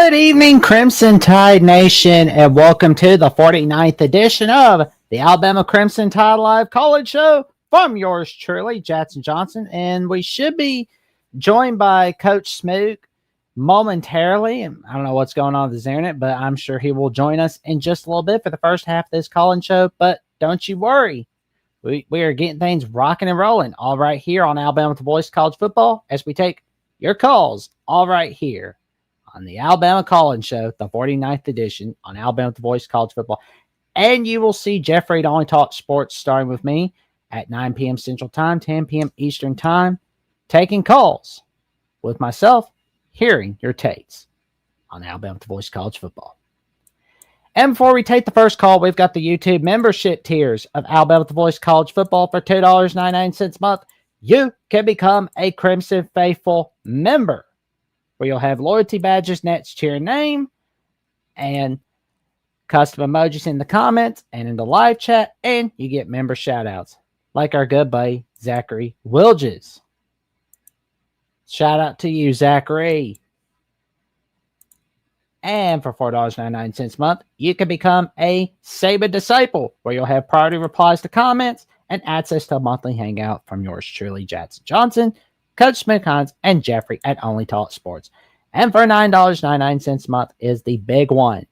Good evening, Crimson Tide Nation, and welcome to the 49th edition of the Alabama Crimson Tide Live College Show from yours truly, Jackson Johnson. And we should be joined by Coach Smook momentarily. I don't know what's going on with his internet, but I'm sure he will join us in just a little bit for the first half of this call-in show. But don't you worry. We are getting things rocking and rolling all right here on Alabama with the Voice College Football as we take your calls all right here on the Alabama Call-In Show, the 49th edition on Alabama with the Voice College Football. And you will see Jeffrey at Only Talk Sports starting with me at 9 p.m. Central Time, 10 p.m. Eastern Time, taking calls with myself, hearing your takes on Alabama with the Voice College Football. And before we take the first call, we've got the YouTube membership tiers of Alabama with the Voice College Football for $2.99 a month. You can become a Crimson Faithful member, where you'll have loyalty badges next to your name and custom emojis in the comments and in the live chat, and you get member shout-outs, like our good buddy, Zachary Wilges. Shout out to you, Zachary. And for $4.99 a month, you can become a Saban Disciple, where you'll have priority replies to comments and access to a monthly hangout from yours truly, Jackson Johnson, Coach Smith Hines, and Jeffrey at Only Talk Sports. And for $9.99 a month is the big one.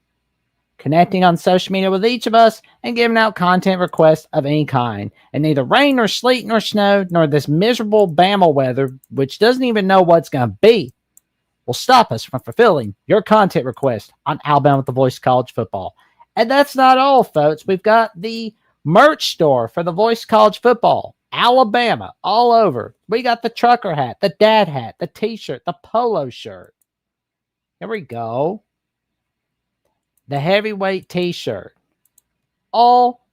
Connecting on social media with each of us and giving out content requests of any kind. And neither rain nor sleet nor snow nor this miserable Bama weather, which doesn't even know what's going to be, will stop us from fulfilling your content request on Alabama with the Voice College Football. And that's not all, folks. We've got the merch store for the Voice College Football. Alabama, all over. We got the trucker hat, the dad hat, the t-shirt, the polo shirt. Here we go. The heavyweight t-shirt. All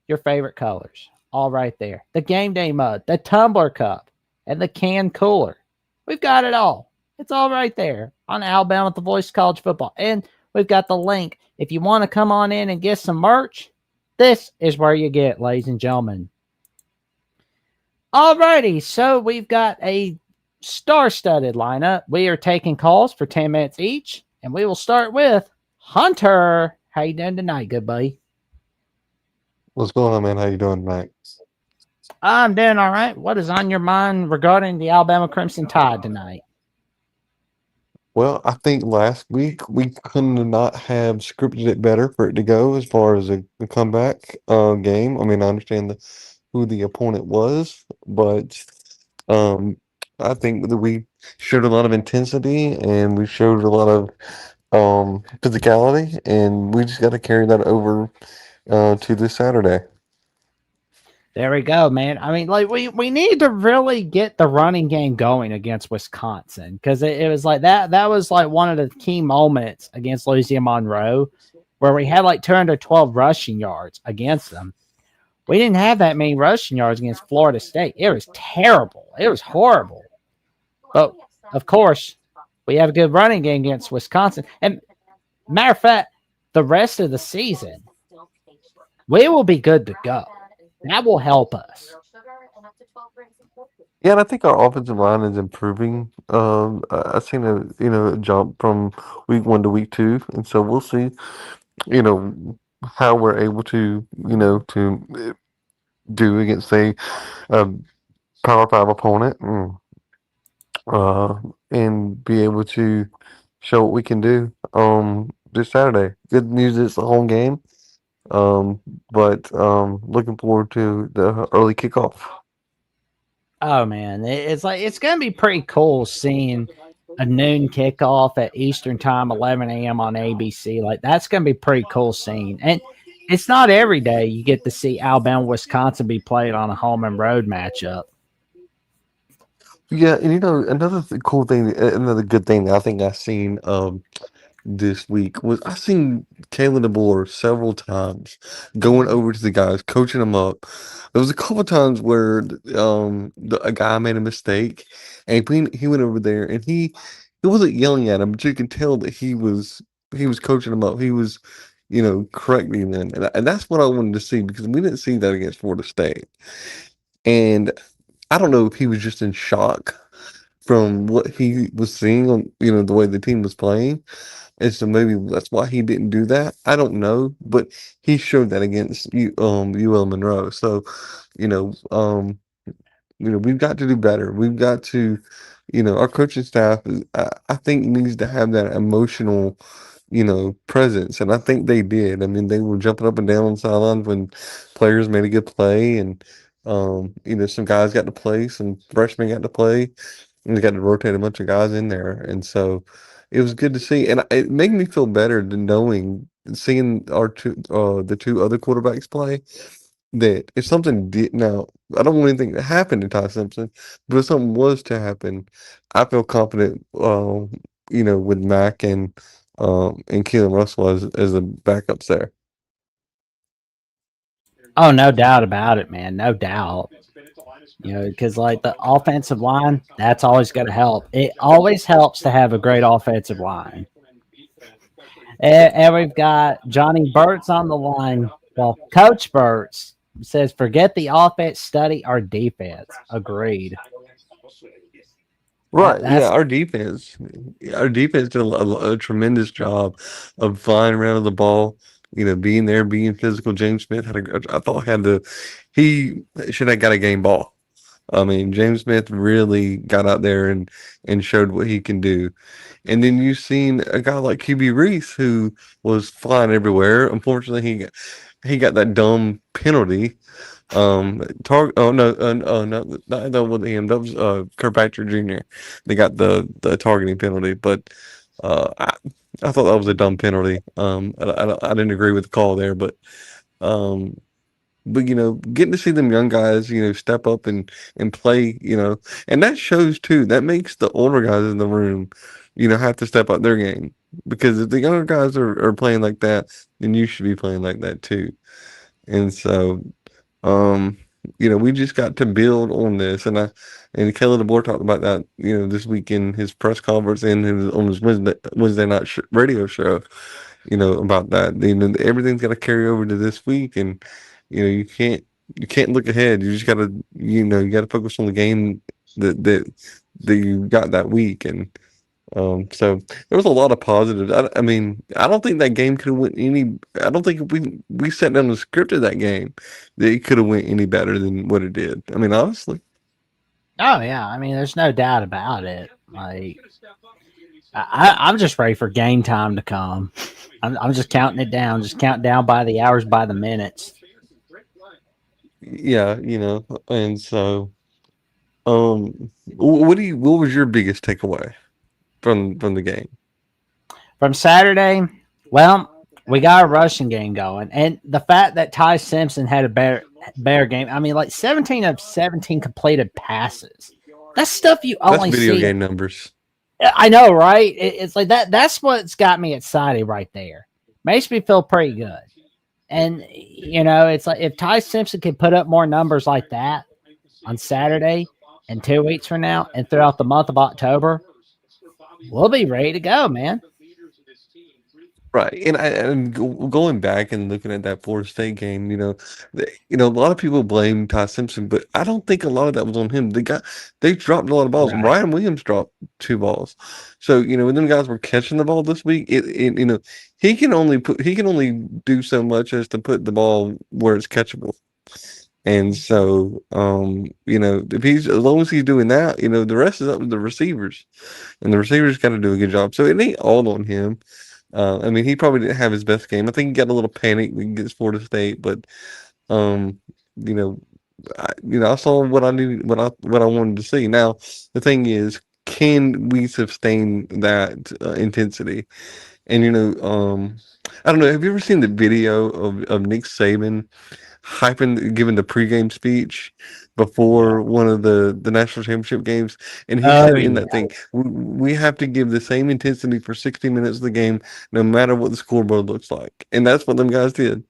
your favorite colors. All right there. The game day mug, the tumbler cup, and the can cooler. We've got it all. It's all right there on Alabama with the Voice College Football. And we've got the link. If you want to come on in and get some merch, this is where you get, ladies and gentlemen. Alrighty, so we've got a star-studded lineup. We are taking calls for 10 minutes each, and we will start with Hunter. How you doing tonight, good buddy? What's going on, man? How you doing tonight? I'm doing all right. What is on your mind regarding the Alabama Crimson Tide tonight? Well, I think last week we could not have scripted it better for it to go as far as a comeback game. I mean, I understand who the opponent was, but I think that we showed a lot of intensity and we showed a lot of physicality, and we just got to carry that over to this Saturday. There we go, man. I mean, like we need to really get the running game going against Wisconsin, because it was like that was like one of the key moments against Louisiana Monroe, where we had like 212 rushing yards against them. We didn't have that many rushing yards against Florida State. It was terrible. It was horrible. But of course, we have a good running game against Wisconsin. And matter of fact, the rest of the season, we will be good to go. That will help us. Yeah, and I think our offensive line is improving. I've seen a jump from week 1 to week 2, and so we'll see, how we're able to to do against a Power 5 opponent, and be able to show what we can do this Saturday. Good news, it's a home game. But looking forward to the early kickoff. Oh man, it's like it's gonna be pretty cool seeing a noon kickoff at Eastern Time, 11 a.m. on ABC. Like that's gonna be pretty cool seeing. And it's not every day you get to see Alabama, Wisconsin be played on a home and road matchup. Yeah, and another cool thing, another good thing that I think I've seen this week was I've seen Kalen DeBoer several times going over to the guys, coaching them up. There was a couple times where a guy made a mistake, and he went over there and he wasn't yelling at him, but you can tell that he was coaching them up. He was correcting them, and that's what I wanted to see, because we didn't see that against Florida State. And I don't know if he was just in shock from what he was seeing on, the way the team was playing. And so maybe that's why he didn't do that. I don't know, but he showed that against UL Monroe. So, you know, um, we've got to do better. We've got to, our coaching staff I think needs to have that emotional, presence, and I think they did. I mean, they were jumping up and down on the sidelines when players made a good play, and some guys got to play, some freshmen got to play, and they got to rotate a bunch of guys in there, and so it was good to see, and it made me feel better than knowing, seeing the two other quarterbacks play, that if something did now, I don't want anything to happen to Ty Simpson, but if something was to happen, I feel confident, with Mac and Keelan Russell as the backups there. Oh, no doubt about it, man. No doubt. Because like the offensive line, that's always going to help. It always helps to have a great offensive line. And we've got Johnny Burt's on the line. Well, Coach Burt's says, forget the offense, study our defense. Agreed. Right. Yeah. That's Our defense did a tremendous job of flying around the ball. Being there, being physical. James Smith I thought he should have got a game ball. I mean, James Smith really got out there and showed what he can do. And then you've seen a guy like QB Reese who was flying everywhere. Unfortunately, he got that dumb penalty. Oh no, oh no, that wasn't him. That was Kirkpatrick Jr. They got the targeting penalty, but I thought that was a dumb penalty. I didn't agree with the call there, um, but getting to see them young guys, step up and play, and that shows too. That makes the older guys in the room, have to step up their game, because if the younger guys are playing like that, then you should be playing like that too. And so, um, we just got to build on this, and Kelly DeBoer talked about that, this week in his press conference and on his Wednesday night radio show, about that. Everything's got to carry over to this week, and you can't look ahead. You just gotta, you gotta focus on the game that you got that week, and so there was a lot of positives. I mean, I don't think that game could have went any. I don't think if we sat down and scripted that game, that it could have went any better than what it did. I mean, honestly. oh yeah. I mean, there's no doubt about it. Like I'm just ready for game time to come. I'm just counting it down. Just count down by the hours, by the minutes. Yeah, and so, what was your biggest takeaway from the game? From Saturday, well, we got a rushing game going, and the fact that Ty Simpson had a better game. I mean, like 17 of 17 completed passes. That's stuff you That's only video see. game numbers. I know, right? It's like that. That's what's got me excited right there. Makes me feel pretty good. And it's like if Ty Simpson can put up more numbers like that on Saturday and 2 weeks from now and throughout the month of October, we'll be ready to go, man. Right, and going back and looking at that Florida State game, a lot of people blame Ty Simpson, but I don't think a lot of that was on him. They dropped a lot of balls. Right. Ryan Williams dropped 2 balls, so when them guys were catching the ball this week, he can only do so much as to put the ball where it's catchable. And so, if he's as long as he's doing that, the rest is up to the receivers, and the receivers got to do a good job. So it ain't all on him. I mean, he probably didn't have his best game. I think he got a little panic against Florida State, but um, you know, I saw what I knew, what I wanted to see. Now, the thing is, can we sustain that intensity? And I don't know. Have you ever seen the video of Nick Saban giving the pregame speech Yeah. before one of the national championship games? And he Oh said in yeah. that thing, we have to give the same intensity for 60 minutes of the game, no matter what the scoreboard looks like. And that's what them guys did.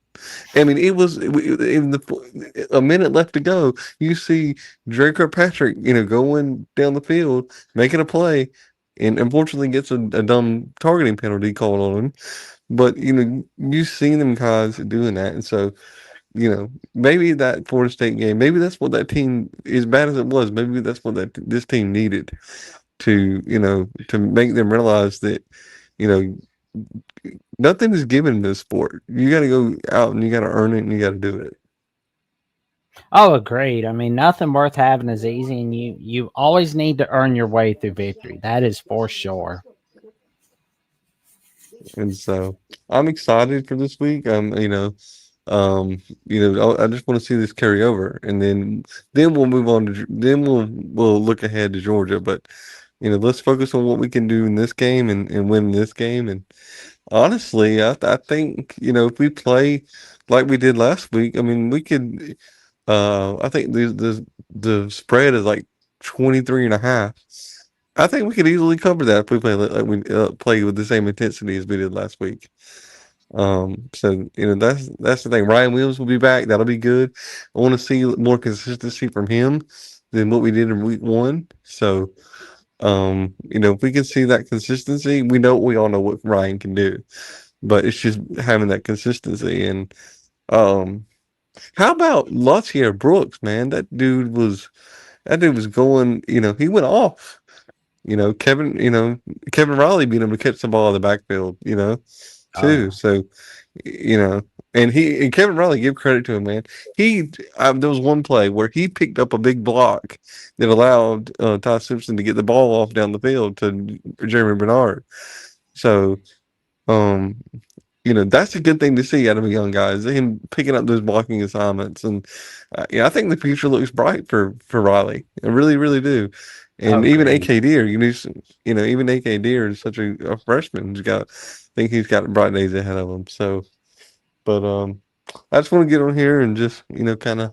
I mean, it was in a minute left to go. You see Drake Kirkpatrick, going down the field, making a play, and unfortunately gets a dumb targeting penalty called on him. But you seen them guys doing that, and so maybe that Florida State game, maybe that's what that team, as bad as it was, maybe that's what this team needed. to to make them realize that you know nothing is given in this sport. You got to go out and you got to earn it and you got to do it. Oh, agreed. I mean, nothing worth having is easy, and you always need to earn your way through victory. That is for sure. And so I'm excited for this week. I just want to see this carry over, and then we'll move on to then we'll look ahead to Georgia. But let's focus on what we can do in this game and win this game. And honestly, I think if we play like we did last week, I mean we could. I think the spread is like 23.5. I think we could easily cover that if we play like we play with the same intensity as we did last week. So that's the thing. Ryan Williams will be back. That'll be good. I want to see more consistency from him than what we did in week one. So, if we can see that consistency, we all know what Ryan can do. But it's just having that consistency. And um, how about Latier Brooks, man? That dude was going. He went off. Kevin Riley beat him to catch the ball in the backfield. Oh Too. yeah. So, you know, and Kevin Riley, give credit to him, man. There was one play where he picked up a big block that allowed Ty Simpson to get the ball off down the field to Jeremy Bernard. So, um, that's a good thing to see out of a young guy is him picking up those blocking assignments. And yeah, I think the future looks bright for Riley. I really, really do. Oh, And even agreed. AK Deer, even AK Deer is such a freshman. I think he's got bright days ahead of him. So, but I just want to get on here and just kind of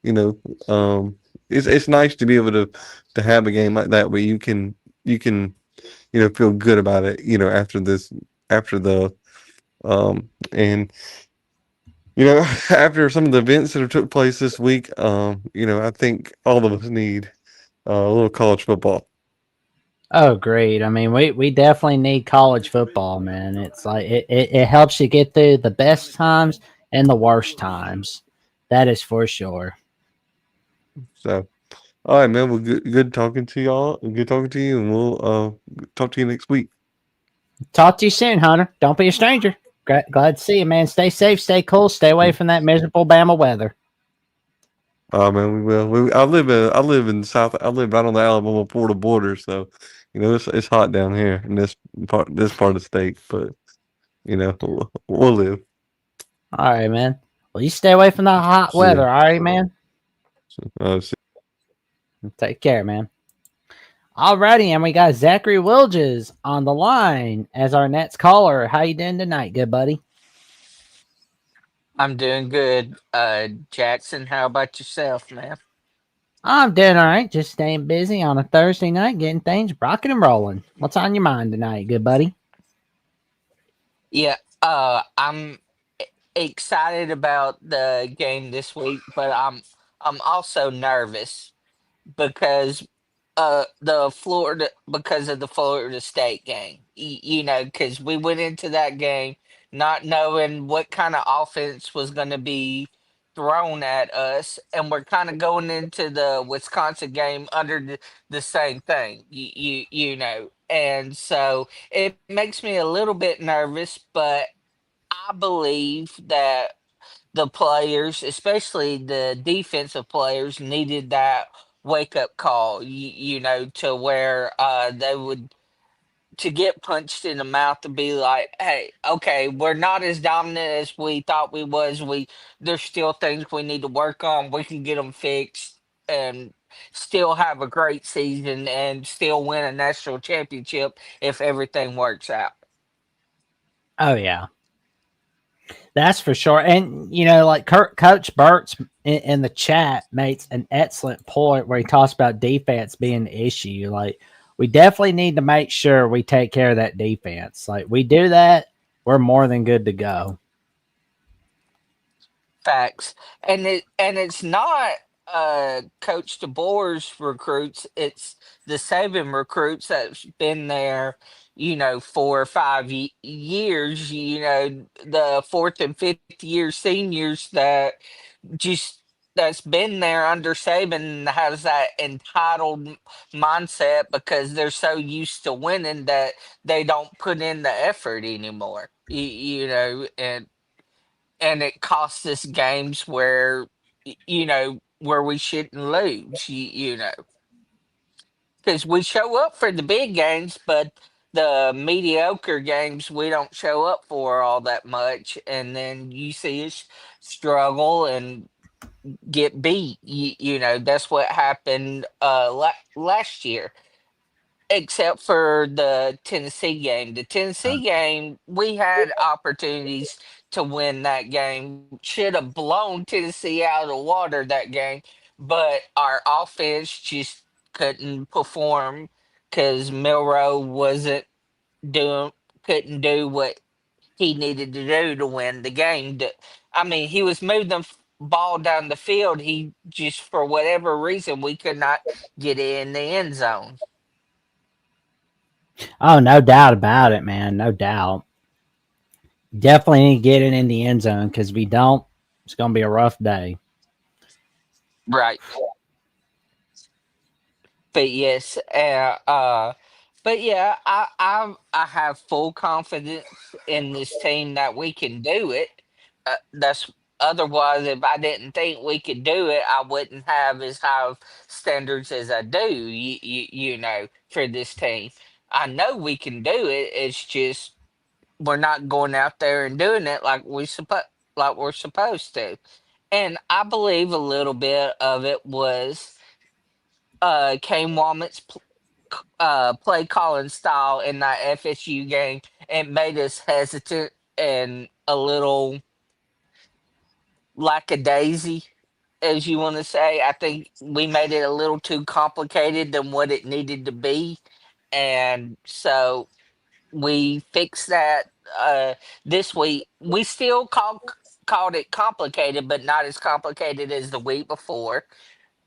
you know, it's nice to be able to have a game like that where you can feel good about it. After the and after some of the events that have took place this week, I think all of us need a little college football. Oh, great. I mean, we definitely need college football, man. It's like it helps you get through the best times and the worst times. That is for sure. So, all right, man. Well, good talking to y'all. Good talking to you, and we'll talk to you next week. Talk to you soon, Hunter. Don't be a stranger. Glad to see you, man. Stay safe, stay cool, stay away from that miserable Bama weather. Oh man, we will. I live in South. I live right on the Alabama Florida border, so it's hot down here in this part of the state. But we'll live. All right, man. Well, you stay away from that hot See ya. weather, all right, man? See Take care, man. Alrighty, and we got Zachary Wilges on the line as our next caller. How you doing tonight, good buddy? I'm doing good. Jackson, how about yourself, man? I'm doing all right, just staying busy on a Thursday night, getting things rocking and rolling. What's on your mind tonight, good buddy? Yeah, I'm excited about the game this week, but I'm also nervous because because of the Florida State game. Because we went into that game not knowing what kind of offense was going to be thrown at us, and we're kind of going into the Wisconsin game under the same thing. And so it makes me a little bit nervous, but I believe that the players, especially the defensive players, needed that wake up call. To where they would to get punched in the mouth to be like, "Hey, okay, we're not as dominant as we thought we was. There's still things we need to work on. We can get them fixed." And still have a great season and still win a national championship if everything works out. Oh yeah, that's for sure. And like Coach Burt's in the chat makes an excellent point where he talks about defense being the issue. Like we definitely need to make sure we take care of that defense. Like we do that, we're more than good to go. Facts. And it's not Coach DeBoer's recruits, it's the Saban recruits that's been there, 4 or 5 years, the fourth and fifth year seniors that just that's been there under Saban has that entitled mindset because they're so used to winning that they don't put in the effort anymore. You know, and it costs us games where you know where we shouldn't lose. You know, because we show up for the big games, but the mediocre games we don't show up for all that much, and then you see us struggle and get beat. You know, that's what happened last year, except for the Tennessee game. The Tennessee game, we had opportunities to win that game. Should have blown Tennessee out of the water that game, but our offense just couldn't perform because Milrow wasn't doing couldn't do what he needed to do to win the game. I mean, he was moving the ball down the field. He just, for whatever reason, we could not get in the end zone. Oh, no doubt about it, man. No doubt. Definitely need to get it in the end zone because if we don't, it's going to be a rough day. Right. But yes, but yeah, I have full confidence in this team that we can do it. That's otherwise, if I didn't think we could do it, I wouldn't have as high of standards as I do. You know, for this team, I know we can do it. It's just we're not going out there and doing it like we're supposed to. And I believe a little bit of it was Kane Walmart's play calling style in that FSU game. It made us hesitant and a little lackadaisy, as you want to say. I think we made it a little too complicated than what it needed to be. And so we fixed that this week. We still called it complicated, but not as complicated as the week before.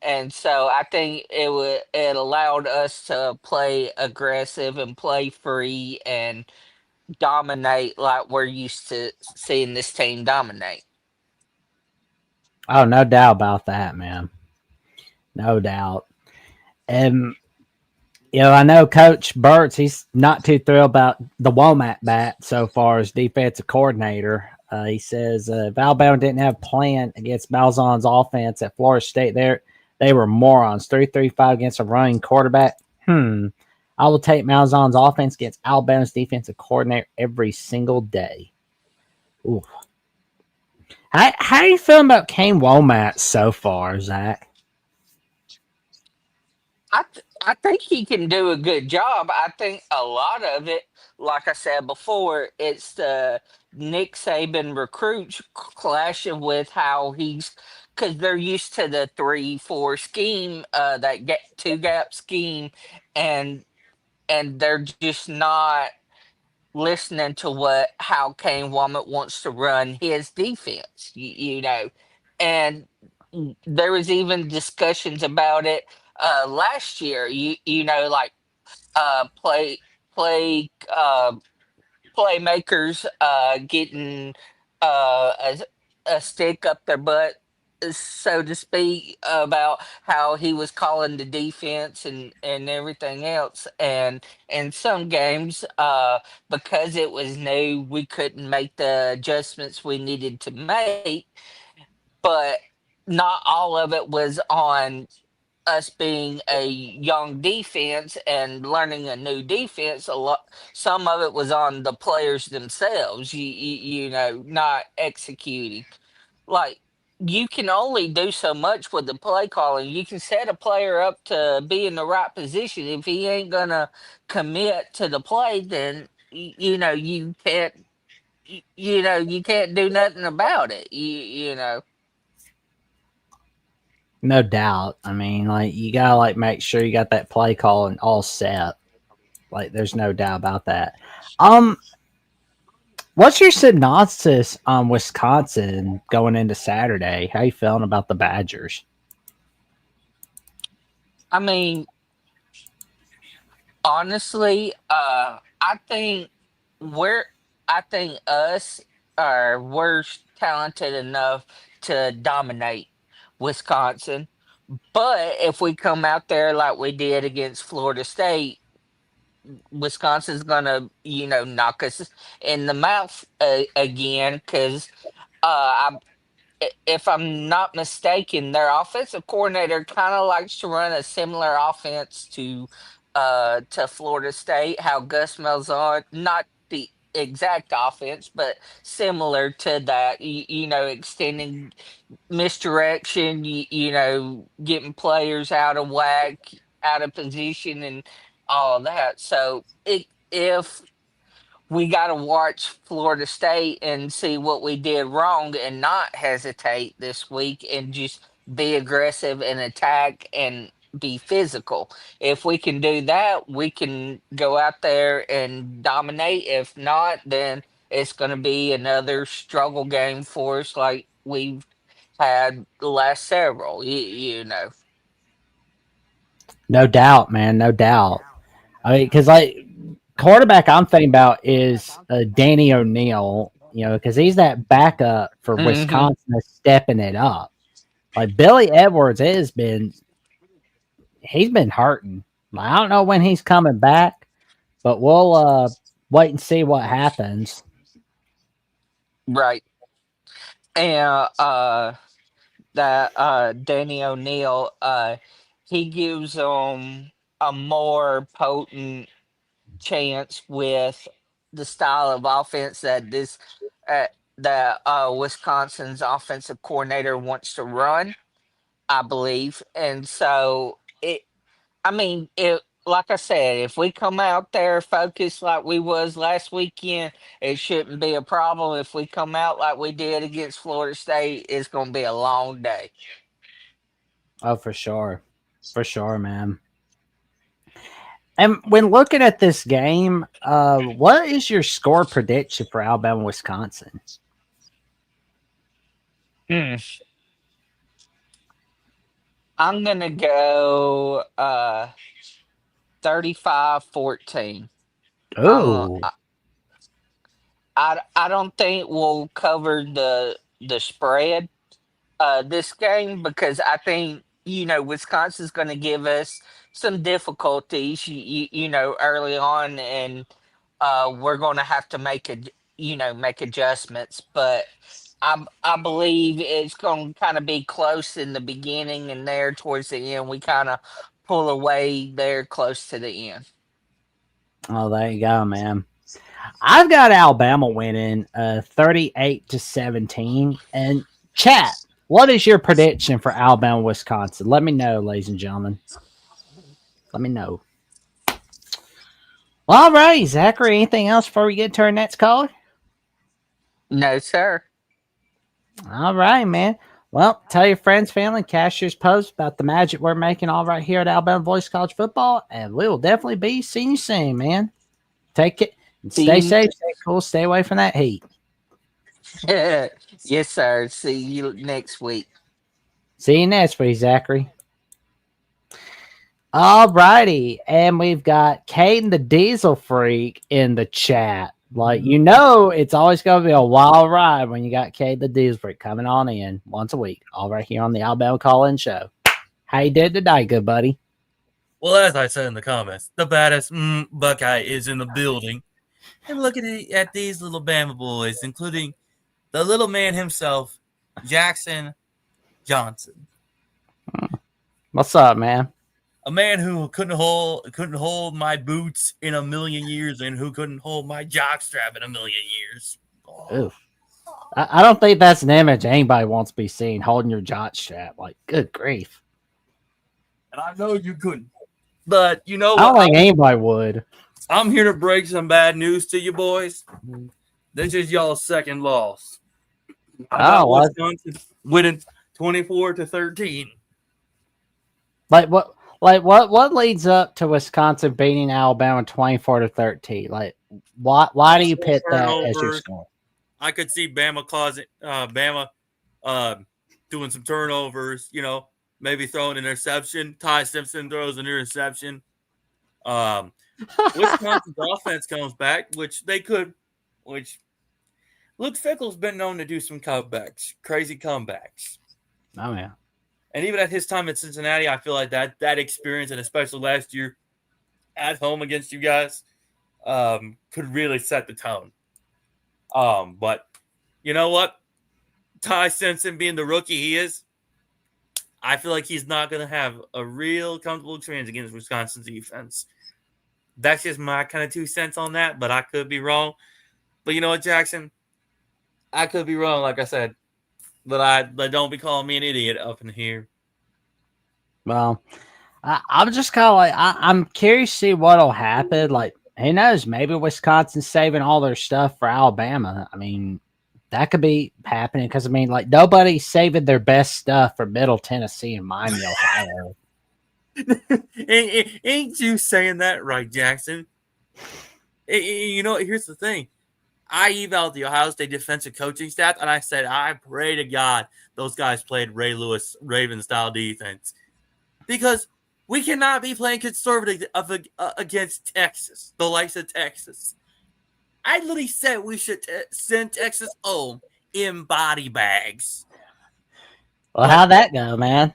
And so I think it allowed us to play aggressive and play free and dominate like we're used to seeing this team dominate. Oh, no doubt about that, man. No doubt. And I know Coach Burts. He's not too thrilled about the Womack bat so far as defensive coordinator. He says if Alabama didn't have a plan against Malzahn's offense at Florida State, they were morons. 3-3-5 against a running quarterback. I will take Malzahn's offense against Alabama's defensive coordinator every single day. Ooh. How are you feeling about Kane Womack so far, Zach? I think he can do a good job. I think a lot of it, like I said before, it's the Nick Saban recruits clashing with how he's because they're used to the 3-4 scheme, that get two gap scheme, and they're just not listening to what how Kane Wommack wants to run his defense. You know, and there was even discussions about it last year. You know, like play playmakers getting a stick up their butt, so to speak, about how he was calling the defense and everything else. And in some games, because it was new, we couldn't make the adjustments we needed to make. But not all of it was on us being a young defense and learning a new defense. A lot, some of it was on the players themselves. You know, not executing. Like you can only do so much with the play calling. You can set a player up to be in the right position. If he ain't gonna commit to the play, then you know you can't. You know you can't do nothing about it. You know. No doubt. I mean, like you gotta make sure you got that play call and all set. Like, there's no doubt about that. Um, what's your synopsis on Wisconsin going into Saturday? How you feeling about the Badgers? I mean, honestly, I think we're I think us are we're talented enough to dominate Wisconsin. But if we come out there like we did against Florida State, Wisconsin's gonna, knock us in the mouth again. Because if I'm not mistaken, their offensive coordinator kind of likes to run a similar offense to Florida State. How Gus Malzahn, not the exact offense, but similar to that. Extending misdirection. Getting players out of whack, out of position, and all of that. So if we got to watch Florida State and see what we did wrong and not hesitate this week and just be aggressive and attack and be physical. If we can do that, we can go out there and dominate. If not, then it's going to be another struggle game for us like we've had the last several, No doubt, man. No doubt. I mean, because quarterback I'm thinking about is Danny O'Neal. Because he's that backup for Hmm. Wisconsin that's stepping it up. Like Billy Edwards he's been hurting. I don't know when he's coming back, but we'll wait and see what happens. Right. And that Danny O'Neal, he gives them a more potent chance with the style of offense uh, that Wisconsin's offensive coordinator wants to run, I believe. And so I mean, like I said, if we come out there focused like we was last weekend, it shouldn't be a problem. If we come out like we did against Florida State, it's going to be a long day. Oh, for sure, man. And when looking at this game, what is your score prediction for Alabama Wisconsin? Hmm. I'm going to go 35-14. Um, Oh, I don't think we'll cover the spread this game because I think Wisconsin's going to give us some difficulties early on, and we're going to have to make adjustments. But I believe it's going to kind of be close in the beginning, and there towards the end we kind of pull away there close to the end. oh, there you go, man. I've got Alabama winning 38-17. And chat, what is your prediction for Alabama Wisconsin? Let me know, ladies and gentlemen. Let me know. Well, all right, Zachary. Anything else before we get to our next caller? No, sir. All right, man. Well, tell your friends, family, cashiers post about the magic we're making all right here at Alabama Voice College Football, and we will definitely be seeing you soon, man. Take it and See stay you. safe, stay cool, stay away from that heat. Yes, sir. See you next week. See you next week, Zachary. All righty, and we've got Caden the Diesel Freak in the chat. Like it's always going to be a wild ride when you got Caden the Diesel Freak coming on in once a week, all right here on the Alabama Call-In Show. How you did today, good buddy? Well, as I said in the comments, the baddest Buckeye is in the building. And look at these little Bama boys, including the little man himself, Jackson Johnson. What's up, man? A man who couldn't hold my boots in a million years, and who couldn't hold my jockstrap in a million years. Oh. Oof. I don't think that's an image anybody wants to be seen holding your jock strap. Like, good grief. And I know you couldn't. But you know I don't what? think anybody would. I'm here to break some bad news to you boys. This is y'all's second loss. I got Wisconsin winning 24-13. What leads up to Wisconsin beating Alabama 24-13? Like, why do you pit that as your score? I could see Bama doing some turnovers, maybe throwing an interception. Ty Simpson throws an interception. Wisconsin's offense comes back, which Luke Fickle's been known to do some comebacks, crazy comebacks. Oh, yeah. And even at his time in Cincinnati, I feel like that experience, and especially last year at home against you guys, could really set the tone. But you know what? Ty Simpson being the rookie he is, I feel like he's not going to have a real comfortable experience against Wisconsin's defense. That's just my kind of 2 cents on that, but I could be wrong. But you know what, Jackson? I could be wrong, like I said. But don't be calling me an idiot up in here. Well, I'm just kind of like I'm curious to see what'll happen. Like, who knows? Maybe Wisconsin's saving all their stuff for Alabama. I mean, that could be happening because I mean, like nobody's saving their best stuff for Middle Tennessee and Miami, Ohio. Ain't you saying that right, Jackson? You know, here's the thing. I evaled the Ohio State defensive coaching staff, and I said, I pray to God those guys played Ray Lewis Raven-style defense. Because we cannot be playing conservative against Texas, the likes of Texas. I literally said we should send Texas home in body bags. Well, how'd that go, man?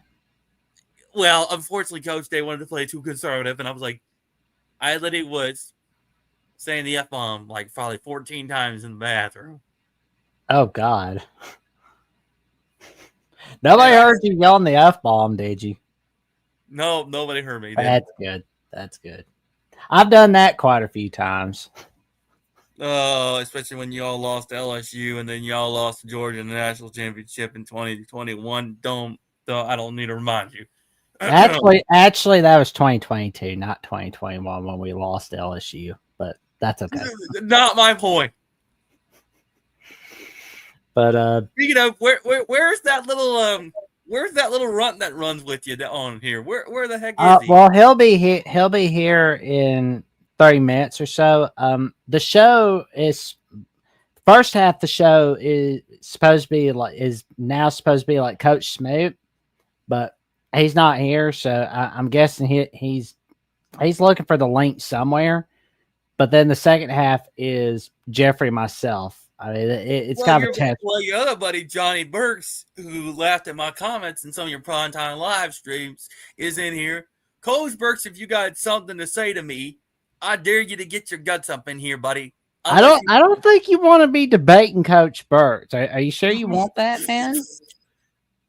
Well, unfortunately, Coach, they wanted to play too conservative, and I was like, I literally was saying the F-bomb like probably 14 times in the bathroom. Oh, God. Nobody heard you yelling the F-bomb, did you? No, nobody heard me. That's good. That's good. I've done that quite a few times. Oh, especially when y'all lost to LSU and then y'all lost to Georgia in the national championship in 2021. I don't need to remind you. Actually, that was 2022, not 2021 when we lost to LSU. But that's okay. Not my point. But speaking of, where's that little runt that runs with you on here? Where the heck is he? Well, he'll be here in 30 minutes or so. The show is first half. The show is now supposed to be like Coach Smoot, but he's not here, so I'm guessing he's looking for the link somewhere. But then the second half is Jeffrey myself. I mean, it's kind of a test. Well, your other buddy Johnny Burks, who laughed at my comments in some of your primetime live streams, is in here. Coach Burks, if you got something to say to me, I dare you to get your guts up in here, buddy. I don't think you want to be debating Coach Burks. Are you sure you want that, man?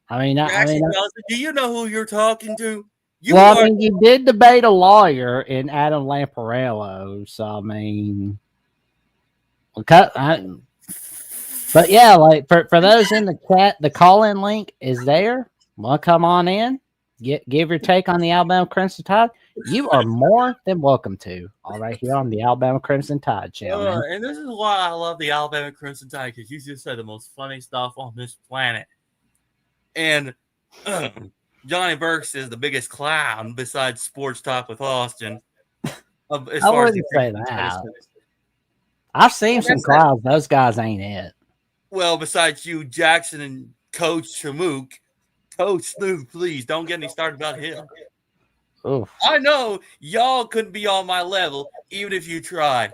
I mean, do you know who you're talking to? You did debate a lawyer in Adam Lamparello, so I mean, but yeah, like for those in the chat, the call-in link is there. Well, come on in, give your take on the Alabama Crimson Tide. You are more than welcome to. All right, here on the Alabama Crimson Tide channel. And this is why I love the Alabama Crimson Tide, because you just said the most funny stuff on this planet. And Johnny Burks is the biggest clown besides Sports Talk with Austin. I wouldn't say that. I've seen some clowns. Those guys ain't it. Well, besides you, Jackson, and Coach Shamook. Coach Snoop, please don't get me started about him. Oof. I know y'all couldn't be on my level, even if you tried.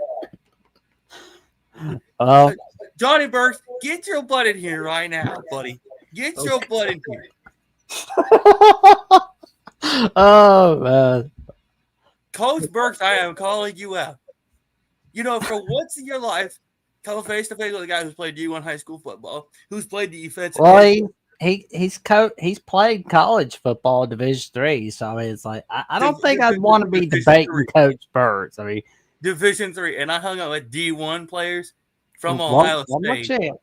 Well, Johnny Burks, get your butt in here right now, buddy. Get your butt in here. Oh, man. Coach Burks, I am calling you out. You know, for once in your life, come face to face with a guy who's played D1 high school football, who's played the defense. Well, he's played college football Division III, so I mean, it's like I don't think I'd want to be debating Coach Burks. I mean, Division III, and I hung out with D1 players from Ohio State. One more chance.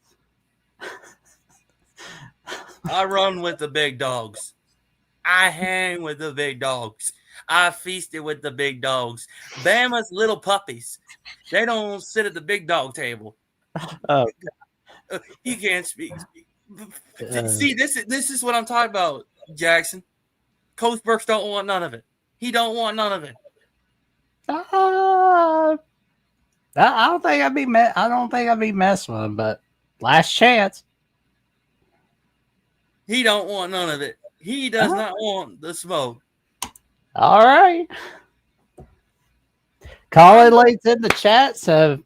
I run with the big dogs. I hang with the big dogs. I feasted with the big dogs. Bama's little puppies. They don't sit at the big dog table. Oh, He can't speak. See, this is what I'm talking about, Jackson. Coach Burks don't want none of it. He don't want none of it. I don't think I'd be messing with him, but last chance. He don't want none of it. He does not want the smoke. All right. Call it links in the chat. So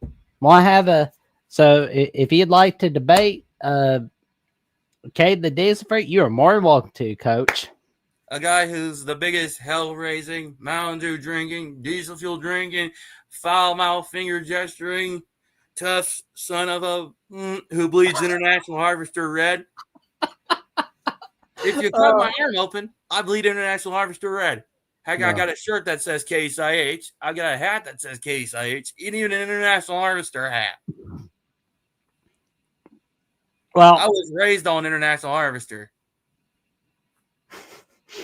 if you'd like to debate, okay, the days for you are more than welcome to, Coach. a guy who's the biggest hell-raising, Mountain Dew drinking, diesel fuel drinking, foul-mouthed finger gesturing, tough son of a who bleeds International Harvester red. If you cut my arm open, I bleed International Harvester red. Heck, I got a shirt that says Case IH. I got a hat that says Case IH, and even an International Harvester hat. Well, I was raised on International Harvester.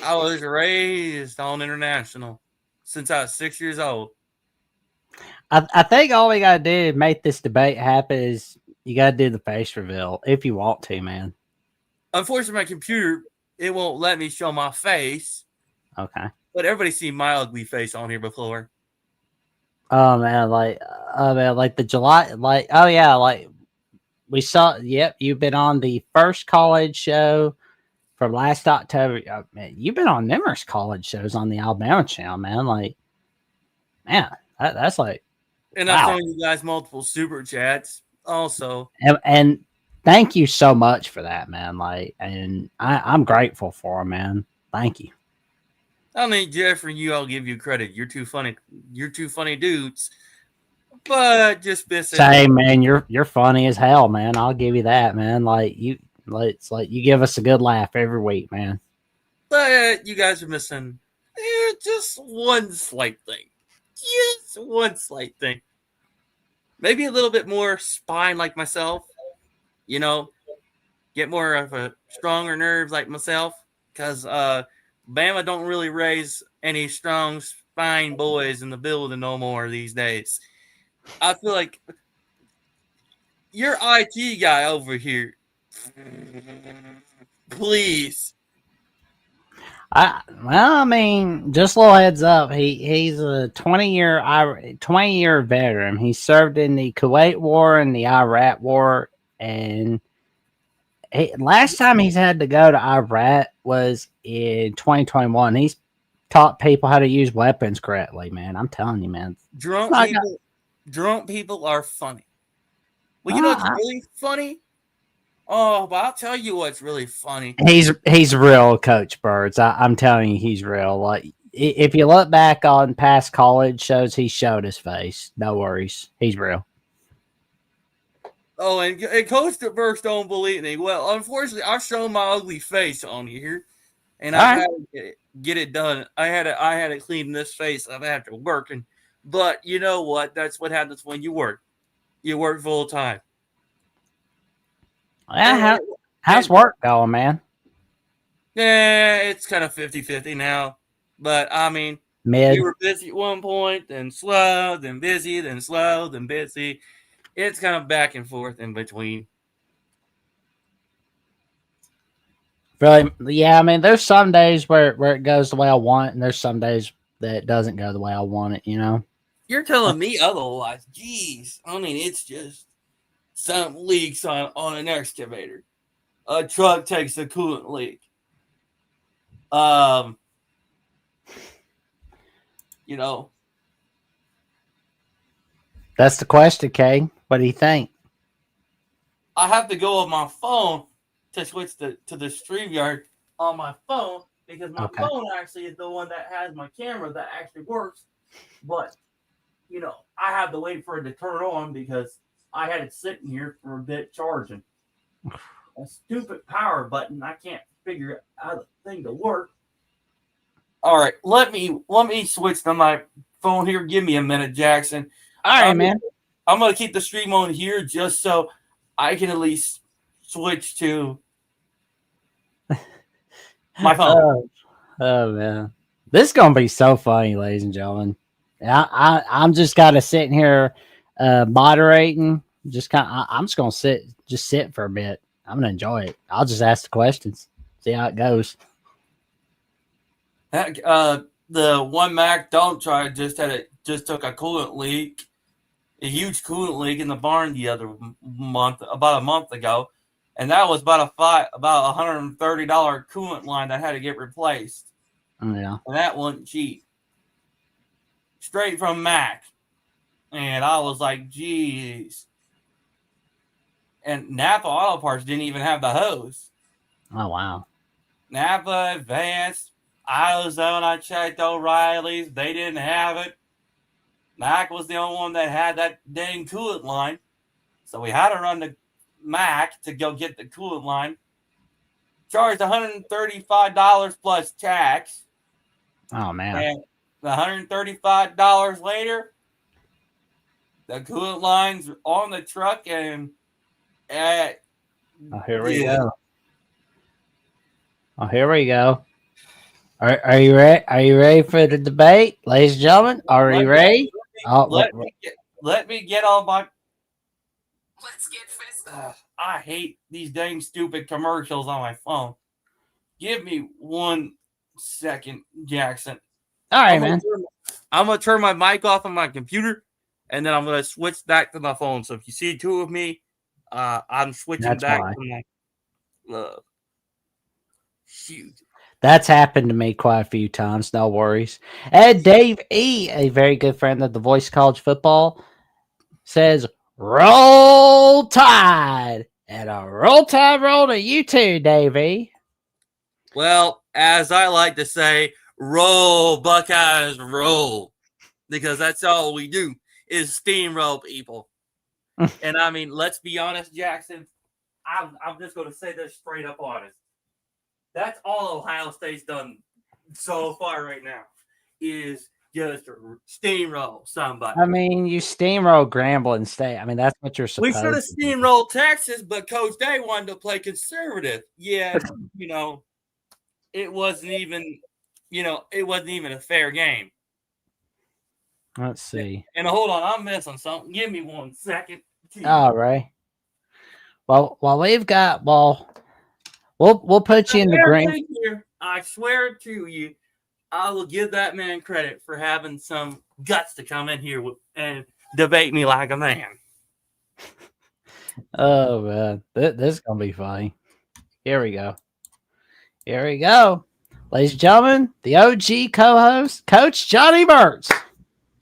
I was raised on International since I was 6 years old. I think all we gotta do to make this debate happen is you gotta do the face reveal if you want to, man. Unfortunately, my computer, it won't let me show my face. Okay. But everybody's seen my ugly face on here before. Oh man, like the July, like oh yeah, like we saw. Yep, you've been on the first college show from last October. Man, you've been on numerous college shows on the Alabama channel, man. Like, man, that's like, And wow. I've thrown you guys multiple super chats also. And thank you so much for that, man. Like, and I'm grateful for it, man. Thank you. I mean, Jeffrey, I'll give you credit. You're too funny. You're two funny dudes. But just missing. Same, man. You're funny as hell, man. I'll give you that, man. It's like you give us a good laugh every week, man. But you guys are missing just one slight thing. Just one slight thing. Maybe a little bit more spine like myself. You know, get more of a stronger nerves like myself. Because Bama don't really raise any strong spine boys in the building no more these days. I feel like your IT guy over here, please. I mean, just a little heads up. He's a 20-year veteran. He served in the Kuwait War and the Iraq War, and last time he's had to go to Iraq was in 2021. He's taught people how to use weapons correctly, man. I'm telling you, man. Drunk people are funny. Well, you know what's really funny? Oh, but I'll tell you what's really funny. He's real, Coach Birds. I'm telling you, he's real. Like, if you look back on past college shows, he showed his face. No worries, he's real. Oh, and Coach Birds don't believe me. Well, unfortunately, I've shown my ugly face on here, and I had to get it done. I had to clean this face up after working. But you know what? That's what happens when you work. You work full time. Yeah, how's work going, man? Yeah, it's kind of 50-50 now. But, I mean, we were busy at one point, then slow, then busy, then slow, then busy. It's kind of back and forth in between. Really? Yeah, I mean, there's some days where it goes the way I want, and there's some days that it doesn't go the way I want it, you know? You're telling me otherwise. Jeez. I mean, it's just some leaks on an excavator. A truck takes a coolant leak. You know. That's the question, Kay. What do you think? I have to go on my phone to switch to the StreamYard on my phone because my phone actually is the one that has my camera that actually works. But, you know, I have to wait for it to turn on because I had it sitting here for a bit charging. A stupid power button. I can't figure out the thing to work. All right, let me switch to my phone here. Give me a minute, Jackson. All right, man. I'm gonna keep the stream on here just so I can at least switch to my phone. Oh man, this is gonna be so funny, ladies and gentlemen. I'm just gotta sitting here moderating. I'm just gonna sit for a bit. I'm gonna enjoy it. I'll just ask the questions, see how it goes. Heck, the one Mac dump truck just took a coolant leak, a huge coolant leak in the barn the other month, about a month ago, and that was about $130 coolant line that had to get replaced. Yeah, and that wasn't cheap. Straight from Mac, and I was like, "Geez." And Napa Auto Parts didn't even have the hose. Oh wow. Napa, Advanced. AutoZone, I checked O'Reilly's. They didn't have it. Mac was the only one that had that dang coolant line. So we had to run to Mac to go get the coolant line. Charged $135 plus tax. Oh man. And $135 later, the coolant line's on the truck, and Here we go. Here we go. Are you ready? Are you ready for the debate, ladies and gentlemen? Are you ready? Let me get all my. Let's get festive. I hate these dang stupid commercials on my phone. Give me 1 second, Jackson. All right, man. I'm gonna turn my mic off on my computer, and then I'm gonna switch back to my phone. So if you see two of me, I'm switching back to my. Shoot. That's happened to me quite a few times. No worries. And Dave E., a very good friend of the Voice of College Football, says, "Roll Tide." And a roll tide roll to you too, Dave E. Well, as I like to say, roll, Buckeyes, roll. Because that's all we do is steamroll people. And I mean, let's be honest, Jackson. I'm just going to say this straight up honest. That's all Ohio State's done so far right now is just steamroll somebody. I mean, you steamroll Grambling State. I mean, that's what you're supposed to do. We should have steamrolled Texas, but Coach Day wanted to play conservative. Yeah, it wasn't even, a fair game. Let's see. And hold on, I'm missing something. Give me 1 second. All right. Well, we'll put you in the green. I swear to you, I will give that man credit for having some guts to come in here and debate me like a man. Oh man, this is gonna be funny. Here we go. Ladies and gentlemen, the OG co-host, Coach Johnny Mertz.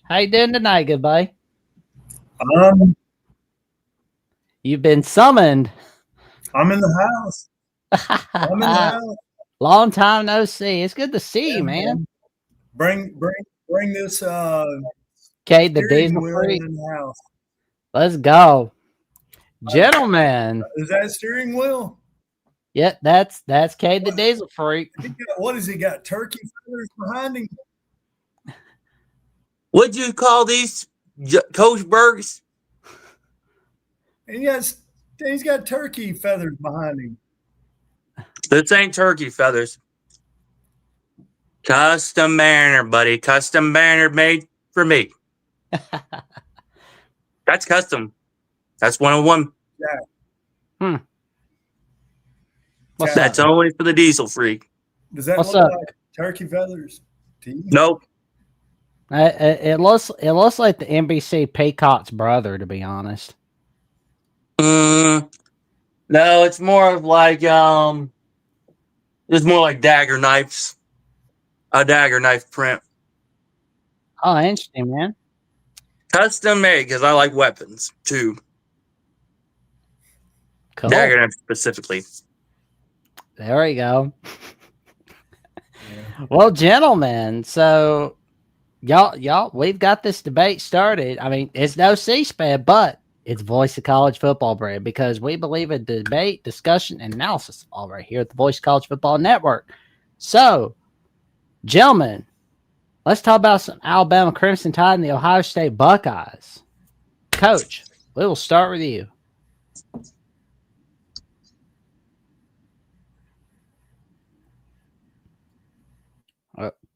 How you doing tonight, good buddy? You've been summoned. I'm in the house. Long time no see. It's good to see you, man. Bring this okay, the diesel freak in the house. Let's go. Gentlemen. Is that steering wheel? Yeah, that's Cade the diesel freak. What has he got? Turkey feathers behind him? What'd you call these, Coach Bergs? And he's got turkey feathers behind him. This ain't turkey feathers. Custom banner, buddy. Custom banner made for me. That's custom. That's 101. Yeah. That's only for the diesel freak. Does that look like turkey feathers to you? Nope. It looks like the NBC Peacock's brother, to be honest. No, it's more of like it's more like dagger knives. A dagger knife print. Oh, interesting, man. Custom made because I like weapons too. Cool. Dagger knife specifically. There we go. Well, gentlemen, so y'all, we've got this debate started. I mean, it's no C-SPAN, but it's Voice of College Football brand because we believe in debate, discussion, and analysis all right here at the Voice of College Football Network. So, gentlemen, let's talk about some Alabama Crimson Tide and the Ohio State Buckeyes. Coach, we will start with you.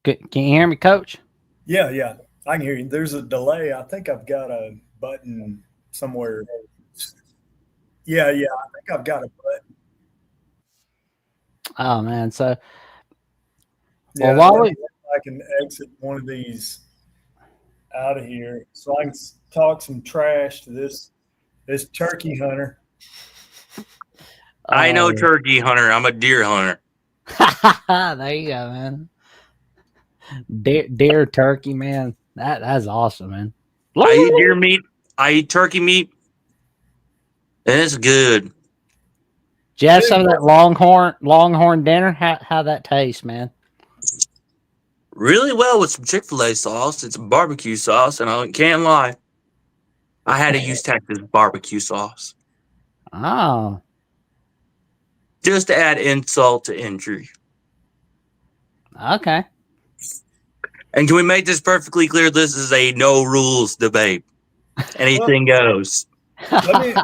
Can you hear me, Coach? Yeah, I can hear you. There's a delay. I think I've got a button somewhere. Yeah, I think I've got a button. Oh man, so yeah, while I can exit one of these out of here so I can talk some trash to this turkey hunter. I know turkey hunter. I'm a deer hunter. There you go, man. Deer turkey, man. That's awesome, man. I eat deer meat. I eat turkey meat. And it's good. Did you have some of that Longhorn dinner? How that tastes, man? really well with some Chick-fil-A sauce. It's barbecue sauce, and I can't lie. I had to use Texas barbecue sauce Oh, just to add insult to injury. okay. And can we make this perfectly clear? This is a no rules debate. Anything goes. Let me.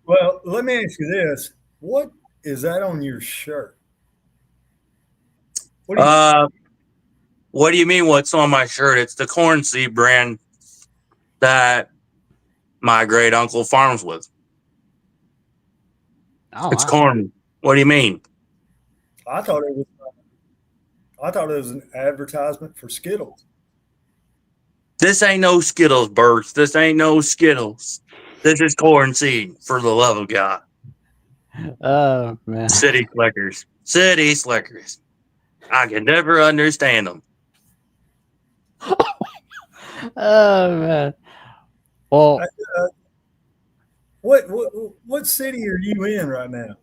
Well, let me ask you this: what is that on your shirt? What do you, What do you mean? What's on my shirt? It's the corn seed brand that my great uncle farms with. Oh, It's wow. corn. What do you mean? I thought it was. I thought it was an advertisement for Skittles. This ain't no Skittles, Birch. This ain't no Skittles. This is corn seed, for the love of God. Oh, man. City slickers. City slickers. I can never understand them. Oh, man. Well, What city are you in right now?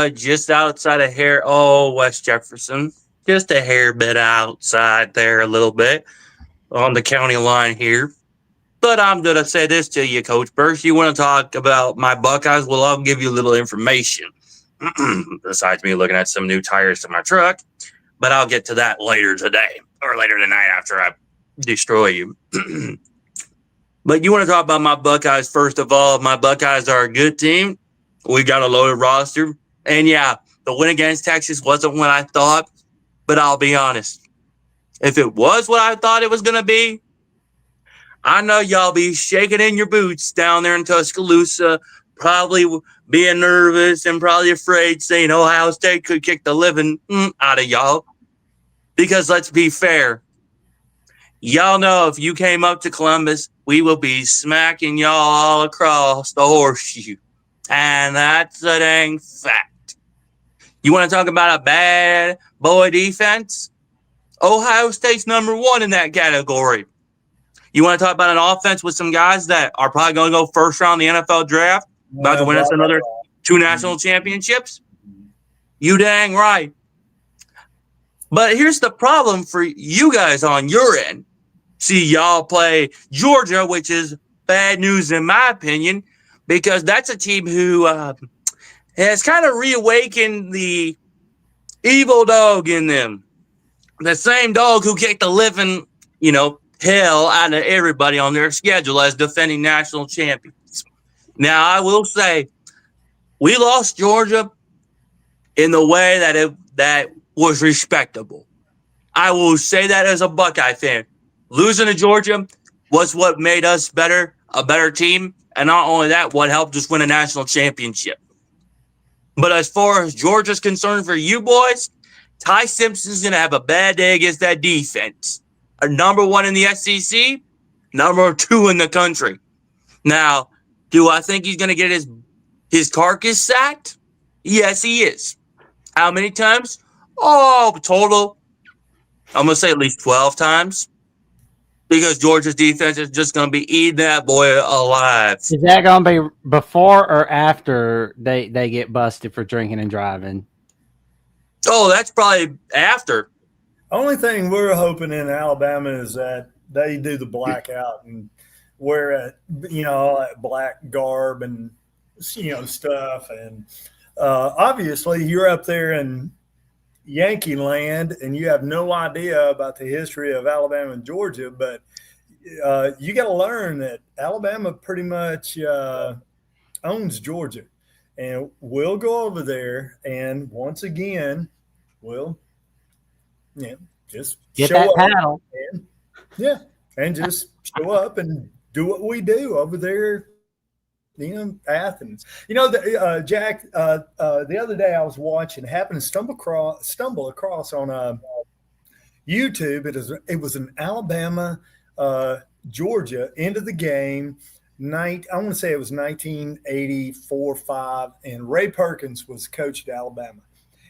Just outside of West Jefferson. Just a hair bit outside there a little bit on the county line here. But I'm going to say this to you, Coach Burst. You want to talk about my Buckeyes? Well, I'll give you a little information. Besides me looking at some new tires to my truck. But I'll get to that later today or later tonight after I destroy you. But you want to talk about my Buckeyes first of all. My Buckeyes are a good team. We got a loaded roster. And yeah, the win against Texas wasn't what I thought. But I'll be honest. If it was what I thought it was going to be, I know y'all be shaking in your boots down there in Tuscaloosa, probably being nervous and probably afraid, saying Ohio State could kick the living out of y'all. Because let's be fair. Y'all know if you came up to Columbus, we will be smacking y'all all across the horseshoe. And that's a dang fact. You want to talk about a bad boy defense? Ohio State's number one in that category. You want to talk about an offense with some guys that are probably going to go first round in the NFL draft, about to win us another 2 national championships? You dang right. But here's the problem for you guys on your end. See, y'all play Georgia, which is bad news in my opinion, because that's a team who has kind of reawakened the evil dog in them. The same dog who kicked the living, hell out of everybody on their schedule as defending national champions. Now, I will say, we lost Georgia in the way that was respectable. I will say that as a Buckeye fan. Losing to Georgia was what made us a better team. And not only that, what helped us win a national championship. But as far as Georgia's concerned for you boys, Ty Simpson's going to have a bad day against that defense. Number 1 in the SEC, number 2 in the country. Now, do I think he's going to get his carcass sacked? Yes, he is. How many times? Oh, total, I'm going to say at least 12 times. Because Georgia's defense is just going to be eating that boy alive. Is that going to be before or after they get busted for drinking and driving? Oh, that's probably after. Only thing we're hoping in Alabama is that they do the blackout and wear black garb and stuff. And obviously, you're up there in Yankee land and you have no idea about the history of Alabama and Georgia, but you got to learn that Alabama pretty much owns Georgia. And we'll go over there and once again, we'll just get show that up paddle. and just show up and do what we do over there, Athens. Jack, the other day I was watching, happened to stumble across on YouTube. It was an Alabama Georgia end of the game night. I want to say it was 1984-5, and Ray Perkins was coach at Alabama,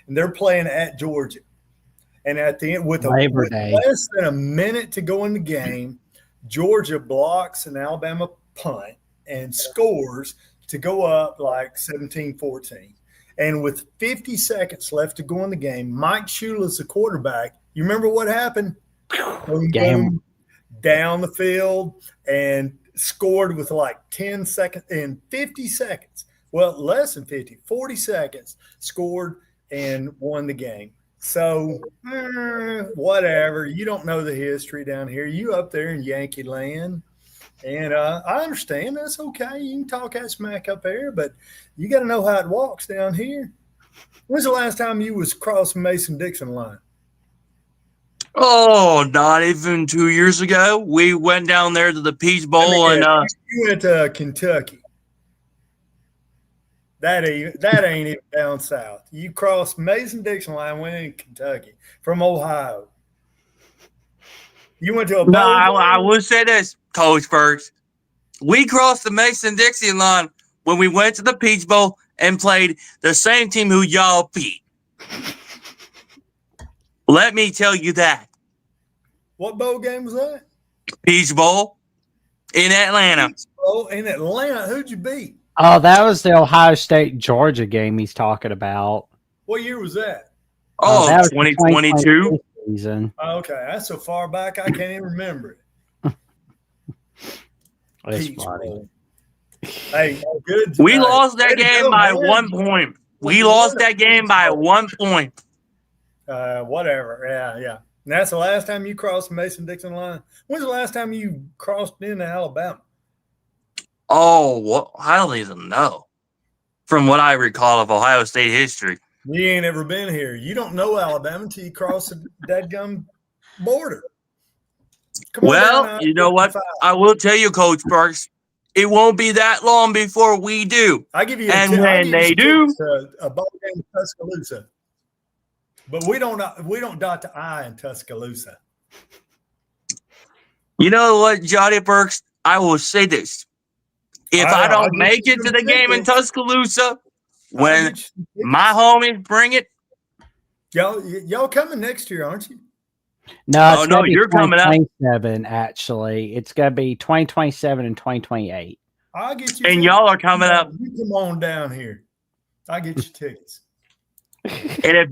and they're playing at Georgia. And at the end, with less than a minute to go in the game, Georgia blocks an Alabama punt and scores to go up like 17-14. And with 50 seconds left to go in the game, Mike Shula's the quarterback. You remember what happened? Boom, boom, down the field and scored with like 10 seconds and 50 seconds. Well, less than 50, 40 seconds, scored and won the game. So, whatever. You don't know the history down here. You up there in Yankee land. And I understand that's okay. You can talk that smack up there, but you got to know how it walks down here. When's the last time you was crossing Mason-Dixon line? Oh, not even 2 years ago. We went down there to the Peach Bowl, and you went to Kentucky. That ain't even down south. You crossed Mason-Dixon line, went in Kentucky from Ohio. You went to a bowl. No, I will say this, Coach Burks. We crossed the Mason-Dixon line when we went to the Peach Bowl and played the same team who y'all beat. Let me tell you that. What bowl game was that? Peach Bowl in Atlanta. Oh, in Atlanta. Who'd you beat? Oh, that was the Ohio State-Georgia game he's talking about. What year was that? Oh, that was 2022. Season. Okay, that's so far back I can't even remember it. That's Peach funny. Bowl. Hey, good. We lost that game by 1 point. We lost that game by 1 point. Whatever. Yeah. And that's the last time you crossed the Mason-Dixon line? When's the last time you crossed into Alabama? Oh, what? I don't even know. From what I recall of Ohio State history. You ain't ever been here. You don't know Alabama until you cross the dadgum border. Well, you know what? I will tell you, Coach Parks, it won't be that long before we do. I give you and when they do, a ball game in Tuscaloosa. But we don't dot the I in Tuscaloosa. You know what, Johnny Burks? I will say this. If I don't make it to the game in Tuscaloosa, when my homies bring it. Y'all coming next year, aren't you? No, no, you're coming up. 2027, actually. It's going to be 2027 and 2028. I'll get you. And y'all are coming up. You come on down here. I'll get you tickets. And if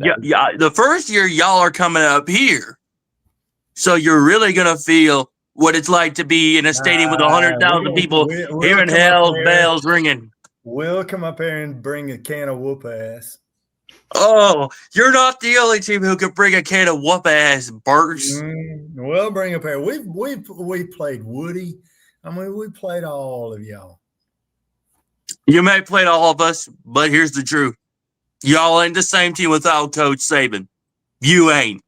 the first year y'all are coming up here, so you're really gonna feel what it's like to be in a stadium with 100,000 people hearing hell's bells ringing. We'll come up here and bring a can of whoop ass. Oh, you're not the only team who could bring a can of whoop ass, Burks. We'll bring up here. We played Woody. I mean, we played all of y'all. You may play all of us, but here's the truth. Y'all ain't the same team without Coach Saban. You ain't.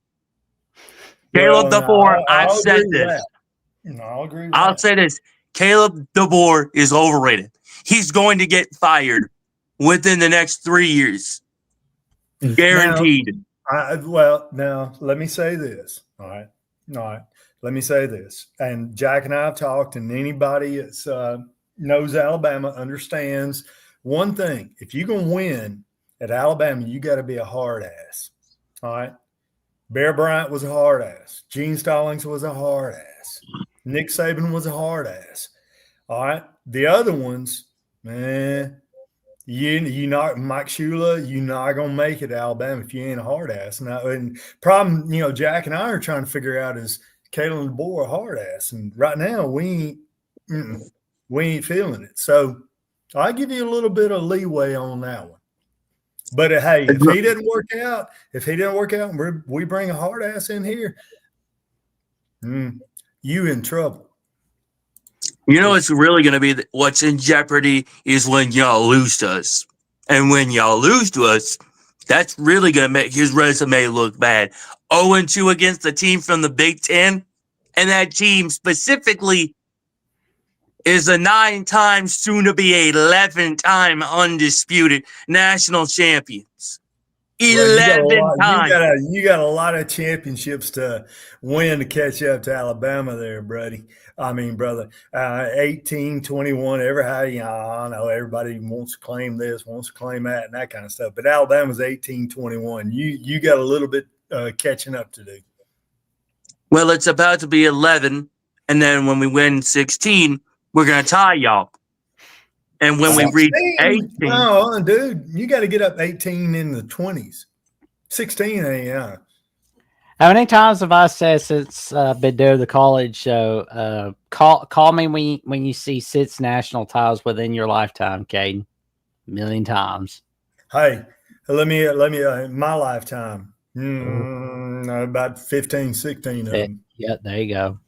Caleb DeBoer, I've said this. No, I'll agree with I'll say this. Caleb DeBoer is overrated. He's going to get fired within the next 3 years. Guaranteed. Now, let me say this. All right. Let me say this. And Jack and I have talked, and anybody that knows Alabama understands one thing. If you're going to win at Alabama, you got to be a hard ass. All right. Bear Bryant was a hard ass. Gene Stallings was a hard ass. Nick Saban was a hard ass. All right. The other ones, man, you not Mike Shula, you're not gonna make it at Alabama if you ain't a hard ass. Now, and problem, Jack and I are trying to figure out is Kalen DeBoer a hard ass, and right now we ain't feeling it. So I give you a little bit of leeway on that one. But hey, if he didn't work out, and we bring a hard ass in here, you in trouble. You know what's really going to be what's in jeopardy is when y'all lose to us. And when y'all lose to us, that's really going to make his resume look bad. 0-2 against the team from the Big Ten, and that team specifically is a 9-time, soon-to-be 11-time undisputed national champions. 11 times. You got a lot of championships to win to catch up to Alabama there, brother. 18, 21, I know everybody wants to claim this, wants to claim that, and that kind of stuff. But Alabama's 18, 21. You got a little bit catching up to do. Well, it's about to be 11, and then when we win 16, we're going to tie y'all. And when we reach 18, no, dude, you got to get up 18 in the 20s. 16, yeah. How many times have I said since been doing the college show? Call me when you see 6 national titles within your lifetime, Caden. A million times. Hey, let me in my lifetime, about 15, 16 of them. Yeah, there you go.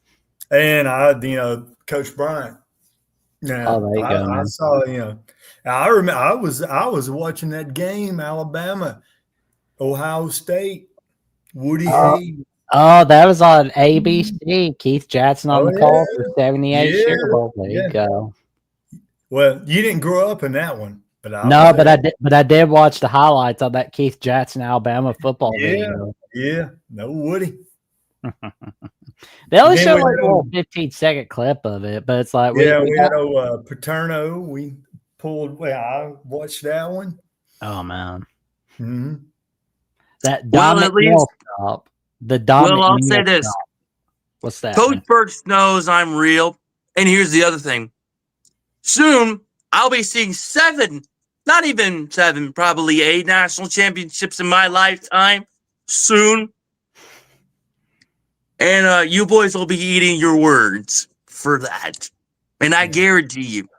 And I, Coach Bryant. Yeah, Oh, there you go, I man. saw, I remember I was watching that game, Alabama, Ohio State, Woody Hayes. Oh, that was on ABC. Keith Jackson on the call for 78 Yeah, Sugar Bowl. There yeah. you go. Well, you didn't grow up in that one, but I did watch the highlights of that Keith Jackson Alabama football video. Yeah, no Woody. They only showed like a little 15-second clip of it, but it's like we had Paterno. We pulled. Well, I watched that one. Oh man, mm-hmm. That dominant stop. The dominant. Well, I'll say this. Stop. What's that? Coach Burks knows I'm real, and here's the other thing. Soon I'll be seeing 7, not even 7, probably 8 national championships in my lifetime. Soon. And you boys will be eating your words for that. And I guarantee you.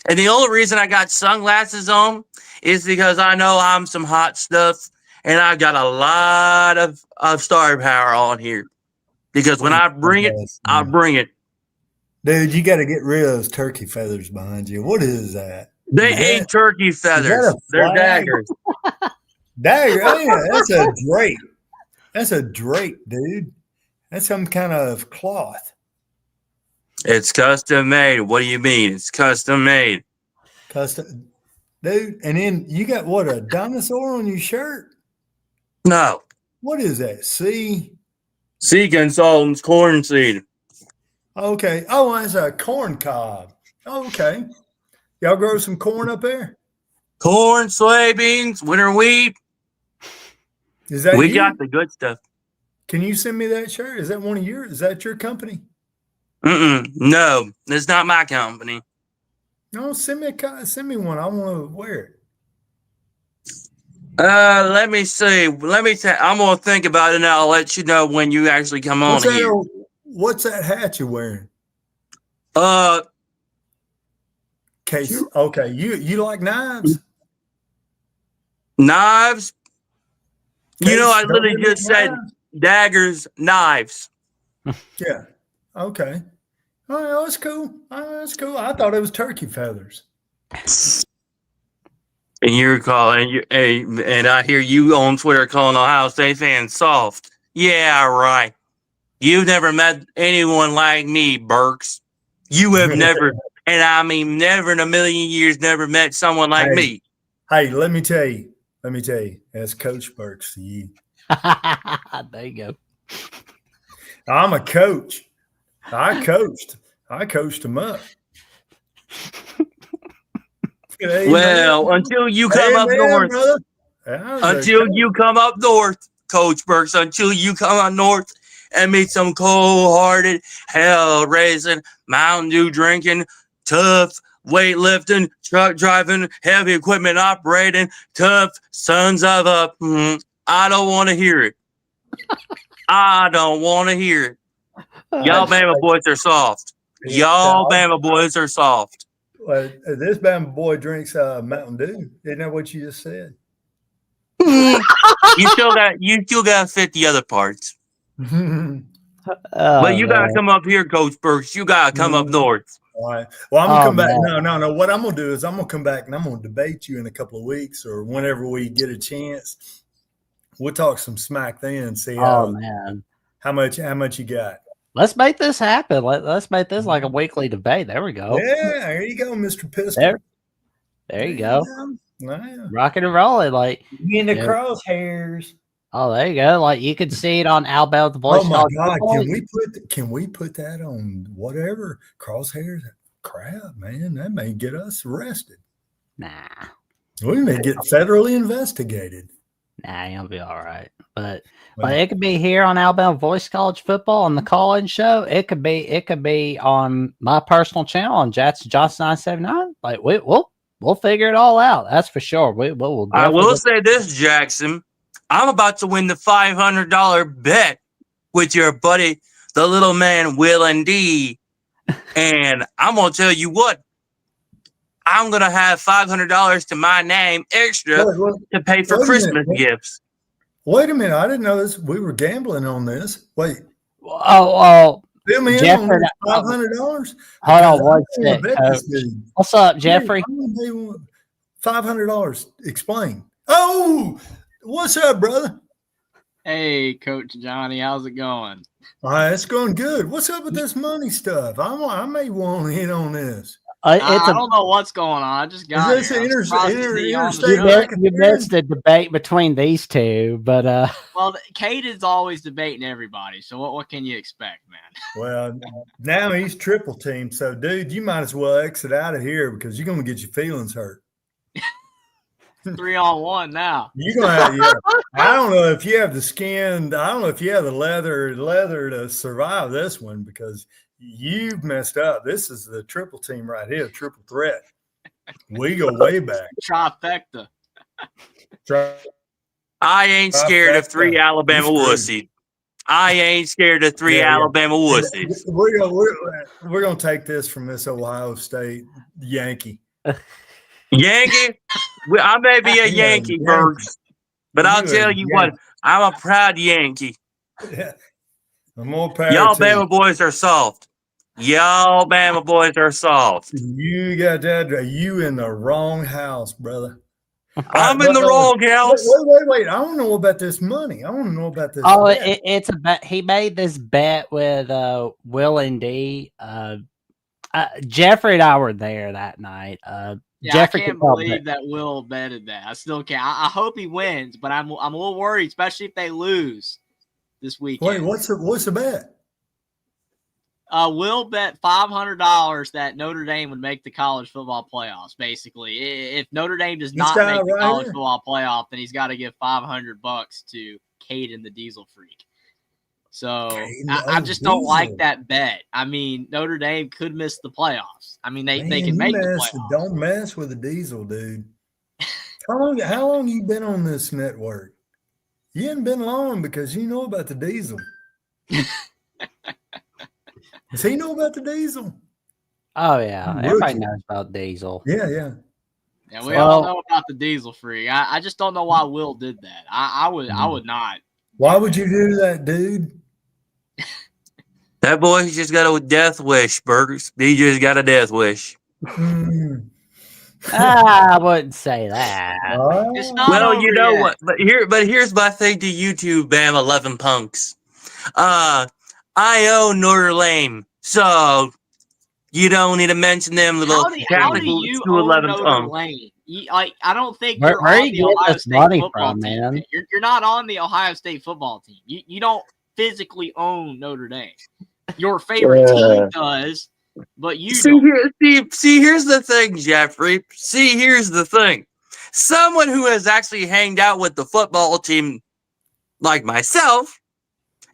And the only reason I got sunglasses on is because I know I'm some hot stuff. And I got a lot of star power on here. Because when I bring it, I'll bring it. Dude, you got to get rid of those turkey feathers behind you. What is that? They ain't turkey feathers. They're daggers. Dagger. Oh, yeah, that's a drape. That's a drape, dude. That's some kind of cloth. It's custom made. What do you mean? It's custom made. Custom, dude. And then you got what, a dinosaur on your shirt? No. What is that? Sea Consultants corn seed. Okay. Oh, that's a corn cob. Oh, okay. Y'all grow some corn up there? Corn, soybeans, winter wheat. Is that we you? got the good stuff. Can you send me that shirt? Is that one of yours? Is that your company? No, it's not my company. No, send me one. I want to wear it. Let me see. I'm gonna think about it and I'll let you know when you actually come on here. What's that hat you're wearing? Case. Okay, you like knives? Knives? Case, I literally just said daggers, knives. Yeah. Okay. Oh, that's cool. That's cool. I thought it was turkey feathers. And you're calling, and I hear you on Twitter calling Ohio State fans soft. Yeah, right. You've never met anyone like me, Burks. You have never, and I mean never in a million years, never met someone like me. Hey, let me tell you, as Coach Burks to you. There you go. I'm a coach. I coached him up. Well, until you come up north. Until you come up north, Coach Burks, until you come up north and meet some cold-hearted, hell-raising, Mountain Dew drinking, tough weightlifting, truck driving, heavy equipment operating, tough sons of a... I don't want to hear it. I don't want to hear it. Y'all Bama boys are soft. Y'all Bama boys are soft. Well, this Bama boy drinks Mountain Dew. Isn't that what you just said? You still got to fit the other parts. But you got to come up here, Coach Burks. You got to come up north. All right. Well, I'm going to come back. No. What I'm going to do is I'm going to come back and I'm going to debate you in a couple of weeks or whenever we get a chance. We'll talk some smack then and see how much you got. Let's make this happen. Let's make this like a weekly debate. There we go. Yeah, there you go, Mr. Pistol. There you go. Yeah. Rocking and rolling. Like in the crosshairs. Oh, there you go. Like you could see it on Alabama The Voice. Oh my God. Can we put that on whatever? Crosshairs? Crap, man. That may get us arrested. Nah. We may get federally investigated. Nah, he'll be all right. But Well, it could be here on Alabama Voice College Football on the call-in show. It could be on my personal channel on Jackson Johnson 979. Like we'll figure it all out. That's for sure. We'll I definitely will say this, Jackson. I'm about to win the $500 bet with your buddy, the little man Will and D. And I'm gonna tell you what, I'm gonna have $500 to my name extra to pay for Christmas gifts. Wait a minute. I didn't know this. We were gambling on this. Wait. Oh, Fill me in Jeffrey, on $500. hold on one sec. What's up, Jeffrey? $500. Explain. Oh, what's up, brother? Hey, Coach Johnny, how's it going? All right, it's going good. What's up with this money stuff? I may want to hit on this. I don't know what's going on. I just got Is this interstate? You missed a debate between these two, but well, Cade is always debating everybody. So what can you expect, man? Well, now he's triple team. So, dude, you might as well exit out of here because you're going to get your feelings hurt. 3-on-1 now. You're gonna have, yeah. I don't know if you have the skin. I don't know if you have the leather to survive this one because you've messed up. This is the triple team right here, triple threat. We go way back. Trifecta. I ain't scared of 3 Alabama wussies. I ain't scared of 3 Alabama wussies. We're gonna take this from this Ohio State Yankee. Yankee? I may be a Yankee, Bergs, but I'll tell you what, I'm a proud Yankee. Yeah. I'm more proud. Y'all Bama boys are soft. Y'all Bama boys are soft. You got that. You in the wrong house, brother. I'm in the wrong house. Wait. I want to know about this money. I want to know about this. Oh, it's a bet. He made this bet with Will and D. Jeffrey and I were there that night. Yeah, Jeffrey I can't believe that Will betted that. I still can't. I hope he wins, but I'm a little worried, especially if they lose this weekend. Wait, what's the bet? Will bet $500 that Notre Dame would make the college football playoffs. Basically, if Notre Dame does not make the college football playoff, then he's got to give $500 to Caden the Diesel Freak. So I just don't like that bet. I mean, Notre Dame could miss the playoffs. I mean, they can make the playoffs. Don't mess with the Diesel, dude. How long you been on this network? You ain't been long because you know about the Diesel. Does he know about the Diesel? Oh yeah, everybody knows about Diesel. Yeah. Yeah, we all know about the Diesel Freak. I just don't know why Will did that. I would not. Why would you do that, dude? That boy just got a death wish, Burgers. He just got a death wish. I wouldn't say that. Well, you know what? But here's my thing to YouTube, Bam 11 punks. I own Notre Dame, so you don't need to mention them little. How do you own Notre Dame? I don't think you're on the Ohio State football team. Man. You're not on the Ohio State football team. You don't physically own Notre Dame. Your favorite team does, but you don't. See, here's the thing, Jeffrey. See, here's the thing. Someone who has actually hanged out with the football team like myself,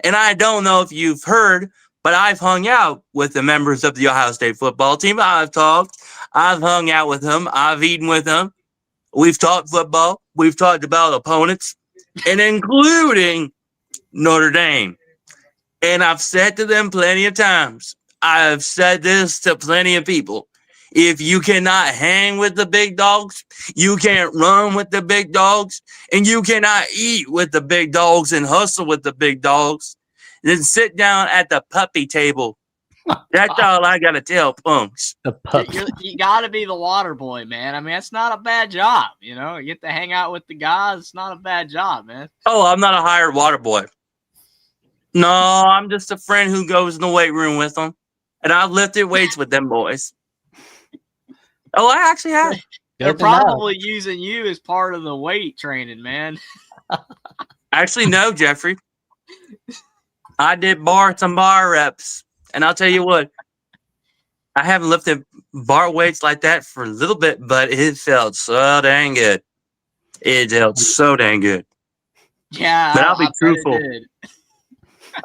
and I don't know if you've heard, but I've hung out with the members of the Ohio State football team. I've talked. I've hung out with them. I've eaten with them. We've talked football. We've talked about opponents, and including Notre Dame. And I've said to them plenty of times, I've said this to plenty of people. If you cannot hang with the big dogs, you can't run with the big dogs, and you cannot eat with the big dogs and hustle with the big dogs, then sit down at the puppy table. That's all I got to tell punks. You got to be the water boy, man. I mean, it's not a bad job. You know, you get to hang out with the guys. It's not a bad job, man. Oh, I'm not a hired water boy. No, I'm just a friend who goes in the weight room with them. And I've lifted weights with them boys. Oh, I actually have. They're probably using you as part of the weight training, man. Actually, no, Jeffrey. I did some bar reps. And I'll tell you what, I haven't lifted bar weights like that for a little bit, but it felt so dang good. It felt so dang good. Yeah, But I'll be I bet truthful. it did.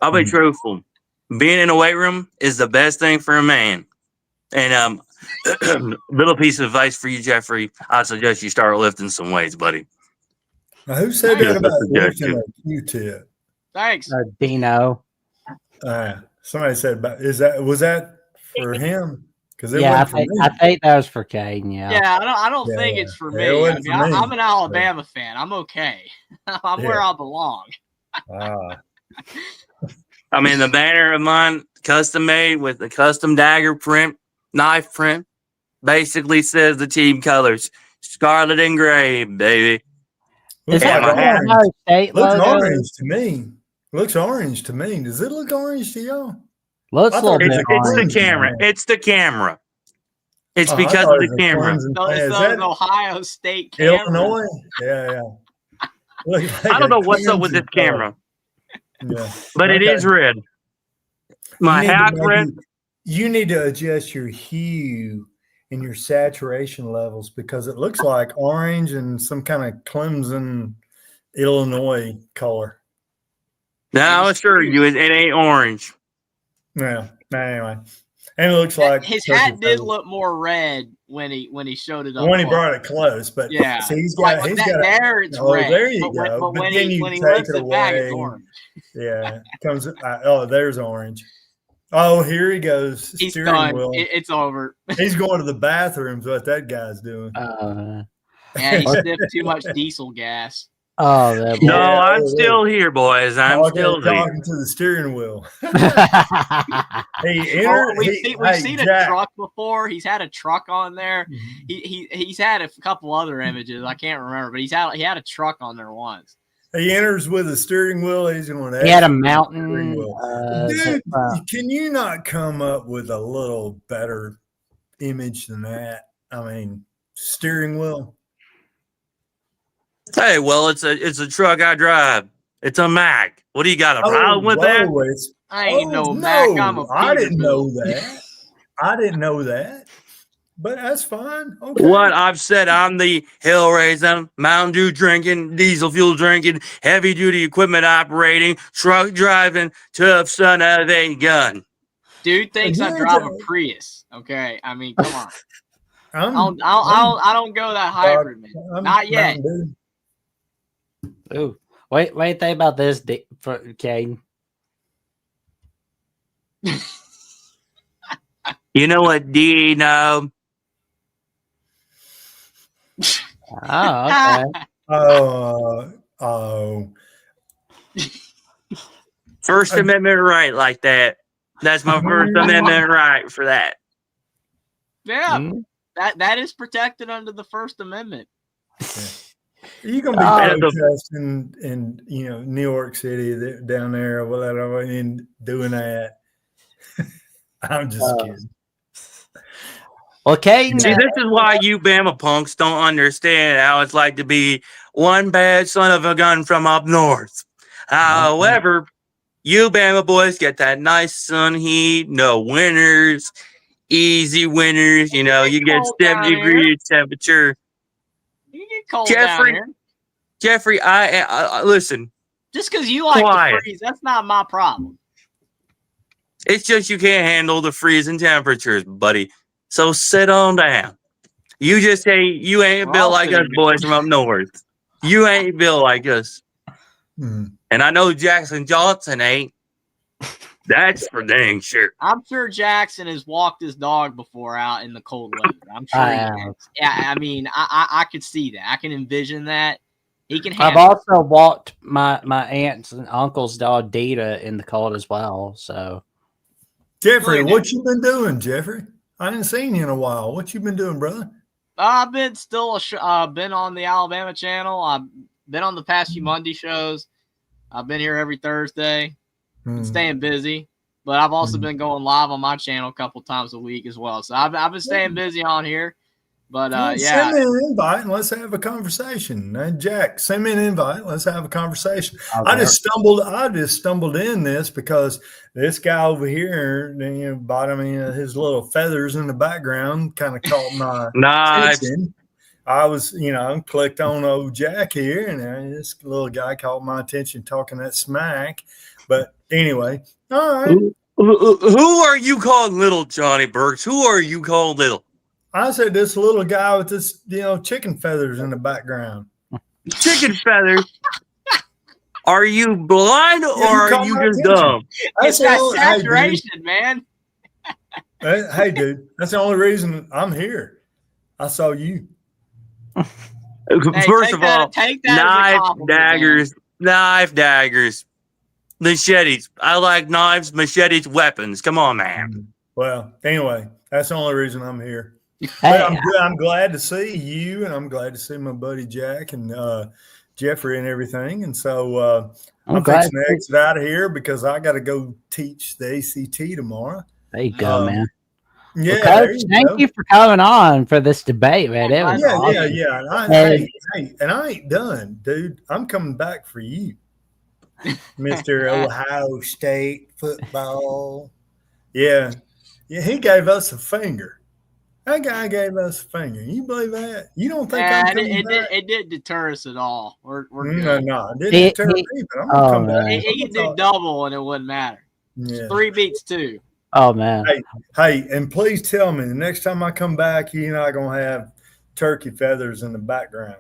I'll be truthful. Being in a weight room is the best thing for a man. And little piece of advice for you, Jeffrey. I suggest you start lifting some weights, buddy. Now, who said Just that a about lifting suggestion. a Q-tip? Thanks. Dino. Somebody said about was that for him? Because it Yeah, wasn't for me. I think that was for Caden. Yeah. Yeah, I don't Yeah, think it's for it me. I wasn't mean, for me. I'm an Alabama fan. I'm okay. I'm where Yeah. I belong. I mean, the banner of mine, custom made with the custom dagger print, knife print, basically says the team colors, scarlet and gray, baby. Is Yeah, that my hat. Ohio State Looks logo? orange to me. Looks orange to me. Does it look orange to y'all? Looks I a little thought it bit was It's the orange. camera. It's the camera. It's I because thought of it the was a camera. Clemson So fan. it's Is those that Ohio State cameras. Illinois? Yeah. Looks like I don't a know what's up with this Clemson color. camera, Yeah. but it is red. My hat red. You need to adjust your hue and your saturation levels because it looks like orange and some kind of Clemson, Illinois color. Now, I assure you, it ain't orange. Yeah. Anyway, and it looks like His hat did look more red when he showed it up. when he close. brought it close, but Yeah, see, he's got there it's red. There you but go. But when then he you when he take lifts it it back, it's away. orange. Yeah, comes. There's orange. Oh, here he goes. He's Steering done. wheel. It's over. He's going to the bathrooms. What that guy's doing? Yeah, he sniffed too much diesel gas. Oh, that No, Yeah, I'm still here, boys. I'm still here. talking to the steering wheel. We've seen a truck before. He's had a truck on there. He's had a couple other images. I can't remember, but he had a truck on there once. He enters with a steering wheel. He's going to. He had a mountain. Dude, can you not come up with a little better image than that? I mean, steering wheel. Hey, well, it's a truck I drive. It's a Mac. What do you got a problem with that? I ain't no Mac. I'm a I didn't know Peterbilt. that. I didn't know that. But that's fine. Okay. What I've said, I'm the hill raising, Mountain Dew drinking, diesel fuel drinking, heavy duty equipment operating, truck driving, tough son of a gun. Dude thinks I drive a Prius. Okay, I mean, come on. I don't go that hybrid, man. Not yet. Ooh, wait, think about this for Caden. You know what, Dino? Oh, okay. First Amendment right like that. That's my First Amendment right for that. Yeah, that is protected under the First Amendment. You're gonna be protesting in New York City down there or whatever and doing that. I'm just kidding. Okay. See, this is why you Bama punks don't understand how it's like to be one bad son of a gun from up north. However, you Bama boys get that nice sun heat, no winters, easy winters. You get 70 degree temperature. You get cold down here. Jeffrey, I listen. Just because you like to freeze, that's not my problem. It's just you can't handle the freezing temperatures, buddy. So sit on down. You just say you ain't built like us boys from up north. You ain't built like us. And I know Jackson Johnson ain't. That's for dang sure. I'm sure Jackson has walked his dog before out in the cold weather. I'm sure he has. Yeah, I mean, I could see that. I can envision that. He can I've also walked my aunt's and uncle's dog Dita in the cold as well. So, Jeffrey, what you been doing, Jeffrey? I haven't seen you in a while. What you been doing, brother? I've been been on the Alabama channel. I've been on the past few Monday shows. I've been here every Thursday. Been staying busy, but I've also been going live on my channel a couple times a week as well. So I've been staying busy on here. But send me an invite and let's have a conversation. Jack, send me an invite. Let's have a conversation. Okay. I just stumbled in this because this guy over here, bottom his little feathers in the background kind of caught my attention. I was, clicked on old Jack here, and this little guy caught my attention talking that smack. But anyway, all right. Who are you calling little, Johnny Burks? Who are you calling little? I said this little guy with this, chicken feathers in the background. Chicken feathers? Are you blind or are you just dumb? It's that saturation, man. Hey, dude, that's the only reason I'm here. I saw you. First of all, knife daggers, machetes. I like knives, machetes, weapons. Come on, man. Well, anyway, that's the only reason I'm here. Hey, I'm glad to see you, and I'm glad to see my buddy Jack and Jeffrey and everything. And so I'm fixing to exit out of here because I got to go teach the ACT tomorrow. There you go, man. Yeah, well, Coach, thank you for coming on for this debate, man. It was awesome. Yeah. And I ain't done, dude. I'm coming back for you, Mr. Ohio State football. Yeah, he gave us a finger. That guy gave us a finger. You believe that? You don't think it didn't deter us at all. We're good. No, it didn't deter me, but I'm gonna come back. He could do double and it wouldn't matter. Yeah. 3 beats 2. Oh man. Hey, and please tell me the next time I come back, you're not gonna have turkey feathers in the background.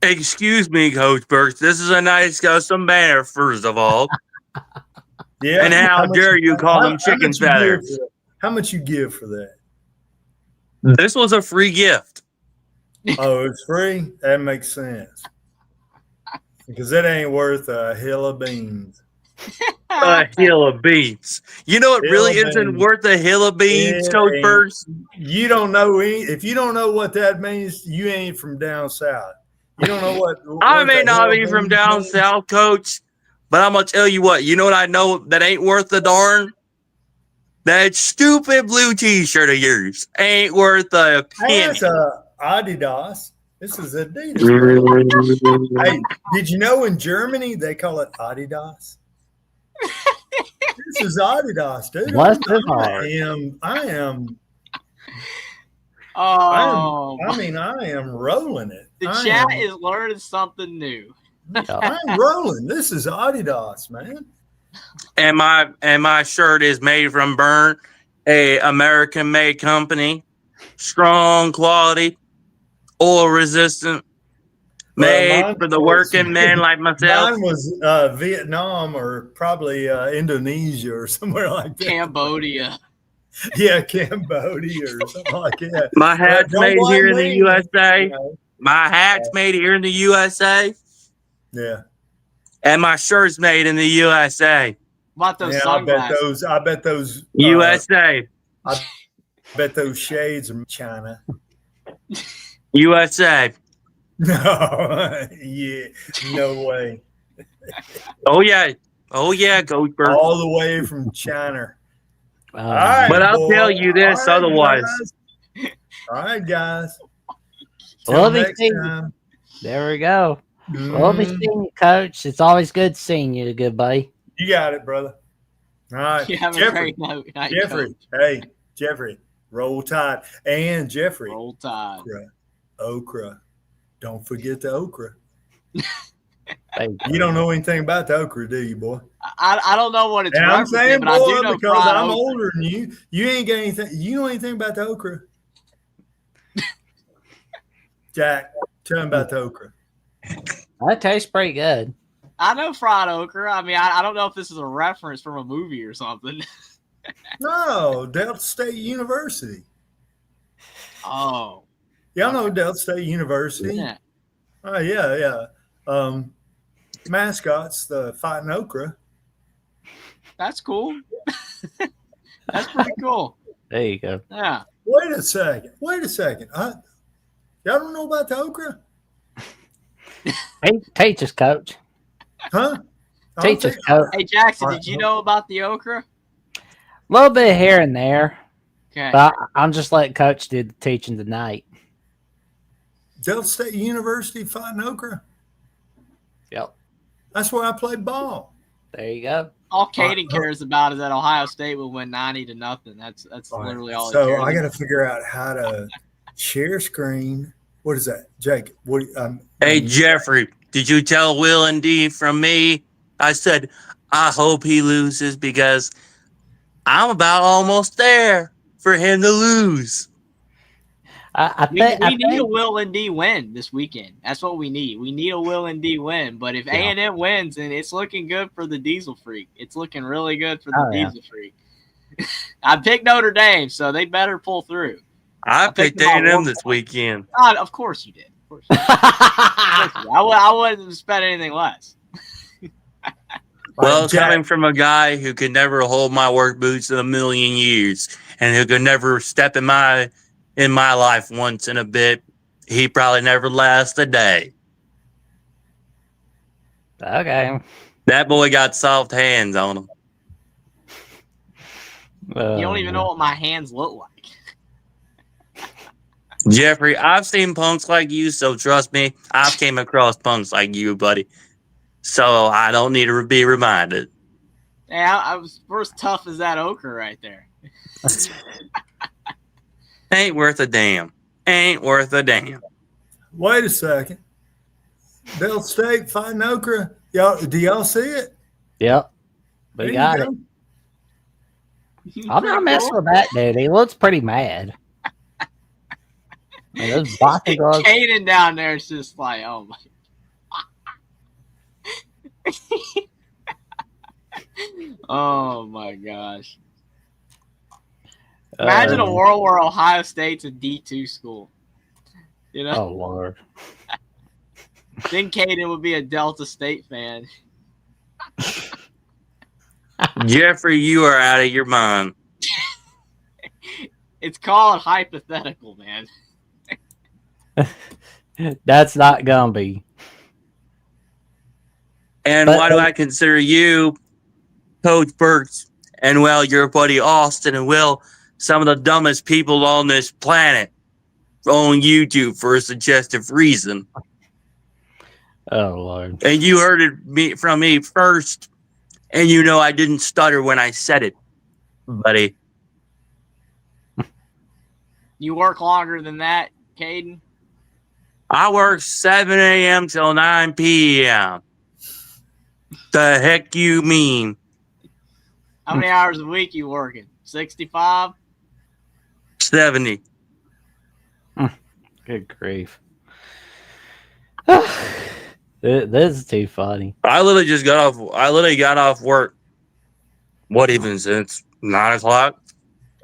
Excuse me, Coach Burks. This is a nice custom banner, first of all. Yeah. And how dare you call them chicken feathers? How much you give for that? This was a free gift. Oh, it's free? That makes sense. Because it ain't worth a hill of beans. A hill of beans. You know it really isn't worth a hill of beans, Coach Burks? You don't know if you don't know what that means, you ain't from down south. You don't know what I may not be from down south, Coach, but I'm gonna tell you what, you know what I know that ain't worth the darn? That stupid blue t-shirt of yours ain't worth a penny. That's Adidas. This is Adidas. Hey, did you know in Germany they call it Adidas? This is Adidas, dude. What's this hard? I am rolling it. The chat is learning something new. I'm rolling. This is Adidas, man. And my shirt is made from Burn, a American-made company, strong quality, oil resistant, made for the working man like myself. Mine was Vietnam or probably Indonesia or somewhere like that. Cambodia. Yeah, Cambodia or something like that. My hat's made here in the USA. My hat's made here in the USA. Yeah. And my shirt's made in the USA. What those sunglasses? I bet those USA. I bet those shades are China. USA. No, yeah, no way. Oh yeah, Coach Burke. All the way from China. All right, but I'll tell you this otherwise. All right, guys. Well, there we go. We'll be seeing you, Coach. It's always good seeing you, good buddy. You got it, brother. All right, Jeffrey. Jeffrey, hey, Jeffrey, roll tide, and Jeffrey, roll tide. Okra. Don't forget the okra. You don't know anything about the okra, do you, boy? I don't know what it's. And I'm saying, but boy, I do know because I'm okra. older than you. You ain't got anything. You know anything about the okra? Jack, tell him about the okra. That tastes pretty good. I know fried okra. I mean, I don't know if this is a reference from a movie or something. No, Delta State University. Oh. Y'all know Delta State University? Yeah. Oh, yeah. Mascots, the fighting okra. That's cool. That's pretty cool. There you go. Yeah. Wait a second. Y'all don't know about the okra? Teach us, Coach. Huh? Teach us, Coach. Hey, Jackson, did you know about the okra? A little bit here and there. Okay. But I'm just letting Coach do the teaching tonight. Delta State University fighting okra. Yep. That's where I played ball. There you go. All Caden cares about is that Ohio State will win 90-0. That's literally all. So I got to figure out how to share screen What is that, Jake? What? Hey, Jeffrey, did you tell Will and Dee from me? I said, I hope he loses because I'm about almost there for him to lose. We need a Will and D win this weekend. That's what we need. We need a Will and D win. But if A&M wins, then it's looking good for the Diesel Freak. It's looking really good for the Diesel Freak. I picked Notre Dame, so they better pull through. I picked A&M this weekend. Of course you did. Of course you did. I wouldn't expect anything less. Well, coming from a guy who could never hold my work boots in a million years and who could never step in my life once in a bit, he probably never lasts a day. Okay. That boy got soft hands on him. You don't even know what my hands look like. Jeffrey, I've seen punks like you, so trust me, I've came across punks like you, buddy. So I don't need to be reminded. Yeah, I was first tough as that ochre right there. Ain't worth a damn. Ain't worth a damn. Wait a second. Bell State fighting Okra. Do y'all see it? Yep. We got it. I'm not messing with that dude. He looks pretty mad. Man, those boxing gloves. Caden down there is just like, oh my. Oh my gosh. Imagine a world where Ohio State's a D2 school. You know? Oh Lord. Then Caden would be a Delta State fan. Jeffrey, you are out of your mind. It's called hypothetical, man. That's not gonna be. And why do I consider you, Coach Burks, and your buddy Austin, and some of the dumbest people on this planet on YouTube for a suggestive reason? Oh Lord. And you heard it from me first, and you know I didn't stutter when I said it, buddy. You work longer than that, Caden? I work 7 a.m. till 9 p.m. The heck you mean? How many hours a week you working? 65? 70. Good grief. This is too funny. I literally got off work. What even since 9 o'clock?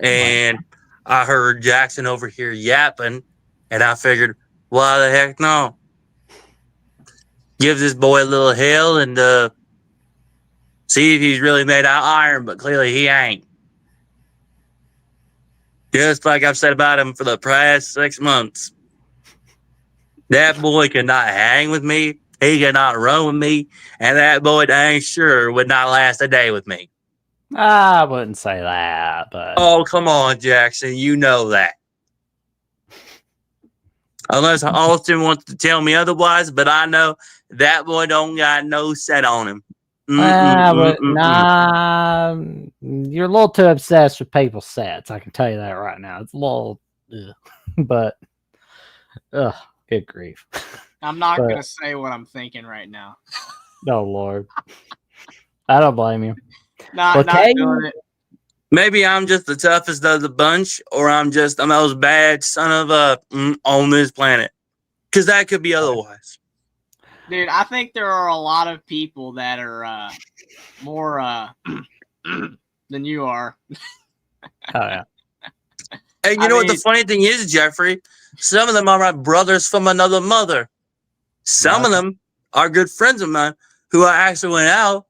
And I heard Jackson over here yapping, and I figured, why the heck no? Give this boy a little hell and see if he's really made out of iron, but clearly he ain't. Just like I've said about him for the past 6 months. That boy cannot hang with me. He cannot run with me. And that boy dang sure would not last a day with me. I wouldn't say that, but... Oh, come on, Jackson. You know that. Unless Austin wants to tell me otherwise, but I know that boy don't got no set on him. Nah, you're a little too obsessed with people's sets. I can tell you that right now. It's a little, but, good grief. I'm not going to say what I'm thinking right now. Oh, Lord. I don't blame you. Not doing it. Maybe I'm just the toughest of the bunch, or I'm the most bad son of a on this planet. Because that could be otherwise. Dude, I think there are a lot of people that are more than you are. Oh, yeah. And you know what the funny thing is, Jeffrey? Some of them are my brothers from another mother. Some of them are good friends of mine who I actually went out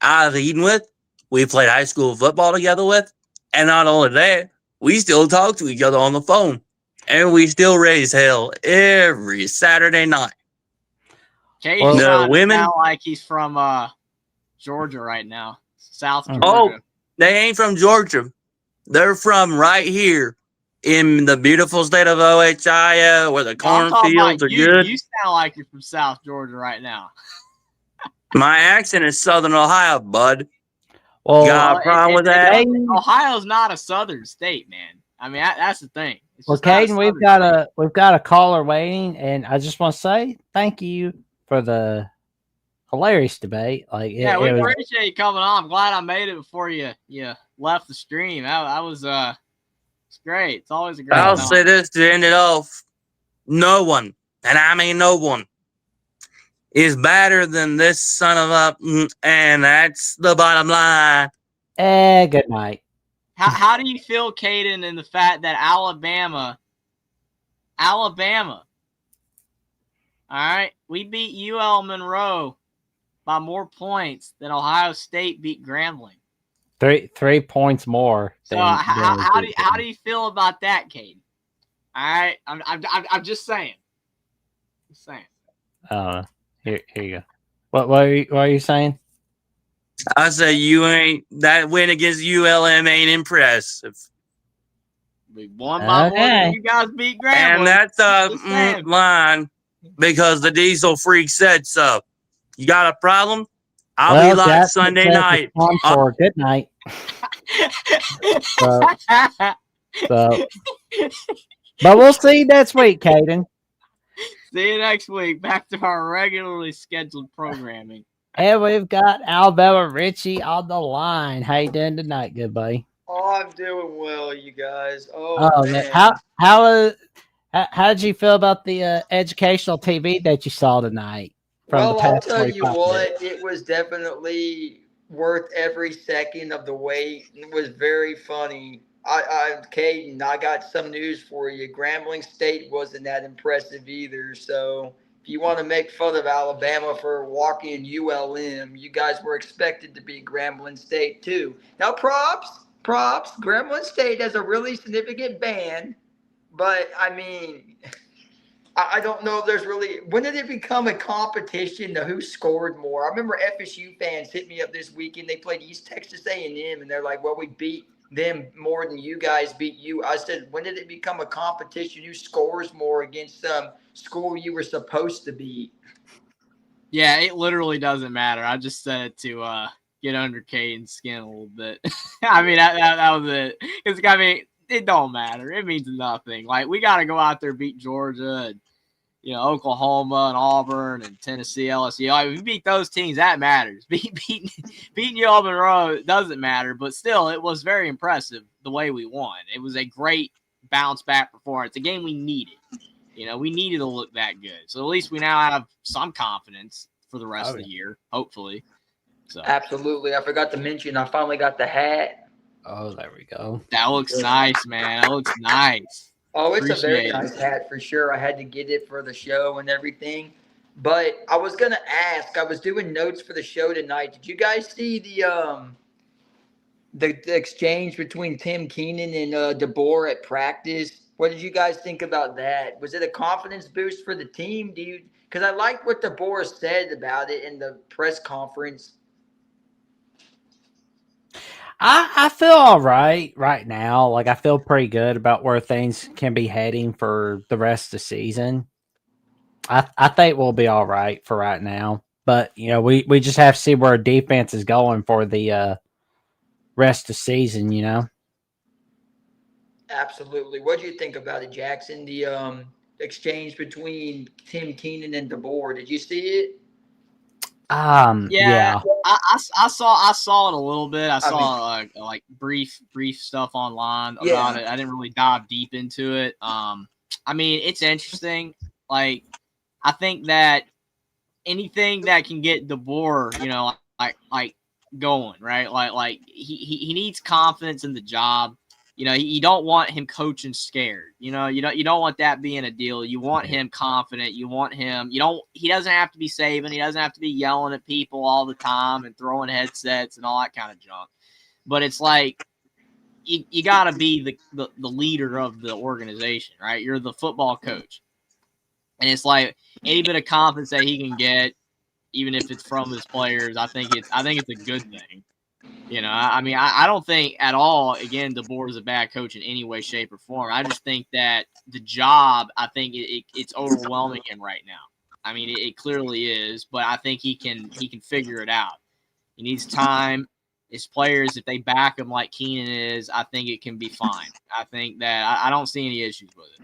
I've eaten with. We played high school football together with. And not only that, we still talk to each other on the phone. And we still raise hell every Saturday night. Caden sound like he's from Georgia right now. South Georgia. Oh, they ain't from Georgia. They're from right here in the beautiful state of Ohio where the cornfields are good. You sound like you're from South Georgia right now. My accent is Southern Ohio, bud. Well, got a problem with that? Ohio's not a southern state, man. I mean, that's the thing. It's Well, just not a Caden, we've got a caller waiting, and I just want to say thank you for the hilarious debate. Like Yeah, we it was. appreciate you coming on. I'm glad I made it before you left the stream. That was it's great. It's always a great I'll time. say this to end it off. No one, and I mean no one, is better than this son of a, and that's the bottom line. Good night. How do you feel, Caden, in the fact that Alabama, all right, we beat UL Monroe by more points than Ohio State beat Grambling. 3 points more. So how do you feel about that, Caden? All right, I'm just saying. Just saying. Here you go. What are you saying? I say that win against ULM ain't impressive. We won by more than you guys beat Grambling. And that's a line because the Diesel Freak said so. You got a problem? I'll be live Sunday night. Good night. So, but we'll see you next week, Caden. See you next week. Back to our regularly scheduled programming. And we've got Alabama Richie on the line. How you doing tonight, good buddy? Oh, I'm doing well, you guys. Oh man. How did you feel about the educational TV that you saw tonight? Well, I'll tell you what, it was definitely worth every second of the wait. It was very funny. Caden, I got some news for you. Grambling State wasn't that impressive either. So if you want to make fun of Alabama for walking ULM, you guys were expected to beat Grambling State too. Now, props. Grambling State has a really significant band, but I mean, I don't know if there's really – when did it become a competition to who scored more? I remember FSU fans hit me up this weekend. They played East Texas A&M, and they're like, well, we beat them more than you guys beat you. I said, when did it become a competition who scores more against some school you were supposed to beat? Yeah, it literally doesn't matter. I just said it to get under Caden's skin a little bit. I mean, that was it. I mean, it don't matter. It means nothing. Like, we got to go out there, beat Georgia and, Oklahoma and Auburn and Tennessee, LSU. Like, if we beat those teams, that matters. Beating UL Monroe doesn't matter, but still, it was very impressive the way we won. It was a great bounce-back performance, a game we needed. We needed to look that good. So at least we now have some confidence for the rest of the year, hopefully. So. Absolutely. I forgot to mention, I finally got the hat. Oh, there we go. That looks nice, man. That looks nice. Oh, it's a very nice hat for sure. I had to get it for the show and everything. But I was going to ask, I was doing notes for the show tonight. Did you guys see the exchange between Tim Keenan and DeBoer at practice? What did you guys think about that? Was it a confidence boost for the team? Because I like what DeBoer said about it in the press conference. I feel all right now. Like, I feel pretty good about where things can be heading for the rest of the season. I think we'll be all right for right now. But, we just have to see where our defense is going for the rest of the season, Absolutely. What do you think about it, Jackson? The exchange between Tim Keenan and DeBoer. Did you see it? Yeah. I saw it a little bit. I saw like brief stuff online about it. I didn't really dive deep into it. I mean, it's interesting. Like, I think that anything that can get DeBoer, like going, right? Like he needs confidence in the job. You don't want him coaching scared. You don't want that being a deal. You want him confident. You want him. He doesn't have to be saving. He doesn't have to be yelling at people all the time and throwing headsets and all that kind of junk. But it's like you got to be the leader of the organization, right? You're the football coach, and it's like any bit of confidence that he can get, even if it's from his players, I think it's a good thing. I mean, I don't think at all, again, DeBoer is a bad coach in any way, shape, or form. I just think that the job, I think it's overwhelming him right now. I mean, it clearly is, but I think he can figure it out. He needs time. his players, if they back him like Keenan is, I think it can be fine. I think that I don't see any issues with it.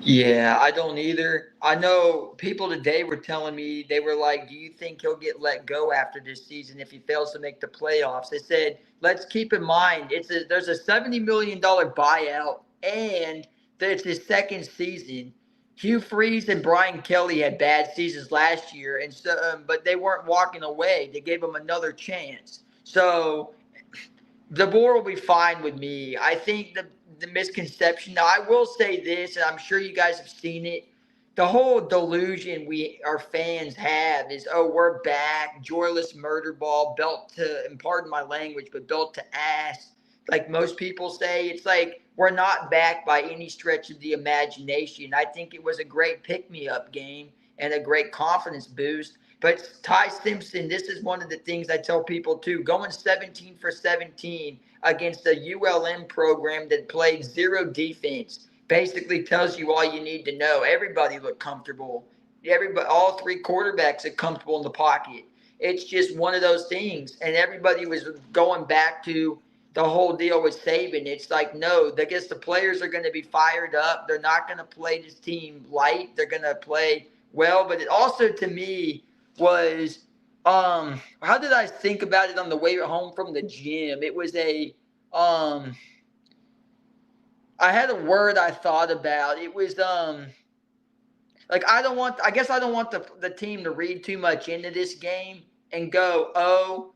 Yeah, I don't either. I know people today were telling me, they were like, do you think he'll get let go after this season if he fails to make the playoffs? They said, let's keep in mind, there's a $70 million buyout, and it's his second season. Hugh Freeze and Brian Kelly had bad seasons last year, and so but they weren't walking away. They gave him another chance. So DeBoer will be fine with me. I think the misconception. Now, I will say this, and I'm sure you guys have seen it. The whole delusion our fans have is, oh, we're back, joyless murder ball, belt to, and pardon my language, but belt to ass. Like most people say, it's like we're not back by any stretch of the imagination. I think it was a great pick-me-up game and a great confidence boost. But Ty Simpson, this is one of the things I tell people too. Going 17 for 17 against a ULM program that played zero defense basically tells you all you need to know. Everybody looked comfortable. All three quarterbacks are comfortable in the pocket. It's just one of those things. And everybody was going back to the whole deal with Saban. It's like, no, I guess the players are going to be fired up. They're not going to play this team light. They're going to play well. But it also, to me, was how did I think about it on the way home from the gym? It was I had a word I thought about. It was like I don't want the team to read too much into this game and go, oh,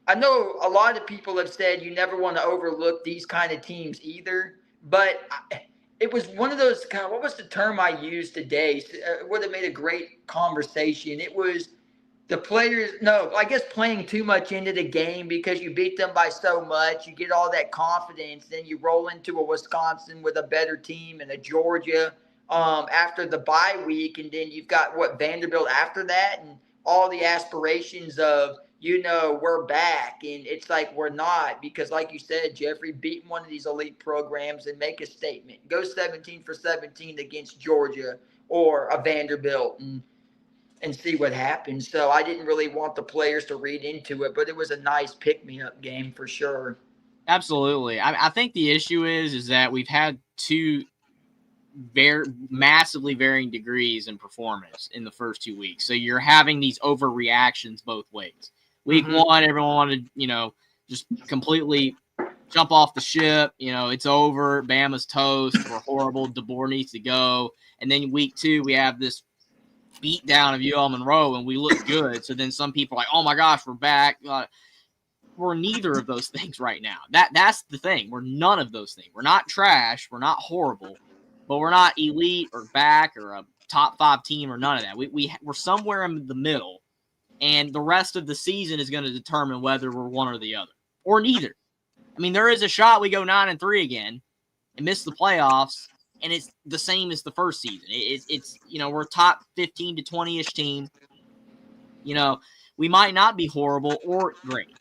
I know a lot of people have said you never want to overlook these kind of teams either, but it was one of those kind of, what was the term I used today? It would have made a great conversation. It was the players, no, I guess playing too much into the game because you beat them by so much. You get all that confidence. Then you roll into a Wisconsin with a better team and a Georgia after the bye week. And then you've got Vanderbilt after that and all the aspirations of, we're back. And it's like we're not because, like you said, Jeffrey, beat one of these elite programs and make a statement. Go 17 for 17 against Georgia or a Vanderbilt and see what happens. So I didn't really want the players to read into it, but it was a nice pick-me-up game for sure. Absolutely. I think the issue is that we've had two massively varying degrees in performance in the first 2 weeks. So you're having these overreactions both ways. Week one, everyone wanted, just completely jump off the ship. It's over. Bama's toast. We're horrible. DeBoer needs to go. And then week two, we have this beat down of UL Monroe, and we look good. So then some people are like, oh, my gosh, we're back. We're neither of those things right now. That's the thing. We're none of those things. We're not trash. We're not horrible. But we're not elite or back or a top 5 team or none of that. We're somewhere in the middle. And the rest of the season is going to determine whether we're one or the other or neither. I mean, there is a shot we go 9-3 again and miss the playoffs, and it's the same as the first season. It's we're top 15 to 20-ish team. We might not be horrible or great.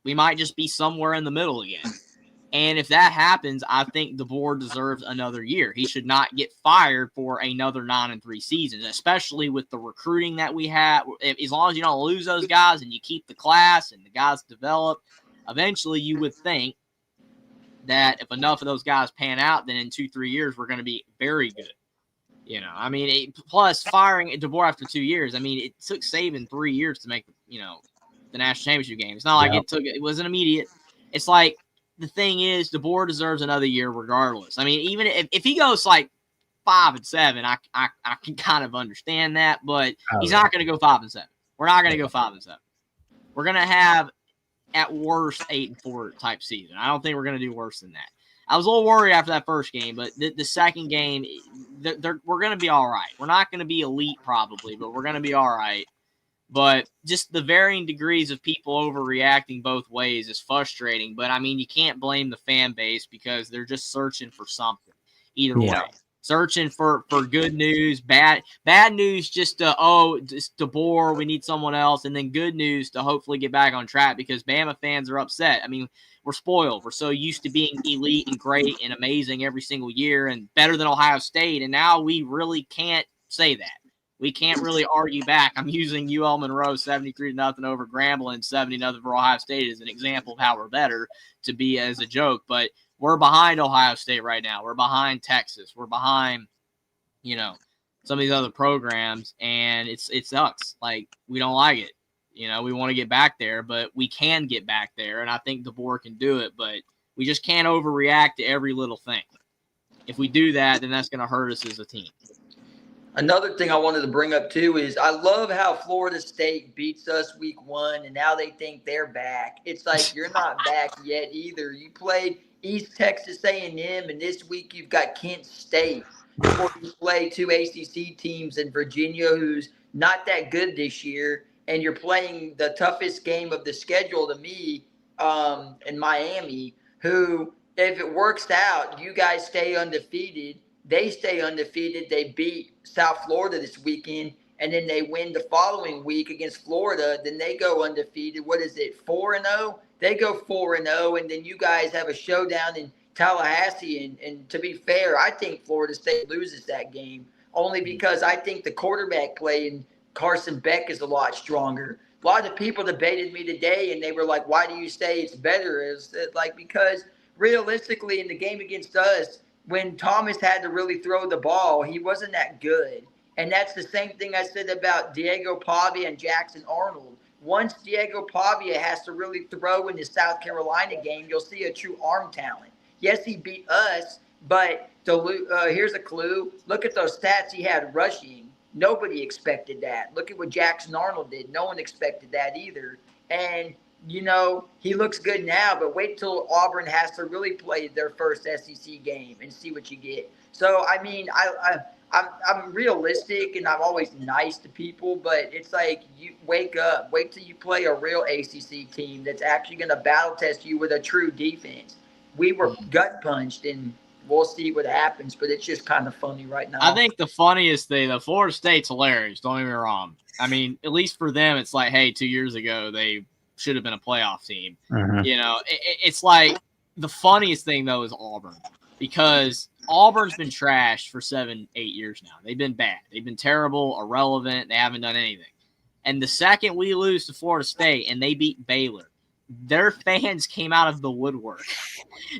We might just be somewhere in the middle again. And if that happens, I think DeBoer deserves another year. He should not get fired for another 9-3 season, especially with the recruiting that we have. As long as you don't lose those guys and you keep the class and the guys develop, eventually you would think that if enough of those guys pan out, then in 2-3 years, we're going to be very good. Plus firing DeBoer after 2 years. I mean, it took Saban 3 years to make, the national championship game. It's not like it wasn't immediate. It's like, the thing is, DeBoer deserves another year regardless. I mean, even if he goes like 5-7, I can kind of understand that, but he's not going to go 5-7. We're not going to go 5-7. We're going to have at worst 8-4 type season. I don't think we're going to do worse than that. I was a little worried after that first game, but the second game, we're going to be all right. We're not going to be elite probably, but we're going to be all right. But just the varying degrees of people overreacting both ways is frustrating. But, I mean, you can't blame the fan base because they're just searching for something either way. Searching for good news, bad news just DeBoer, we need someone else, and then good news to hopefully get back on track because Bama fans are upset. I mean, we're spoiled. We're so used to being elite and great and amazing every single year and better than Ohio State, and now we really can't say that. We can't really argue back. I'm using UL Monroe 73-0 over Grambling, 70-0 for Ohio State as an example of how we're better to be as a joke. But we're behind Ohio State right now. We're behind Texas. We're behind, some of these other programs, and it sucks. Like, we don't like it. We want to get back there, but we can get back there, and I think DeBoer can do it, but we just can't overreact to every little thing. If we do that, then that's going to hurt us as a team. Another thing I wanted to bring up, too, is I love how Florida State beats us week 1, and now they think they're back. It's like you're not back yet either. You played East Texas A&M, and this week you've got Kent State. Before you play 2 ACC teams in Virginia, who's not that good this year, and you're playing the toughest game of the schedule to me in Miami, who, if it works out, you guys stay undefeated. They stay undefeated. They beat South Florida this weekend, and then they win the following week against Florida. Then they go undefeated. What is it, 4-0? They go 4-0, and then you guys have a showdown in Tallahassee. And to be fair, I think Florida State loses that game only because I think the quarterback play in Carson Beck is a lot stronger. A lot of people debated me today, and they were like, why do you say it's better? It's like, because realistically in the game against us, when Thomas had to really throw the ball, he wasn't that good. And that's the same thing I said about Diego Pavia and Jackson Arnold. Once Diego Pavia has to really throw in the South Carolina game, you'll see a true arm talent. Yes, he beat us, but here's a clue. Look at those stats he had rushing. Nobody expected that. Look at what Jackson Arnold did. No one expected that either. And he looks good now, but wait till Auburn has to really play their first SEC game and see what you get. So, I mean, I'm realistic, and I'm always nice to people, but it's like, you wake up. Wait till you play a real ACC team that's actually going to battle test you with a true defense. We were gut punched, and we'll see what happens, but it's just kind of funny right now. I think the funniest thing, though, Florida State's hilarious. Don't get me wrong. I mean, at least for them, it's like, hey, 2 years ago, they should have been a playoff team. Mhm. It's like the funniest thing, though, is Auburn, because Auburn's been trashed for 7-8 years now. They've been bad. They've been terrible, irrelevant. They haven't done anything. And the second we lose to Florida State and they beat Baylor, their fans came out of the woodwork.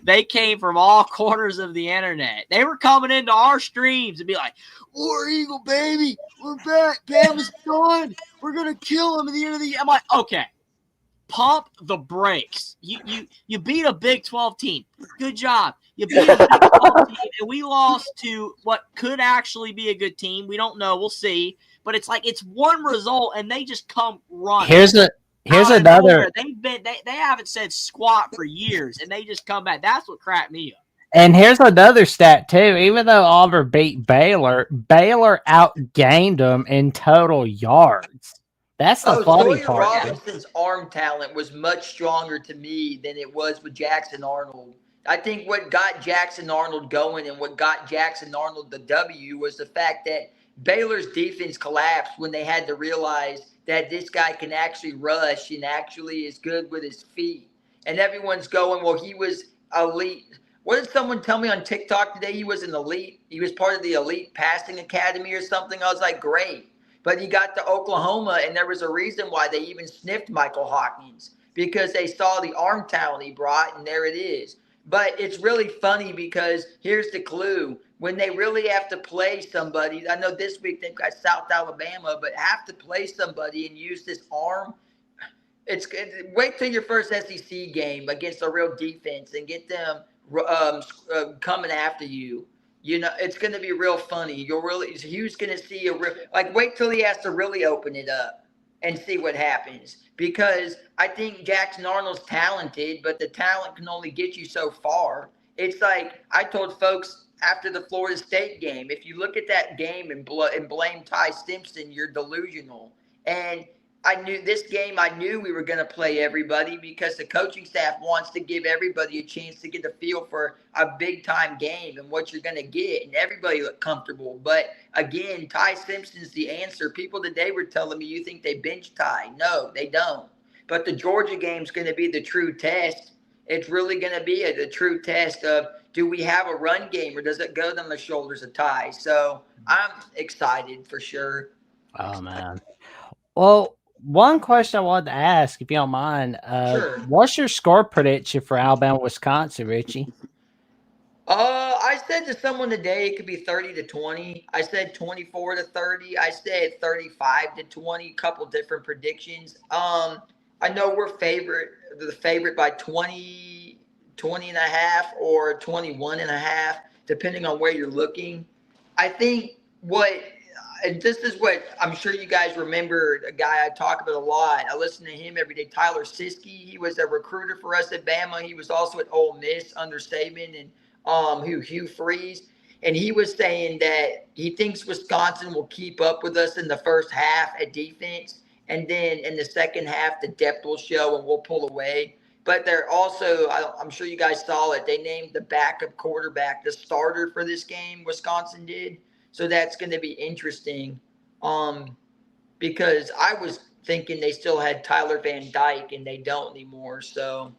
They came from all corners of the internet. They were coming into our streams and be like, War Eagle, baby, we're back. Bama's done. We're going to kill them at the end of the year. I'm like, okay, pump the brakes. You beat a Big 12 team. Good job. You beat a Big 12 team, and we lost to what could actually be a good team. We don't know. We'll see. But it's like, it's one result, and they just come running. Here's another. They haven't said squat for years, and they just come back. That's what cracked me up. And here's another stat too. Even though Auburn beat Baylor, Baylor outgained them in total yards. That's the funny Sawyer part. Robinson's arm talent was much stronger to me than it was with Jackson Arnold. I think what got Jackson Arnold going and what got Jackson Arnold the W was the fact that Baylor's defense collapsed when they had to realize that this guy can actually rush and actually is good with his feet. And everyone's going, well, he was elite. What did someone tell me on TikTok today? He was an elite. He was part of the elite passing academy or something. I was like, great. But he got to Oklahoma, and there was a reason why they even sniffed Michael Hawkins, because they saw the arm talent he brought, and there it is. But it's really funny because here's the clue. When they really have to play somebody, I know this week they've got South Alabama, but have to play somebody and use this arm, wait till your first SEC game against a real defense and get them coming after you. It's going to be real funny. Hugh's going to see wait till he has to really open it up and see what happens. Because I think Jackson Arnold's talented, but the talent can only get you so far. It's like I told folks after the Florida State game, if you look at that game and blame Ty Simpson, you're delusional. And I knew we were going to play everybody because the coaching staff wants to give everybody a chance to get a feel for a big-time game and what you're going to get, and everybody looked comfortable. But, again, Ty Simpson's the answer. People today were telling me you think they bench Ty. No, they don't. But the Georgia game's going to be the true test. It's really going to be the true test of, do we have a run game or does it go on the shoulders of Ty? So I'm excited for sure. Oh man. Well, one question I wanted to ask, if you don't mind, Sure. what's your score prediction for Alabama, Wisconsin, Richie? I said to someone today it could be 30-20. I said 24-30. I said 35-20. Couple different predictions. I know we're the favorite by 20 and a half or 21 and a half, depending on where you're looking. I think and this is what I'm sure you guys remember, a guy I talk about a lot. I listen to him every day, Tyler Siskey. He was a recruiter for us at Bama. He was also at Ole Miss under Saban and Hugh Freeze. And he was saying that he thinks Wisconsin will keep up with us in the first half at defense. And then in the second half, the depth will show and we'll pull away. But they're also, I'm sure you guys saw it, they named the backup quarterback the starter for this game, Wisconsin did. So that's going to be interesting because I was thinking they still had Tyler Van Dyke and they don't anymore. So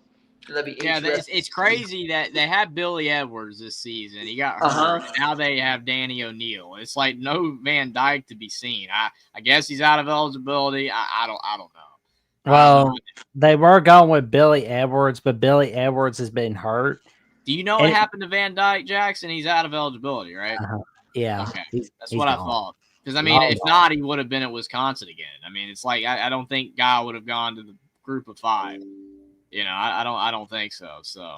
that'll be interesting. It's crazy that they had Billy Edwards this season. He got hurt. And now they have Danny O'Neal. It's like no Van Dyke to be seen. I guess he's out of eligibility. I don't know. Well, they were going with Billy Edwards, but Billy Edwards has been hurt. Do you know what happened to Van Dyke, Jackson? He's out of eligibility, right? Yeah. Okay. That's what I thought. Because, I mean, if not, he would have been at Wisconsin again. I mean, it's like I don't think Guy would have gone to the group of 5. You know, I don't think so. So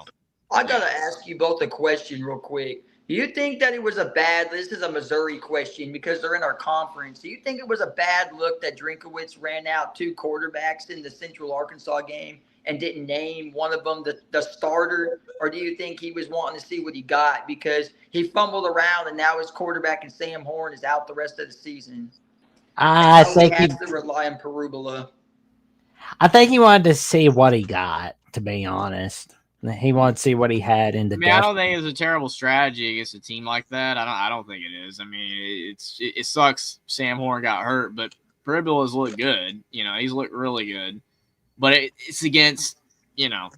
I gotta ask you both a question real quick. Do you think that it was this is a Missouri question because they're in our conference. Do you think it was a bad look that Drinkowitz ran out 2 quarterbacks in the Central Arkansas game and didn't name one of them the starter? Or do you think he was wanting to see what he got because he fumbled around and now his quarterback and Sam Horn is out the rest of the season? I think he has to rely on Perubula. I think he wanted to see what he got, to be honest. He wanted to see what he had in the. I don't think it's a terrible strategy against a team like that. I don't think it is. I mean, it sucks Sam Horn got hurt, but Peribula's looked good. You know, he's looked really good. But it's against, you know,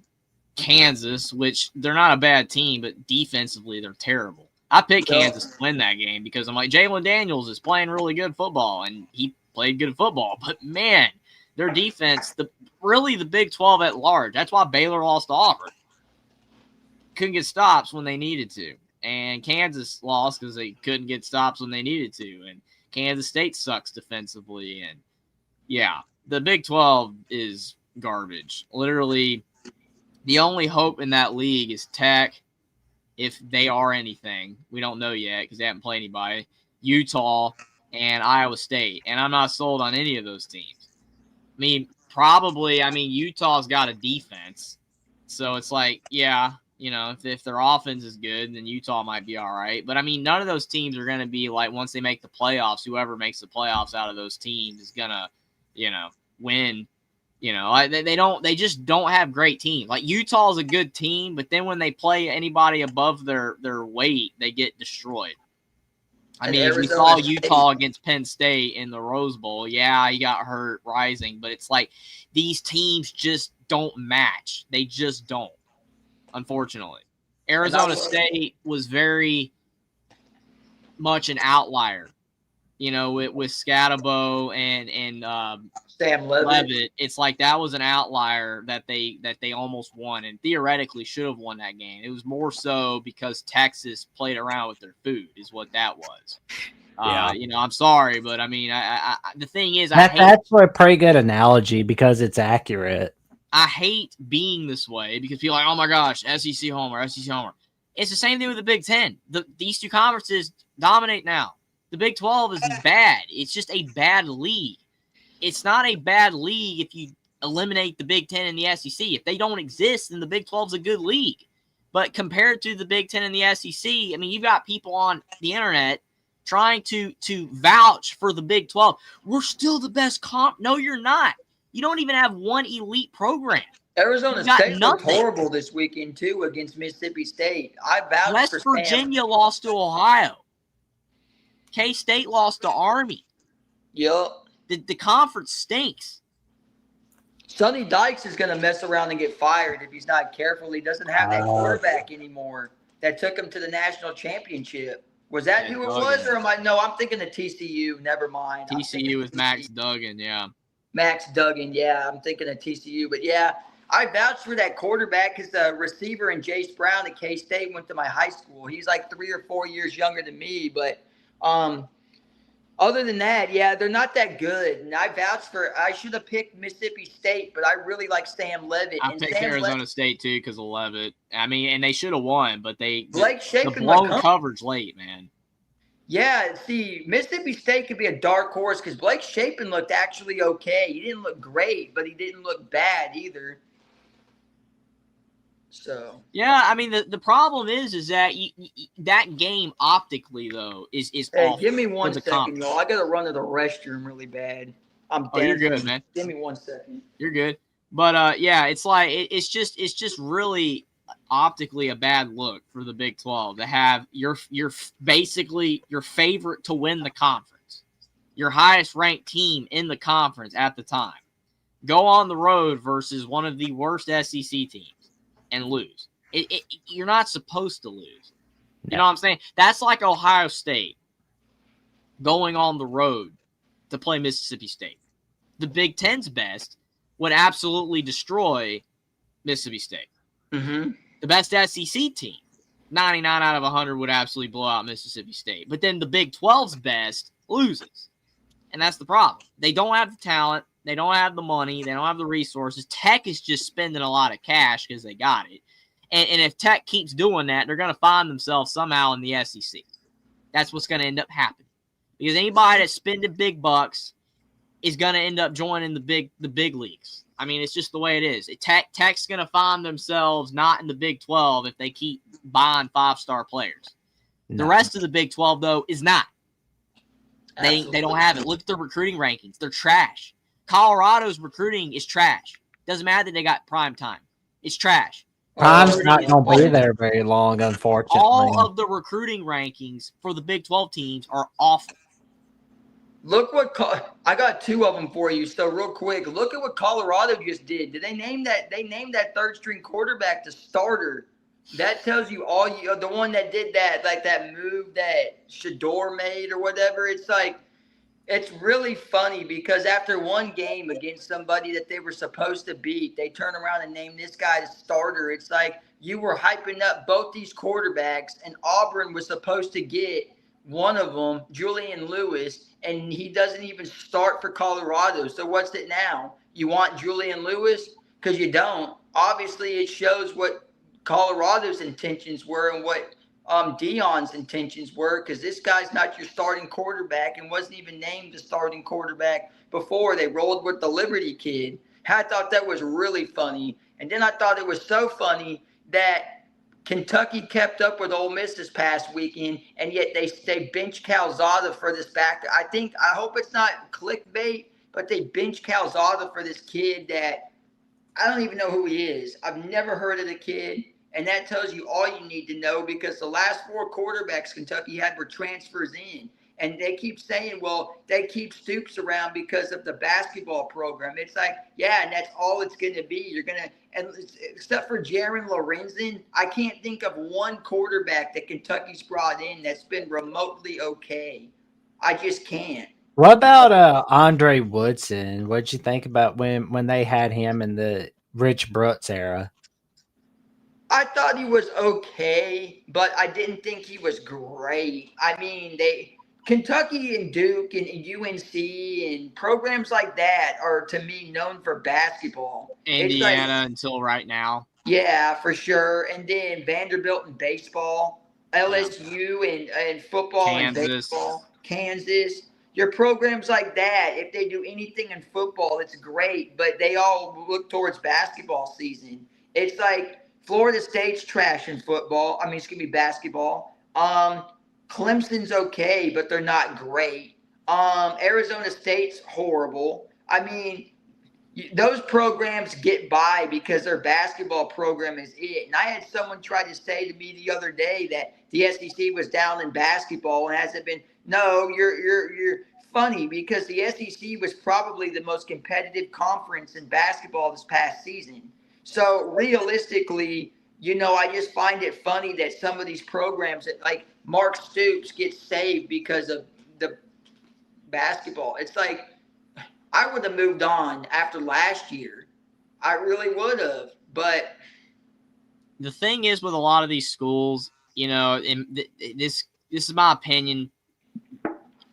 Kansas, which they're not a bad team, but defensively they're terrible. I picked Kansas to win that game because I'm like, Jalen Daniels is playing really good football, and he played good football. But, man, their defense, the Big 12 at large, that's why Baylor lost to Auburn. Couldn't get stops when they needed to. And Kansas lost because they couldn't get stops when they needed to. And Kansas State sucks defensively. And, yeah, the Big 12 is garbage. Literally, the only hope in that league is Tech, if they are anything. We don't know yet because they haven't played anybody. Utah and Iowa State. And I'm not sold on any of those teams. I mean, Utah's got a defense. So it's like, yeah, you know, if their offense is good, then Utah might be all right. But, I mean, none of those teams are going to be like, once they make the playoffs, whoever makes the playoffs out of those teams is going to, you know, win. You know, they just don't have great teams. Like, Utah's a good team, but then when they play anybody above their weight, they get destroyed. I mean, we saw Utah against Penn State in the Rose Bowl. Yeah, he got hurt rising, but it's like these teams just don't match. They just don't, unfortunately. Arizona State was very much an outlier, you know, with Scatabo and Sam Levitt. It's like that was an outlier that they almost won and theoretically should have won that game. It was more so because Texas played around with their food is what that was. Yeah. You know, I'm sorry, but I mean, I the thing is, that's a pretty good analogy because it's accurate. I hate being this way because people are like, oh my gosh, SEC homer. It's the same thing with the Big Ten. These 2 conferences dominate now. The Big 12 is bad. It's just a bad league. It's not a bad league if you eliminate the Big Ten and the SEC. If they don't exist, then the Big 12 is a good league. But compared to the Big Ten and the SEC, I mean, you've got people on the internet trying to vouch for the Big 12. We're still the best comp. No, you're not. You don't even have one elite program. Arizona State looked horrible this weekend, too, against Mississippi State. I vouch West for Virginia lost to Ohio. K-State lost to Army. Yup. The conference stinks. Sonny Dykes is going to mess around and get fired if he's not careful. He doesn't have that quarterback anymore that took him to the national championship. Was that Yeah, who it Duggan. was, or am I? No, I'm thinking of TCU. Never mind. TCU with Max Duggan, yeah. Max Duggan, yeah. I'm thinking of TCU, but yeah, I vouched for that quarterback because the receiver and Jace Brown at K-State went to my high school. He's like 3 or 4 years younger than me, but other than that, yeah, they're not that good. And I should have picked Mississippi State, but I really like Sam Levitt. I picked Arizona State too because of Levitt. I mean, and they should have won, but Blake Shapen the blown coverage late, man. Yeah, see, Mississippi State could be a dark horse because Blake Shapen looked actually okay. He didn't look great, but he didn't look bad either. So yeah, I mean the problem is that that game optically though is hey, awful. Give me 1 second, y'all. I gotta run to the restroom really bad. I'm you're good, man. Give me 1 second. You're good, but yeah, it's like it's just really optically a bad look for the Big 12 to have your basically your favorite to win the conference, your highest ranked team in the conference at the time, go on the road versus one of the worst SEC teams and lose. You're not supposed to lose. You know what I'm saying? That's like Ohio State going on the road to play Mississippi State. The Big Ten's best would absolutely destroy Mississippi State. Mm-hmm. The best SEC team, 99 out of 100, would absolutely blow out Mississippi State. But then the Big 12's best loses. And that's the problem. They don't have the talent. They don't have the money. They don't have the resources. Tech is just spending a lot of cash because they got it. And if Tech keeps doing that, they're going to find themselves somehow in the SEC. That's what's going to end up happening. Because anybody that's spending big bucks is going to end up joining the big leagues. I mean, it's just the way it is. Tech's going to find themselves not in the Big 12 if they keep buying 5-star players. The rest of the Big 12, though, is not. They don't have it. Look at their recruiting rankings. They're trash. Colorado's recruiting is trash. Doesn't matter that they got prime time. It's trash. Prime's not going to be there very long, unfortunately. All of the recruiting rankings for the Big 12 teams are awful. Look what I got 2 of them for you. So real quick, look at what Colorado just did. Did they name that? They named that third-string quarterback the starter. That tells you all. The one that did that, like that move that Shador made or whatever. It's like it's really funny because after one game against somebody that they were supposed to beat, they turn around and name this guy the starter. It's like you were hyping up both these quarterbacks, and Auburn was supposed to get one of them, Julian Lewis, and he doesn't even start for Colorado. So what's it now? You want Julian Lewis? Because you don't. Obviously, it shows what Colorado's intentions were and what Deion's intentions were, because this guy's not your starting quarterback and wasn't even named the starting quarterback before. They rolled with the Liberty kid. I thought that was really funny. And then I thought it was so funny that Kentucky kept up with Ole Miss this past weekend, and yet they bench Calzada for this back. I hope it's not clickbait, but they bench Calzada for this kid that I don't even know who he is. I've never heard of the kid, and that tells you all you need to know because the last 4 quarterbacks Kentucky had were transfers in. And they keep saying, well, they keep Stoops around because of the basketball program. It's like, yeah, and that's all it's going to be. You're going to – and except for Jaron Lorenzen, I can't think of one quarterback that Kentucky's brought in that's been remotely okay. I just can't. What about Andre Woodson? What'd you think about when they had him in the Rich Brooks era? I thought he was okay, but I didn't think he was great. I mean, Kentucky and Duke and UNC and programs like that are, to me, known for basketball. Indiana until right now. Yeah, for sure. And then Vanderbilt in baseball, LSU and football and baseball, Kansas. Your programs like that, if they do anything in football, it's great, but they all look towards basketball season. It's like Florida State's trash in football. Basketball. Clemson's okay, but they're not great. Arizona State's horrible. I mean, those programs get by because their basketball program is it. And I had someone try to say to me the other day that the SEC was down in basketball and hasn't been. No, you're funny because the SEC was probably the most competitive conference in basketball this past season. So realistically, I just find it funny that some of these programs that like Mark Stoops gets saved because of the basketball. It's like I would have moved on after last year. I really would have. But the thing is with a lot of these schools, this is my opinion.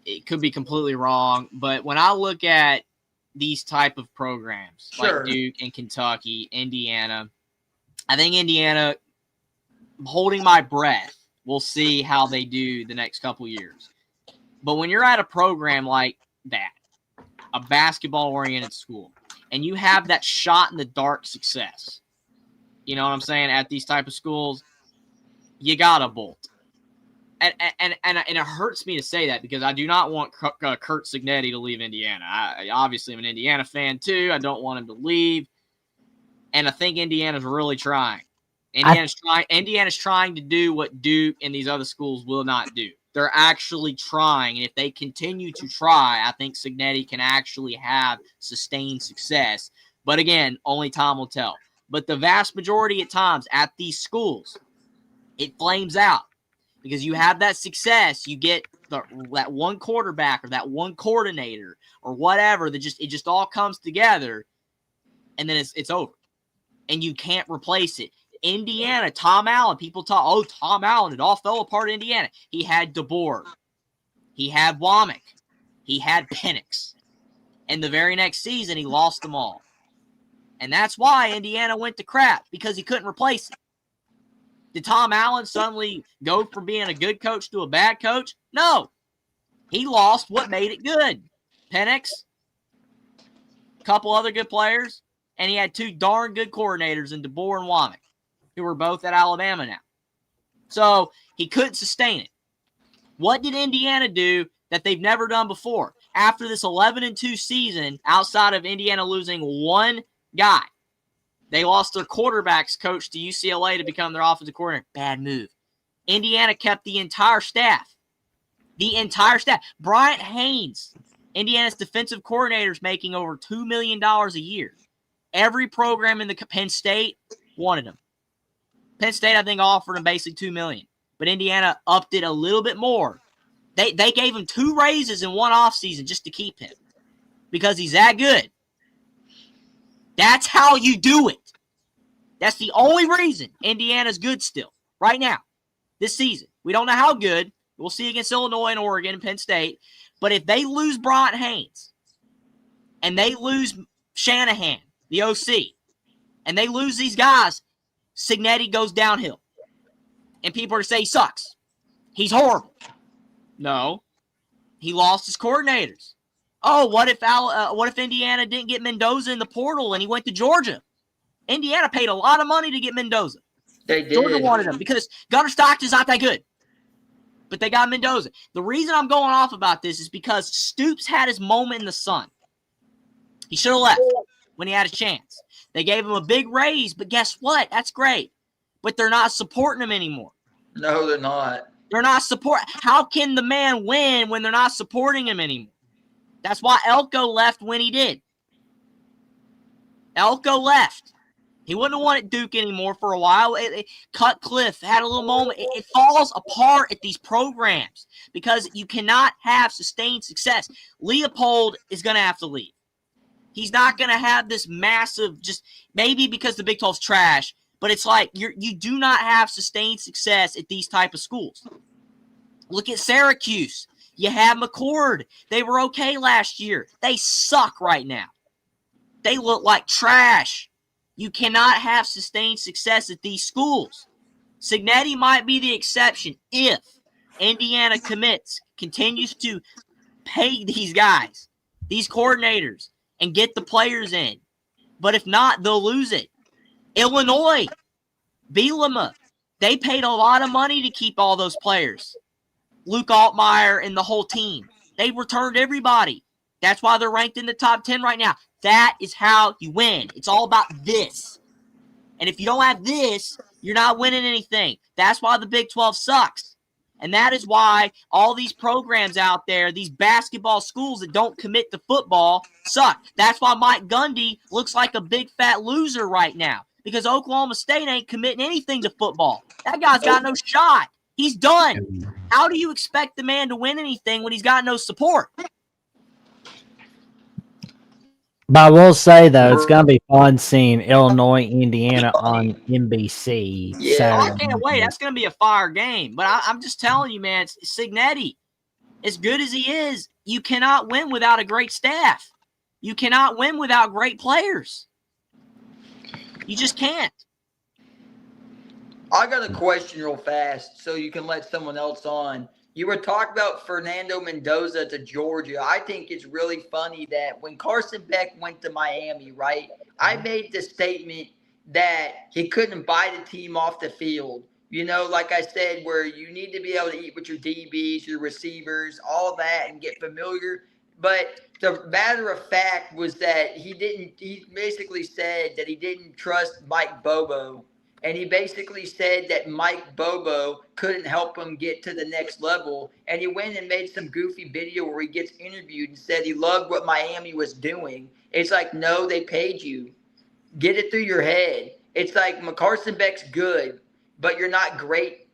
It could be completely wrong, but when I look at these type of programs Sure. like Duke and Kentucky, Indiana, I think Indiana, holding my breath, we'll see how they do the next couple years. But when you're at a program like that, a basketball-oriented school, and you have that shot in the dark success, you know what I'm saying, at these type of schools, you gotta bolt. And it hurts me to say that because I do not want Kurt Cignetti to leave Indiana. I obviously am an Indiana fan too. I don't want him to leave. And I think Indiana's really trying. Indiana's trying to do what Duke and these other schools will not do. They're actually trying. And if they continue to try, I think Cignetti can actually have sustained success. But again, only time will tell. But the vast majority of times at these schools, it flames out. Because you have that success, you get that one quarterback or that one coordinator or whatever that it just all comes together, and then it's over, and you can't replace it. Indiana, Tom Allen, people talk, Tom Allen, it all fell apart in Indiana. He had DeBoer, he had Womack, he had Penix, and the very next season he lost them all, and that's why Indiana went to crap because he couldn't replace it. Did Tom Allen suddenly go from being a good coach to a bad coach? No. He lost what made it good. Penix, a couple other good players, and he had two darn good coordinators in DeBoer and Womack, who were both at Alabama now. So he couldn't sustain it. What did Indiana do that they've never done before? After this 11-2 season, outside of Indiana losing one guy, they lost their quarterbacks coach to UCLA to become their offensive coordinator. Bad move. Indiana kept the entire staff. The entire staff. Bryant Haynes, Indiana's defensive coordinator, is making over $2 million a year. Every program in the Penn State wanted him. Penn State, I think, offered him basically $2 million. But Indiana upped it a little bit more. They gave him 2 raises in one offseason just to keep him because he's that good. That's how you do it. That's the only reason Indiana's good still, right now, this season. We don't know how good. We'll see against Illinois and Oregon and Penn State. But if they lose Bryant Haynes and they lose Shanahan, the OC, and they lose these guys, Cignetti goes downhill. And people are going to say he sucks. He's horrible. No. He lost his coordinators. Oh, what if Indiana didn't get Mendoza in the portal and he went to Georgia? Indiana paid a lot of money to get Mendoza. They did. Georgia wanted him because Gunnar Stockton's not that good. But they got Mendoza. The reason I'm going off about this is because Stoops had his moment in the sun. He should have left when he had a chance. They gave him a big raise, but guess what? That's great. But they're not supporting him anymore. No, they're not. They're not supporting. How can the man win when they're not supporting him anymore? That's why Elko left when he did. Elko left. He wouldn't have wanted Duke anymore for a while. Cutcliffe had a little moment. It falls apart at these programs because you cannot have sustained success. Leopold is going to have to leave. He's not going to have this massive, just maybe because the Big 12's trash, but it's like you do not have sustained success at these type of schools. Look at Syracuse. You have McCord. They were okay last year. They suck right now. They look like trash. You cannot have sustained success at these schools. Cignetti might be the exception if Indiana continues to pay these guys, these coordinators, and get the players in. But if not, they'll lose it. Illinois, Bielema, they paid a lot of money to keep all those players. Luke Altmaier and the whole team. They returned everybody. That's why they're ranked in the top 10 right now. That is how you win. It's all about this. And if you don't have this, you're not winning anything. That's why the Big 12 sucks. And that is why all these programs out there, these basketball schools that don't commit to football, suck. That's why Mike Gundy looks like a big fat loser right now. because Oklahoma State ain't committing anything to football. That guy's got no shot. He's done. How do you expect the man to win anything when he's got no support? But I will say, though, it's going to be fun seeing Illinois, Indiana on NBC Saturday. I can't wait. That's going to be a fire game. But I'm just telling you, man, Cignetti, as good as he is, you cannot win without a great staff. You cannot win without great players. You just can't. I got a question real fast so you can let someone else on. You were talking about Fernando Mendoza to Georgia. I think it's really funny that when Carson Beck went to Miami, right, I made the statement that he couldn't buy the team off the field. You know, like I said, where you need to be able to eat with your DBs, your receivers, all that, and get familiar. But the matter of fact was that he basically said that he didn't trust Mike Bobo. And he basically said that Mike Bobo couldn't help him get to the next level. And he went and made some goofy video where he gets interviewed and said he loved what Miami was doing. It's like, no, they paid you. Get it through your head. It's like Carson Beck's good, but you're not great.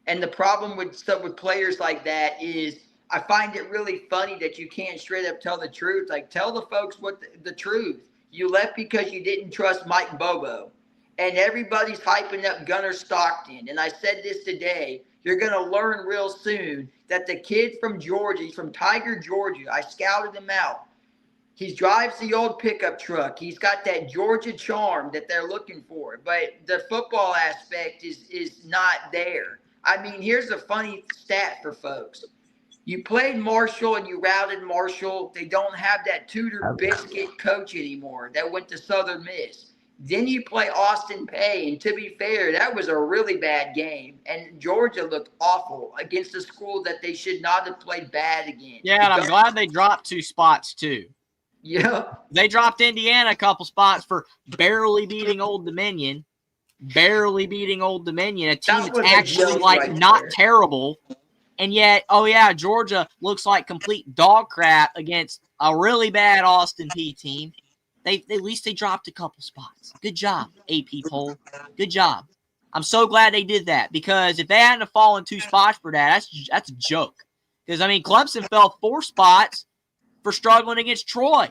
And the problem with players like that is I find it really funny that you can't straight up tell the truth. Like, tell the folks what the truth. You left because you didn't trust Mike Bobo. And everybody's hyping up Gunnar Stockton. And I said this today. You're going to learn real soon that the kid from Georgia, he's from Tiger, Georgia. I scouted him out. He drives the old pickup truck. He's got that Georgia charm that they're looking for. But the football aspect is not there. I mean, here's a funny stat for folks. You played Marshall and you routed Marshall. They don't have that Tudor Biscuit coach anymore that went to Southern Miss. Then you play Austin Peay, and to be fair, that was a really bad game. And Georgia looked awful against a school that they should not have played bad against. Yeah, and I'm glad they dropped 2 spots, too. Yeah. They dropped Indiana a couple spots for barely beating Old Dominion. Barely beating Old Dominion, a team that's actually, not terrible. And yet, Georgia looks like complete dog crap against a really bad Austin Peay team. At least they dropped a couple spots. Good job, AP poll. Good job. I'm so glad they did that because if they hadn't have fallen 2 spots for that, that's a joke. Because, I mean, Clemson fell 4 spots for struggling against Troy.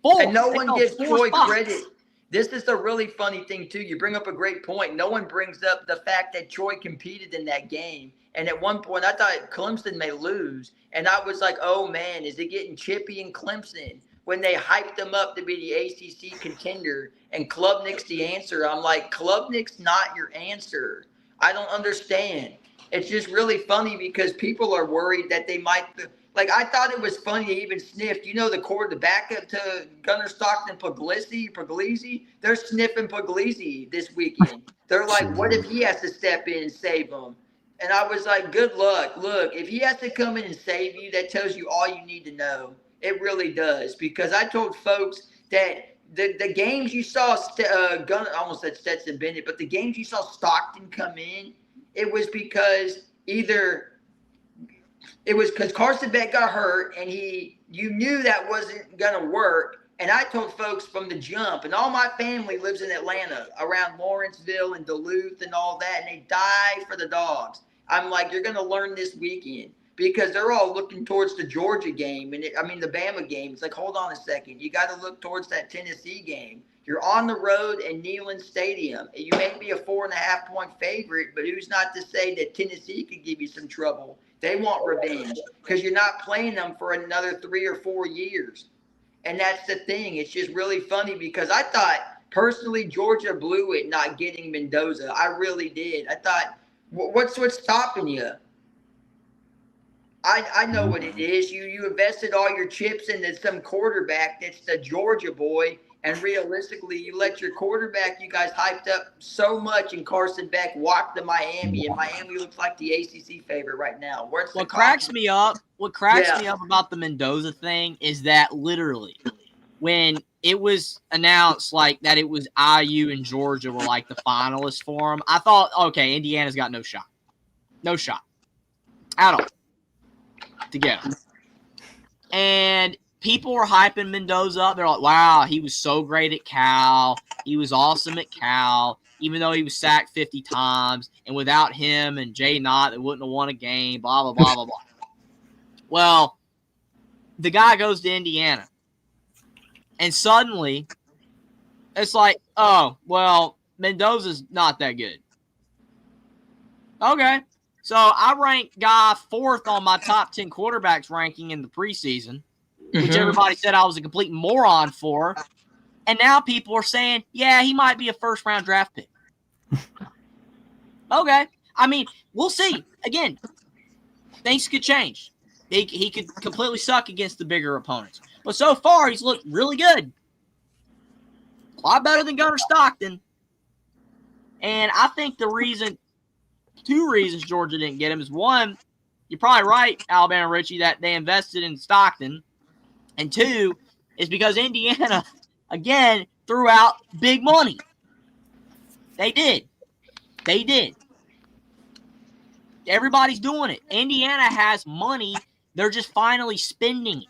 4. And no one gives Troy credit. This is a really funny thing, too. You bring up a great point. No one brings up the fact that Troy competed in that game. And at one point, I thought Clemson may lose. And I was like, oh, man, is it getting chippy in Clemson? When they hyped them up to be the ACC contender and Klubnik's the answer, I'm like, Klubnik's not your answer. I don't understand. It's just really funny because people are worried that they might – like, I thought it was funny they even sniffed. You know the backup to Gunnar Stockton, Puglisi? They're sniffing Puglisi this weekend. They're like, what if he has to step in and save them? And I was like, good luck. Look, if he has to come in and save you, that tells you all you need to know. It really does, because I told folks that the games you saw, I almost said Stetson Bennett, but the games you saw Stockton come in, it was because Carson Beck got hurt, and you knew that wasn't going to work. And I told folks from the jump, and all my family lives in Atlanta, around Lawrenceville and Duluth and all that, and they die for the Dogs. I'm like, you're going to learn this weekend. Because they're all looking towards the Georgia game and the Bama game. It's like, hold on a second. You got to look towards that Tennessee game. You're on the road at Neyland Stadium. You may be a 4.5-point favorite, but who's not to say that Tennessee could give you some trouble? They want revenge because you're not playing them for another 3 or 4 years. And that's the thing. It's just really funny because I thought personally Georgia blew it not getting Mendoza. I really did. I thought, what's stopping you? I know what it is. You invested all your chips into some quarterback that's the Georgia boy, and realistically, you let your quarterback you guys hyped up so much, and Carson Beck walked to Miami, and Miami looks like the ACC favorite right now. What cracks me up about the Mendoza thing is that literally when it was announced like that it was IU and Georgia were like the finalists for him, I thought, okay, Indiana's got no shot. No shot. At all. To get him. And people were hyping Mendoza up. They're like, wow, he was so great at Cal. He was awesome at Cal, even though he was sacked 50 times. And without him and Jay Knott, they wouldn't have won a game, blah, blah, blah, blah, blah. Well, the guy goes to Indiana. And suddenly, it's like, oh, well, Mendoza's not that good. Okay. So I ranked Guy 4th on my top 10 quarterbacks ranking in the preseason, which everybody said I was a complete moron for. And now people are saying, yeah, he might be a first-round draft pick. Okay. I mean, we'll see. Again, things could change. He could completely suck against the bigger opponents. But so far, he's looked really good. A lot better than Gunnar Stockton. And I think the reason, 2 reasons Georgia didn't get him is, one, you're probably right, Alabama Richie, that they invested in Stockton. And 2, is because Indiana, again, threw out big money. They did. Everybody's doing it. Indiana has money. They're just finally spending it.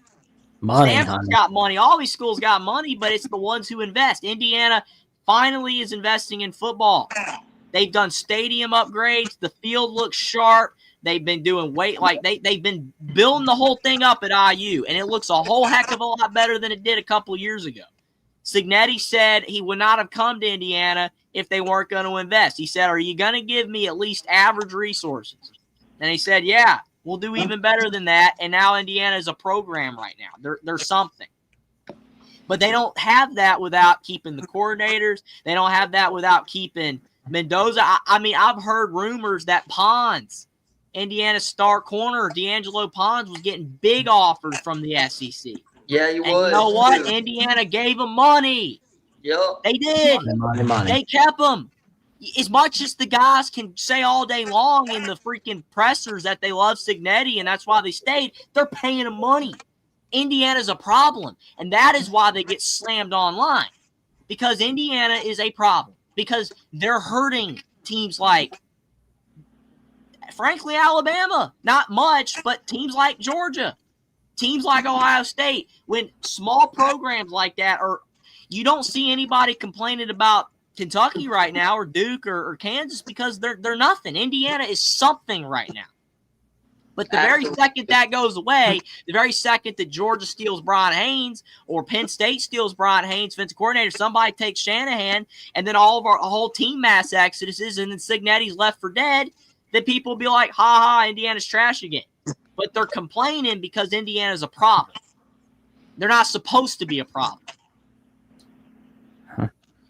Stanford's got money. All these schools got money, but it's the ones who invest. Indiana finally is investing in football. They've done stadium upgrades. The field looks sharp. They've been doing they've been building the whole thing up at IU, and it looks a whole heck of a lot better than it did a couple years ago. Signetti said he would not have come to Indiana if they weren't going to invest. He said, are you going to give me at least average resources? And he said, yeah, we'll do even better than that. And now Indiana is a program right now. They're something. But they don't have that without keeping the coordinators. They don't have that without keeping Mendoza. I mean, I've heard rumors that Pons, Indiana's star corner, D'Angelo Pons, was getting big offers from the SEC. Yeah, he was. You know what? Indiana gave him money. Yep. They did. Money. They kept him. As much as the guys can say all day long in the freaking pressers that they love Signetti and that's why they stayed, they're paying him money. Indiana's a problem, and that is why they get slammed online, because Indiana is a problem, because they're hurting teams like, frankly, Alabama. Not much, but teams like Georgia, teams like Ohio State. When small programs like that are, you don't see anybody complaining about Kentucky right now or Duke or Kansas, because they're nothing. Indiana is something right now. But the very second that goes away, the very second that Georgia steals Brian Haynes or Penn State steals Brian Haynes, defensive coordinator, somebody takes Shanahan, and then all of our whole team mass exoduses, and then Signetti's left for dead, then people will be like, ha, Indiana's trash again. But they're complaining because Indiana's a problem. They're not supposed to be a problem.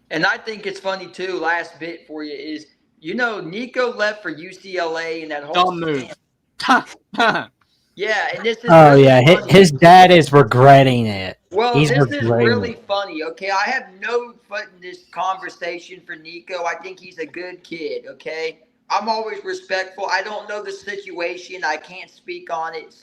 And I think it's funny, too, last bit for you is, Nico left for UCLA and that whole Dumb move. Yeah, and this is his dad is regretting it. Well, this is really funny, okay? I have no foot in this conversation for Nico. I think he's a good kid, okay? I'm always respectful. I don't know the situation. I can't speak on it.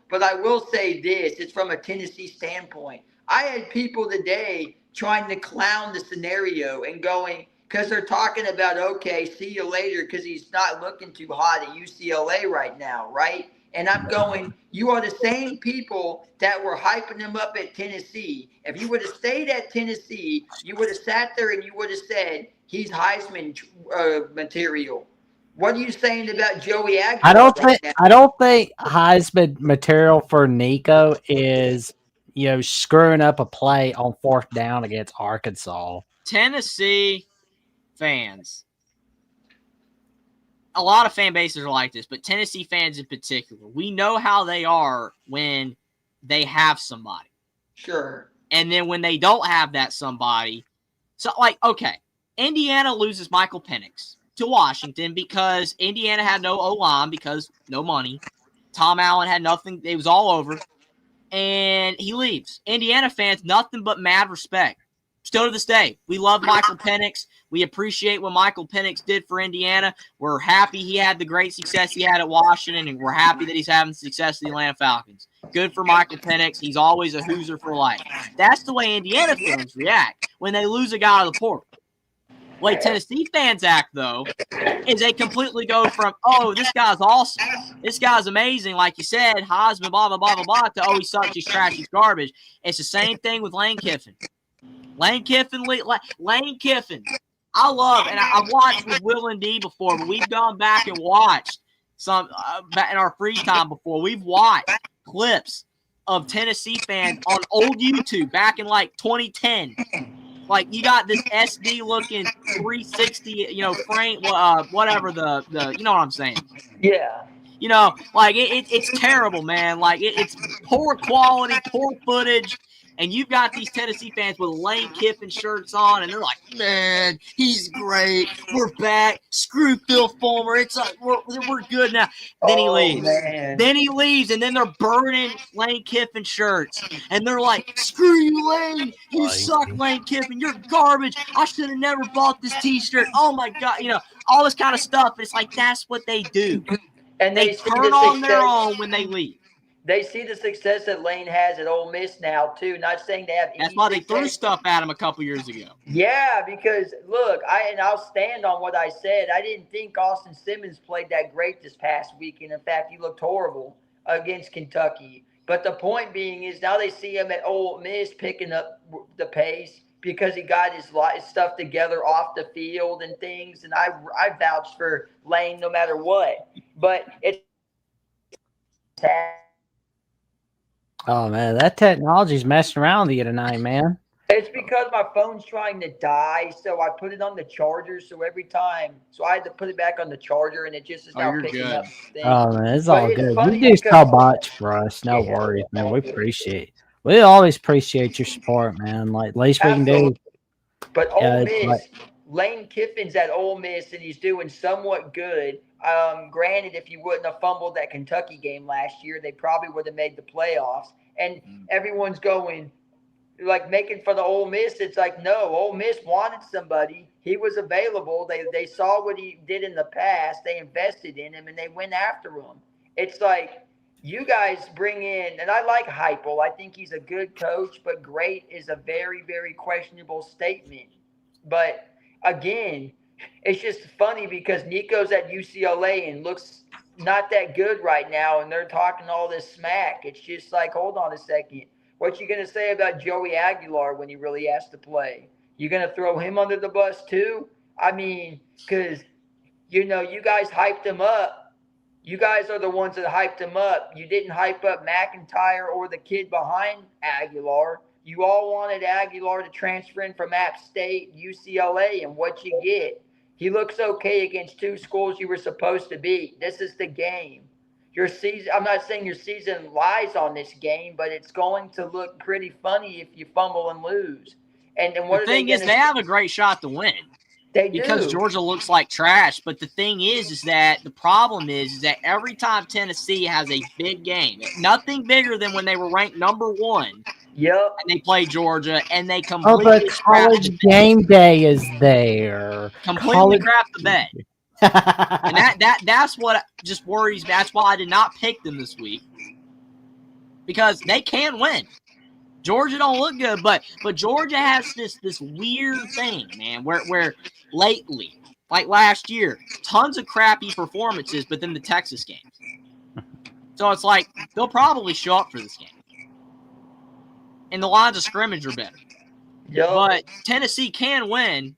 But I will say this. It's from a Tennessee standpoint. I had people today trying to clown the scenario and going, because they're talking about, okay, see you later, because he's not looking too hot at UCLA right now, right? And I'm going, you are the same people that were hyping him up at Tennessee. If you would have stayed at Tennessee, you would have sat there and you would have said, he's Heisman material. What are you saying about Joey Aguilar? I don't think Heisman material for Nico is, screwing up a play on 4th down against Arkansas. Tennessee fans, a lot of fan bases are like this, but Tennessee fans in particular, we know how they are when they have somebody. Sure. And then when they don't have that somebody, okay, Indiana loses Michael Penix to Washington because Indiana had no O-line because no money. Tom Allen had nothing. It was all over. And he leaves. Indiana fans, nothing but mad respect. Still to this day, we love Michael Penix. We appreciate what Michael Penix did for Indiana. We're happy he had the great success he had at Washington, and we're happy that he's having success at the Atlanta Falcons. Good for Michael Penix. He's always a Hoosier for life. That's the way Indiana fans react when they lose a guy to the portal. way Tennessee fans act, though, is they completely go from, oh, this guy's awesome, this guy's amazing, like you said, Heisman, blah, blah, blah, blah, blah, to, oh, he sucks, he's trash, he's garbage. It's the same thing with Lane Kiffin. Lane Kiffin, I love, and I've watched with Will and D before, but we've gone back and watched some in our free time before. We've watched clips of Tennessee fans on old YouTube back in like 2010. Like, you got this SD looking 360, frame, whatever the you know what I'm saying? Yeah. Like it's terrible, man. Like it's poor quality, poor footage. And you've got these Tennessee fans with Lane Kiffin shirts on, and they're like, man, he's great. We're back. Screw Phil Fulmer. It's like we're good now. Then he leaves. Man. Then he leaves, and then they're burning Lane Kiffin shirts. And they're like, screw you, Lane. You suck, Lane Kiffin. You're garbage. I should have never bought this T-shirt. Oh, my God. All this kind of stuff. It's like that's what they do. And they turn on their own when they leave. They see the success that Lane has at Ole Miss now, too. Not saying they have any That's why they success. threw stuff at him a couple years ago. Yeah, because, look, I'll stand on what I said. I didn't think Austin Simmons played that great this past weekend. In fact, he looked horrible against Kentucky. But the point being is now they see him at Ole Miss picking up the pace because he got his stuff together off the field and things. And I vouch for Lane no matter what. But it's Oh, man, that technology's messing around with you tonight, man. It's because my phone's trying to die, so I put it on the charger. So every time, I had to put it back on the charger, and it just is now picking up things. Oh, man, it's all good. You do so much for us. No worries, man. We appreciate it. We always appreciate your support, man. Like, least we can do. But Ole Miss, Lane Kiffin's at Ole Miss, and he's doing somewhat good. Granted, if you wouldn't have fumbled that Kentucky game last year, they probably would have made the playoffs. And everyone's going, like, making for the Ole Miss. It's like, no, Ole Miss wanted somebody. He was available. They saw what he did in the past. They invested in him, and they went after him. It's like you guys bring in, and I like Heupel. I think he's a good coach, but great is a very, very questionable statement. But, again, it's just funny because Nico's at UCLA and looks not that good right now, and they're talking all this smack. It's just like, hold on a second. What you going to say about Joey Aguilar when he really has to play? You going to throw him under the bus too? I mean, because, you guys hyped him up. You guys are the ones that hyped him up. You didn't hype up McIntyre or the kid behind Aguilar. You all wanted Aguilar to transfer in from App State, UCLA, and what you get. He looks okay against two schools you were supposed to beat. This is the game. Your season. I'm not saying your season lies on this game, but it's going to look pretty funny if you fumble and lose. And then the thing is, they have a great shot to win. They do. Because Georgia looks like trash. But the thing is that the problem is that every time Tennessee has a big game, nothing bigger than when they were ranked number 1. Yep. And they play Georgia, and they completely but college game day is there. Completely crap the bed. And that's what just worries me. That's why I did not pick them this week. Because they can win. Georgia don't look good, but Georgia has this weird thing, man, where lately, like last year, tons of crappy performances, but then the Texas games. So it's like they'll probably show up for this game. And the lines of scrimmage are better. Yep. But Tennessee can win,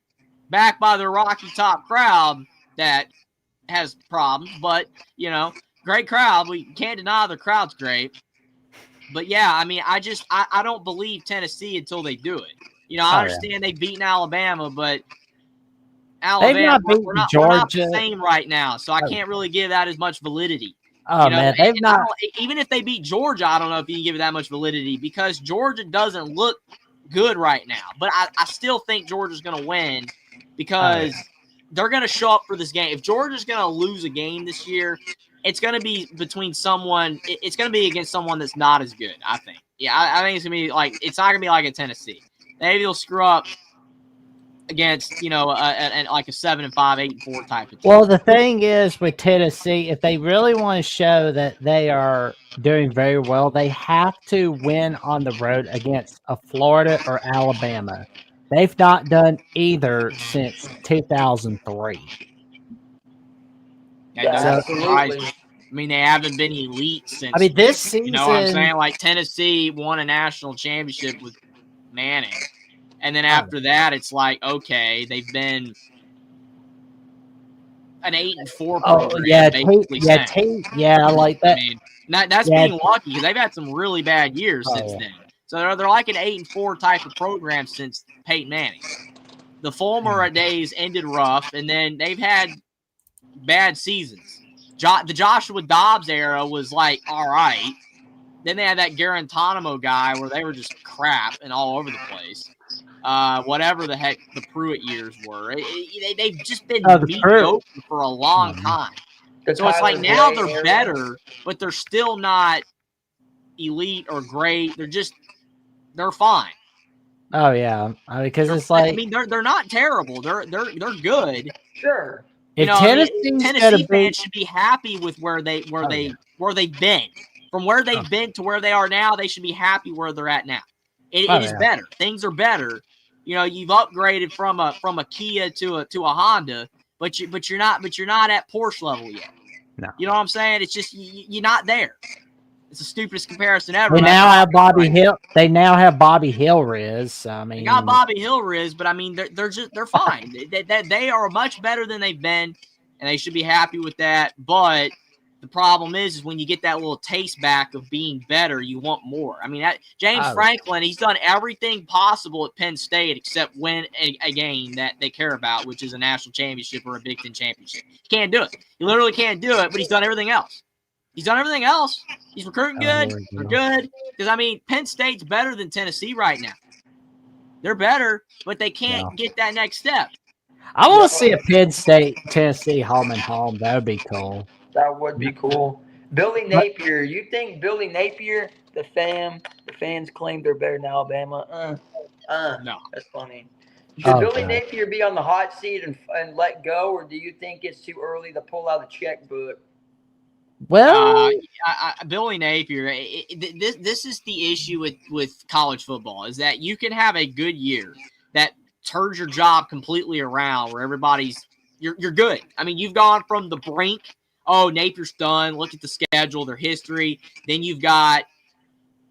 backed by the Rocky Top crowd that has problems. But, great crowd. We can't deny the crowd's great. But, yeah, I mean, I don't believe Tennessee until they do it. I understand they've beaten Alabama, but Alabama, we're not the same right now. So I can't really give that as much validity. Oh, man, they've not. Even if they beat Georgia, I don't know if you can give it that much validity because Georgia doesn't look good right now. But I still think Georgia's going to win because they're going to show up for this game. If Georgia's going to lose a game this year, it's going to be between someone. It's going to be against someone that's not as good, I think. Yeah, I think it's going to be like – it's not going to be like a Tennessee. Maybe they'll screw up against, like a 7-5, 8-4 type of team. Well, the thing is with Tennessee, if they really want to show that they are doing very well, they have to win on the road against a Florida or Alabama. They've not done either since 2003. That doesn't surprise Absolutely. me. I mean, they haven't been elite since. I mean, this season. You know what I'm saying? Like Tennessee won a national championship with Manning, and then after that, it's like, okay, they've been an 8-4 program. Yeah, basically yeah, like that. I mean, that's being lucky because they've had some really bad years since then. So they're like an 8-4 type of program since Peyton Manning. The former days ended rough, and then they've had bad seasons. The Joshua Dobbs era was like all right. Then they had that Guantanamo guy where they were just crap and all over the place. Whatever the heck the Pruitt years were, they've just been mediocre for a long time. So it's like now they're better, but they're still not elite or great. They're fine. Oh yeah, because it's like, I mean, they're not terrible. They're good. Sure. You know, Tennessee fans should be happy with where they've been. From where they've been to where they are now, they should be happy where they're at now. It is better. Things are better. You know, you've upgraded from a Kia to a Honda, but you're not at Porsche level yet. No. You know what I'm saying? It's just you're not there. It's the stupidest comparison ever. They now have Bobby Hill. They now have Bobby Hill, Riz. I mean, they got Bobby Hill, Riz, but I mean they're fine. they are much better than they've been, and they should be happy with that. But the problem is when you get that little taste back of being better, you want more. I mean, James Franklin, he's done everything possible at Penn State except win a game that they care about, which is a national championship or a Big Ten championship. He can't do it. He literally can't do it, but he's done everything else. He's recruiting good. They're good. Because, I mean, Penn State's better than Tennessee right now. They're better, but they can't get that next step. I want to see a Penn State, Tennessee home and home. That would be cool. That would be cool. Billy Napier, you think Billy Napier, the fans claim they're better than Alabama? No. That's funny. Should Billy Napier be on the hot seat and let go, or do you think it's too early to pull out a checkbook? Well, Billy Napier, this is the issue with college football, is that you can have a good year that turns your job completely around where you're good. I mean, you've gone from the brink. Oh, Napier's done. Look at the schedule, their history. Then you've got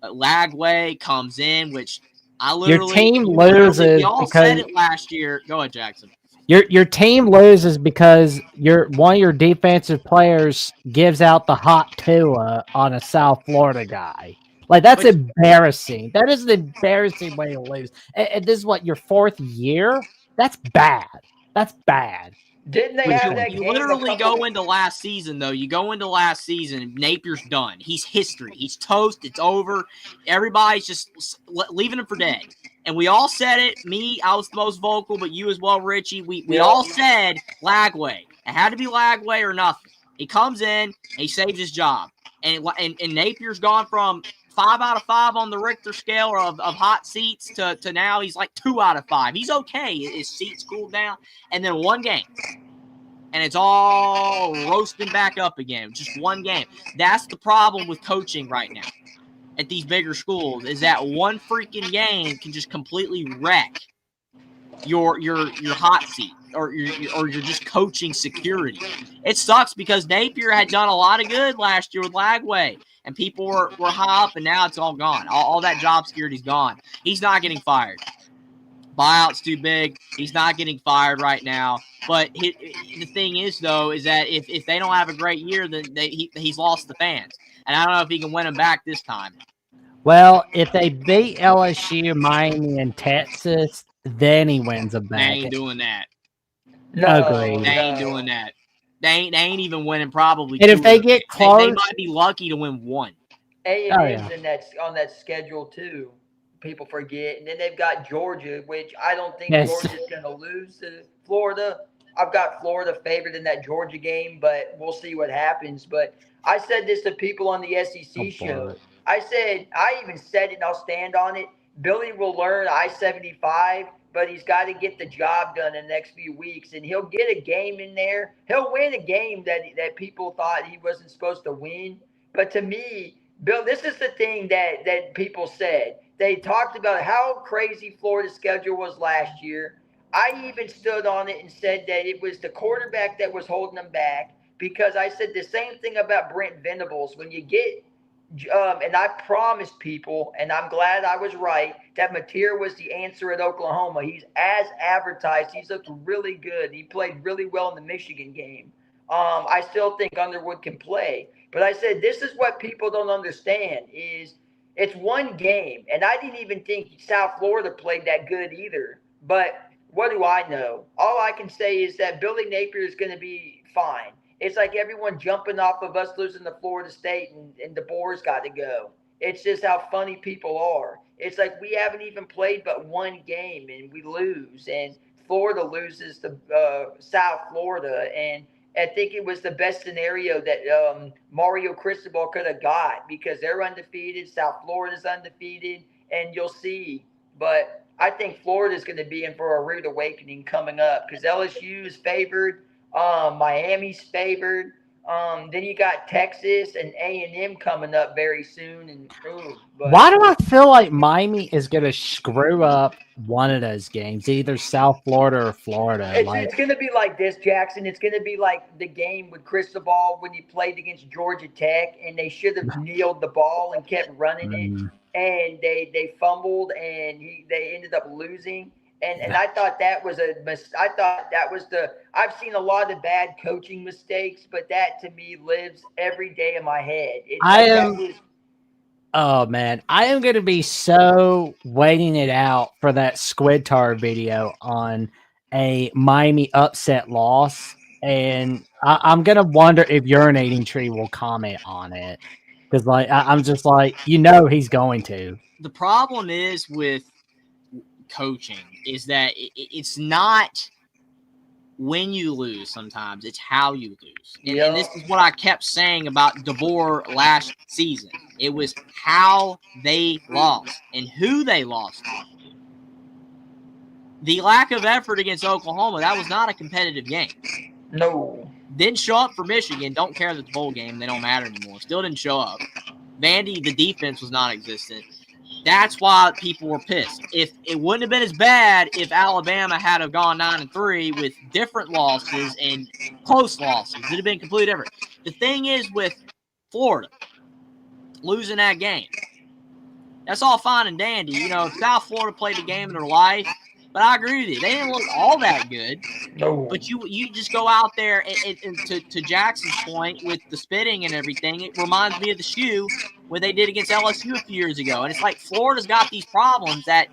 Lagway comes in, which I literally your team loses. Y'all said it last year. Go ahead, Jackson. Your team loses because one of your defensive players gives out the hot Tua on a South Florida guy. Like, that's embarrassing. That is an embarrassing way to lose. And this is what, your fourth year? That's bad. That's bad. Didn't they have that game? You literally go into last season, though. You go into last season, Napier's done. He's history. He's toast. It's over. Everybody's just leaving him for dead. And we all said it. Me, I was the most vocal, but you as well, Richie. We all said Lagway. It had to be Lagway or nothing. He comes in, he saves his job. And Napier's gone from 5 out of 5 on the Richter scale of hot seats to now he's like 2 out of 5. He's okay. His seats cooled down. And then one game. And it's all roasting back up again. Just one game. That's the problem with coaching right now at these bigger schools, is that one freaking game can just completely wreck your hot seat or your just coaching security. It sucks because Napier had done a lot of good last year with Lagway, and people were high up, and now it's all gone. All that job security's gone. He's not getting fired. Buyout's too big. He's not getting fired right now. But the thing is, though, is that if they don't have a great year, then he's lost the fans. And I don't know if he can win them back this time. Well, if they beat LSU, Miami, and Texas, then he wins them back. They ain't doing that. No, agreed. They ain't doing that. They ain't even winning probably. And if they get close, they might be lucky to win one. A&M's on that schedule too. People forget, and then they've got Georgia, which I don't think Georgia's going to lose to Florida. I've got Florida favored in that Georgia game, but we'll see what happens. But I said this to people on the SEC show. I even said it, and I'll stand on it. Billy will learn I-75, but he's got to get the job done in the next few weeks, and he'll get a game in there. He'll win a game that people thought he wasn't supposed to win. But to me, Bill, this is the thing that people said. they talked about how crazy Florida's schedule was last year. I even stood on it and said that it was the quarterback that was holding them back because I said the same thing about Brent Venables. When you get and I promised people, and I'm glad I was right, that Mateer was the answer at Oklahoma. He's as advertised. He's looked really good. He played really well in the Michigan game. I still think Underwood can play, but I said this is what people don't understand is it's one game, and I didn't even think South Florida played that good either. But what do I know? All I can say is that Billy Napier is going to be fine. It's like everyone jumping off of us losing to Florida State and DeBoer's got to go. It's just how funny people are. It's like we haven't even played but one game and we lose, and Florida loses to South Florida, and I think it was the best scenario that Mario Cristobal could have got because they're undefeated, South Florida's undefeated, and you'll see. But I think Florida's going to be in for a rude awakening coming up because LSU is favored. Miami's favored. Then you got Texas and A&M coming up very soon. And why do I feel like Miami is going to screw up one of those games, either South Florida or Florida? It's going to be like this, Jackson. It's going to be like the game with Cristobal when he played against Georgia Tech, and they should have kneeled the ball and kept running it, and they fumbled, and they ended up losing. And I thought that was I thought that was I've seen a lot of bad coaching mistakes, but that to me lives every day in my head. Oh man, I am going to be so waiting it out for that Squid Tar video on a Miami upset loss, and I'm going to wonder if Urinating Tree will comment on it because, like, I'm just like, he's going to. The problem is with coaching is that it's not when you lose sometimes, it's how you lose. And this is what I kept saying about DeBoer last season. It was how they lost and who they lost to. The lack of effort against Oklahoma, that was not a competitive game. No. Didn't show up for Michigan. Don't care that the bowl game, they don't matter anymore. Still didn't show up. Vandy, the defense was non-existent. That's why people were pissed. If it wouldn't have been as bad if Alabama had have gone 9-3 with different losses and close losses. It'd have been completely different. The thing is with Florida, losing that game, that's all fine and dandy. If South Florida played the game of their life, but I agree with you. They didn't look all that good. No. But you just go out there and to Jackson's point with the spitting and everything, it reminds me of the shoe what they did against LSU a few years ago. And it's like Florida's got these problems that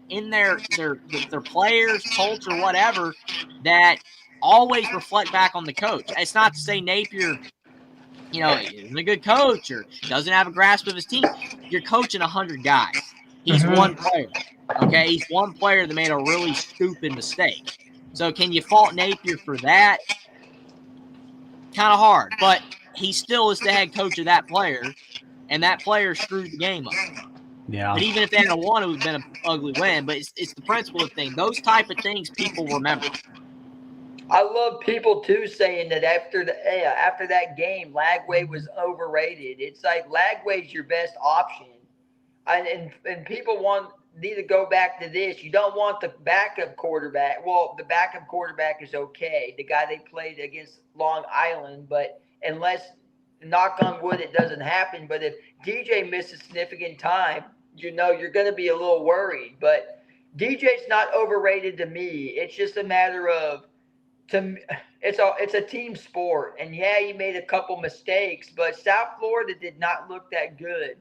in their players, culture, whatever, that always reflect back on the coach. It's not to say Napier, isn't a good coach or doesn't have a grasp of his team. You're coaching 100 guys. He's one player. Okay, he's one player that made a really stupid mistake. So can you fault Napier for that? Kind of hard, but he still is the head coach of that player, and that player screwed the game up. Yeah. But even if they had won, it would have been an ugly win. But it's the principle of thing. Those type of things people remember. I love people too saying that after that game, Lagway was overrated. It's like Lagway's your best option, and people need to go back to this. You don't want the backup quarterback. Well, the backup quarterback is okay, the guy they played against Long Island, but unless, knock on wood, it doesn't happen. But if DJ misses significant time, you're going to be a little worried. But DJ's not overrated to me. It's just a matter of, it's a team sport, and yeah, he made a couple mistakes, but South Florida did not look that good.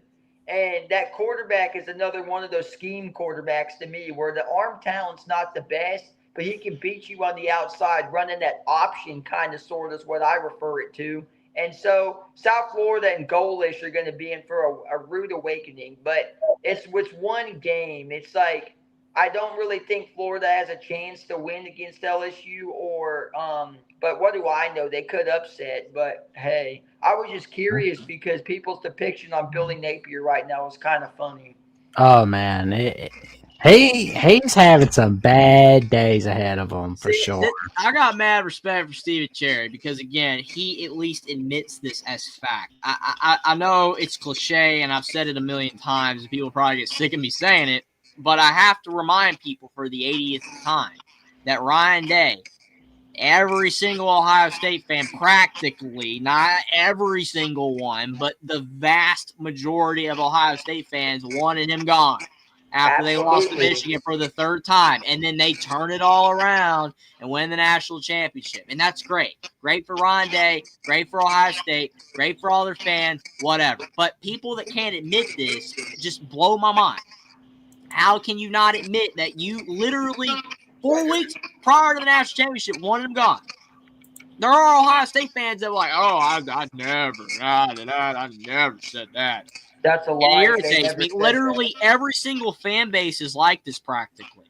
And that quarterback is another one of those scheme quarterbacks to me, where the arm talent's not the best, but he can beat you on the outside, running that option kind of sort is what I refer it to. And so South Florida and Golish are going to be in for a rude awakening, but it's one game. It's like, I don't really think Florida has a chance to win against LSU but what do I know? They could upset, but hey, I was just curious because people's depiction on Billy Napier right now is kind of funny. Oh man, He's having some bad days ahead of him for sure. I got mad respect for Steven Cherry because, again, he at least admits this as fact. I know it's cliche, and I've said it a million times, and people probably get sick of me saying it, but I have to remind people for the 80th time that Ryan Day, every single Ohio State fan, practically, not every single one, but the vast majority of Ohio State fans wanted him gone after they lost to Michigan for the third time. And then they turn it all around and win the national championship. And that's great. Great for Ryan Day, great for Ohio State, great for all their fans, whatever. But people that can't admit this just blow my mind. How can you not admit that you literally 4 weeks prior to the national championship wanted him gone? There are Ohio State fans that are like, "Oh, I never said that." That's a lie. It irritates me. Literally, every single fan base is like this practically,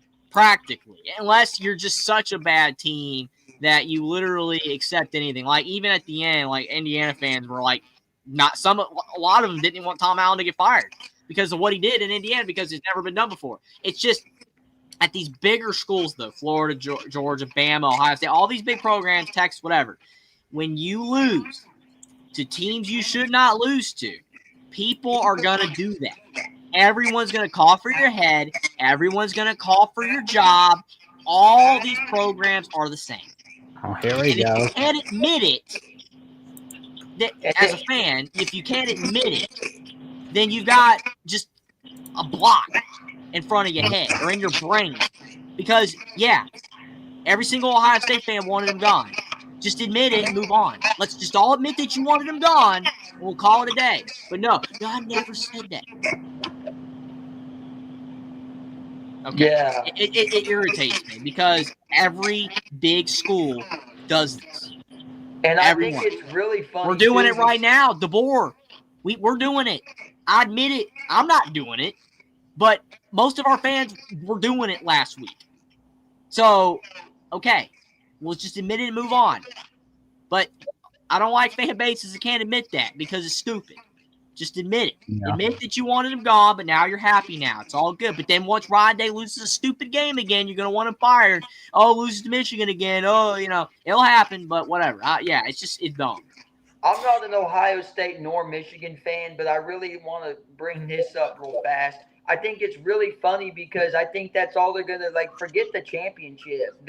unless you're just such a bad team that you literally accept anything. Like even at the end, like Indiana fans were like, a lot of them didn't want Tom Allen to get fired because of what he did in Indiana because it's never been done before. It's just at these bigger schools, though, Florida, Georgia, Bama, Ohio State, all these big programs, Texas, whatever, when you lose to teams you should not lose to, people are going to do that. Everyone's going to call for your head. Everyone's going to call for your job. All these programs are the same. Oh, here we go. If you can't admit it, that as a fan, if you can't admit it, then you've got just a block in front of your head or in your brain. Because, yeah, every single Ohio State fan wanted him gone. Just admit it and move on. Let's just all admit that you wanted him gone, and we'll call it a day. But no, I never said that. Okay. Yeah. It irritates me because every big school does this. And everyone. I think it's really funny. We're doing it right now, DeBoer. We're doing it. I admit it. I'm not doing it. But most of our fans were doing it last week. So, okay, let's just admit it and move on. But I don't like fan bases that can't admit that because it's stupid. Just admit it. Yeah. Admit that you wanted him gone, but now you're happy now. It's all good. But then once Ryan Day loses a stupid game again, you're going to want him fired. Oh, loses to Michigan again. Oh, it'll happen, but whatever. It's dumb. I'm not an Ohio State nor Michigan fan, but I really want to bring this up real fast. I think it's really funny because I think that's all they're going to, forget the championship.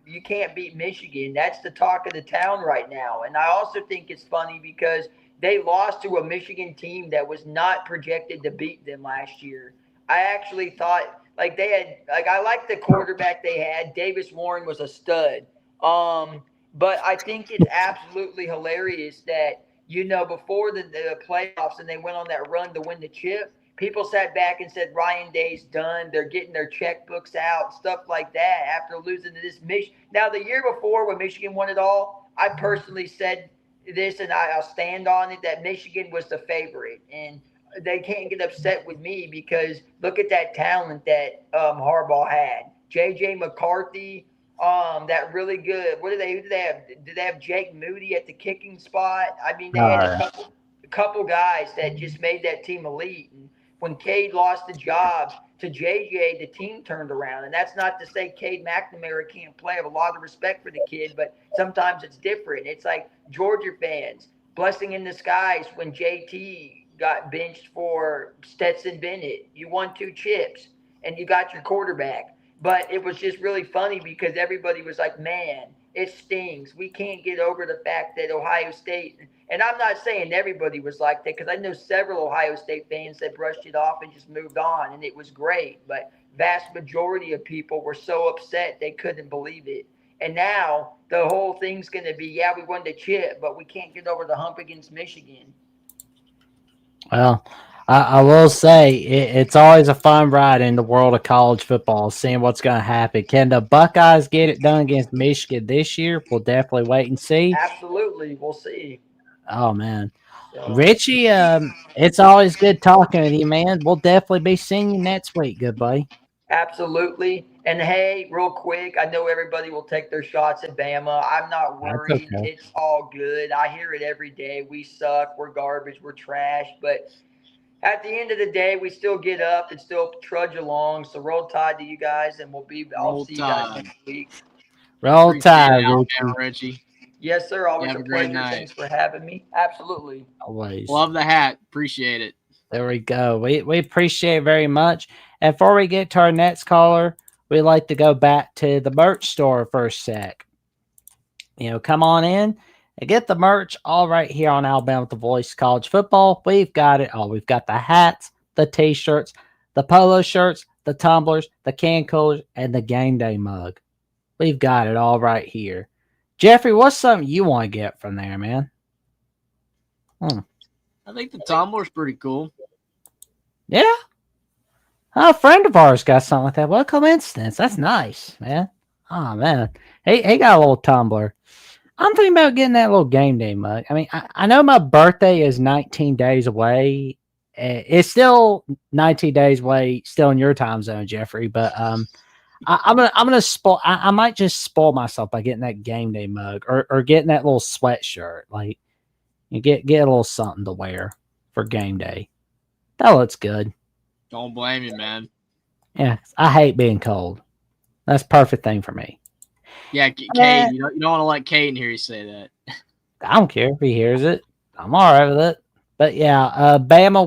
You can't beat Michigan. That's the talk of the town right now. And I also think it's funny because they lost to a Michigan team that was not projected to beat them last year. I actually thought, I like the quarterback they had. Davis Warren was a stud. But I think it's absolutely hilarious that, before the playoffs and they went on that run to win the chip, people sat back and said, Ryan Day's done. They're getting their checkbooks out, stuff like that after losing to this Michigan. Now, the year before when Michigan won it all, I personally said this, and I'll stand on it, that Michigan was the favorite. And they can't get upset with me because look at that talent that Harbaugh had. J.J. McCarthy, that really good. Who did they have? Did they have Jake Moody at the kicking spot? I mean, they had a couple guys that just made that team elite. And when Cade lost the job to JJ, the team turned around. And that's not to say Cade McNamara can't play. I have a lot of respect for the kid, but sometimes it's different. It's like Georgia fans, blessing in disguise when JT got benched for Stetson Bennett. You won 2 chips, and you got your quarterback. But it was just really funny because everybody was like, man, it stings. We can't get over the fact that Ohio State – and I'm not saying everybody was like that because I know several Ohio State fans that brushed it off and just moved on, and it was great. But vast majority of people were so upset they couldn't believe it. And now the whole thing's going to be, we won the chip, but we can't get over the hump against Michigan. Well, I will say it's always a fun ride in the world of college football, seeing what's going to happen. Can the Buckeyes get it done against Michigan this year? We'll definitely wait and see. Absolutely. We'll see. Oh, man. Richie, it's always good talking with you, man. We'll definitely be seeing you next week. Good buddy. Absolutely. And hey, real quick, I know everybody will take their shots at Bama. I'm not worried. Okay. It's all good. I hear it every day. We suck. We're garbage. We're trash. But at the end of the day, we still get up and still trudge along. So roll tide to you guys, and I'll see you guys next week. Roll Tide, Alabama, Richie. Yes, sir. Always have a a great pleasure. night. Thanks for having me. Absolutely. Always. Love the hat. Appreciate it. There we go. We appreciate it very much. And before we get to our next caller, we'd like to go back to the merch store for a sec. Come on in and get the merch all right here on Alabama with the Voice College Football. We've got it all. We've got the hats, the t-shirts, the polo shirts, the tumblers, the can coolers, and the game day mug. We've got it all right here. Jeffrey, what's something you want to get from there, man? I think the tumbler's pretty cool. Yeah. A friend of ours got something like that. What a coincidence. That's nice, man. Oh, man. He got a little tumbler. I'm thinking about getting that little game day mug. I mean, I know my birthday is 19 days away. It's still 19 days away, still in your time zone, Jeffrey. But I'm gonna spoil. I might just spoil myself by getting that game day mug or getting that little sweatshirt. Like, you get a little something to wear for game day. That looks good. Don't blame you, man. Yeah, I hate being cold. That's a perfect thing for me. Yeah, Caden, you don't want to let Caden hear you say that. I don't care if he hears it. I'm all right with it. But yeah, Bama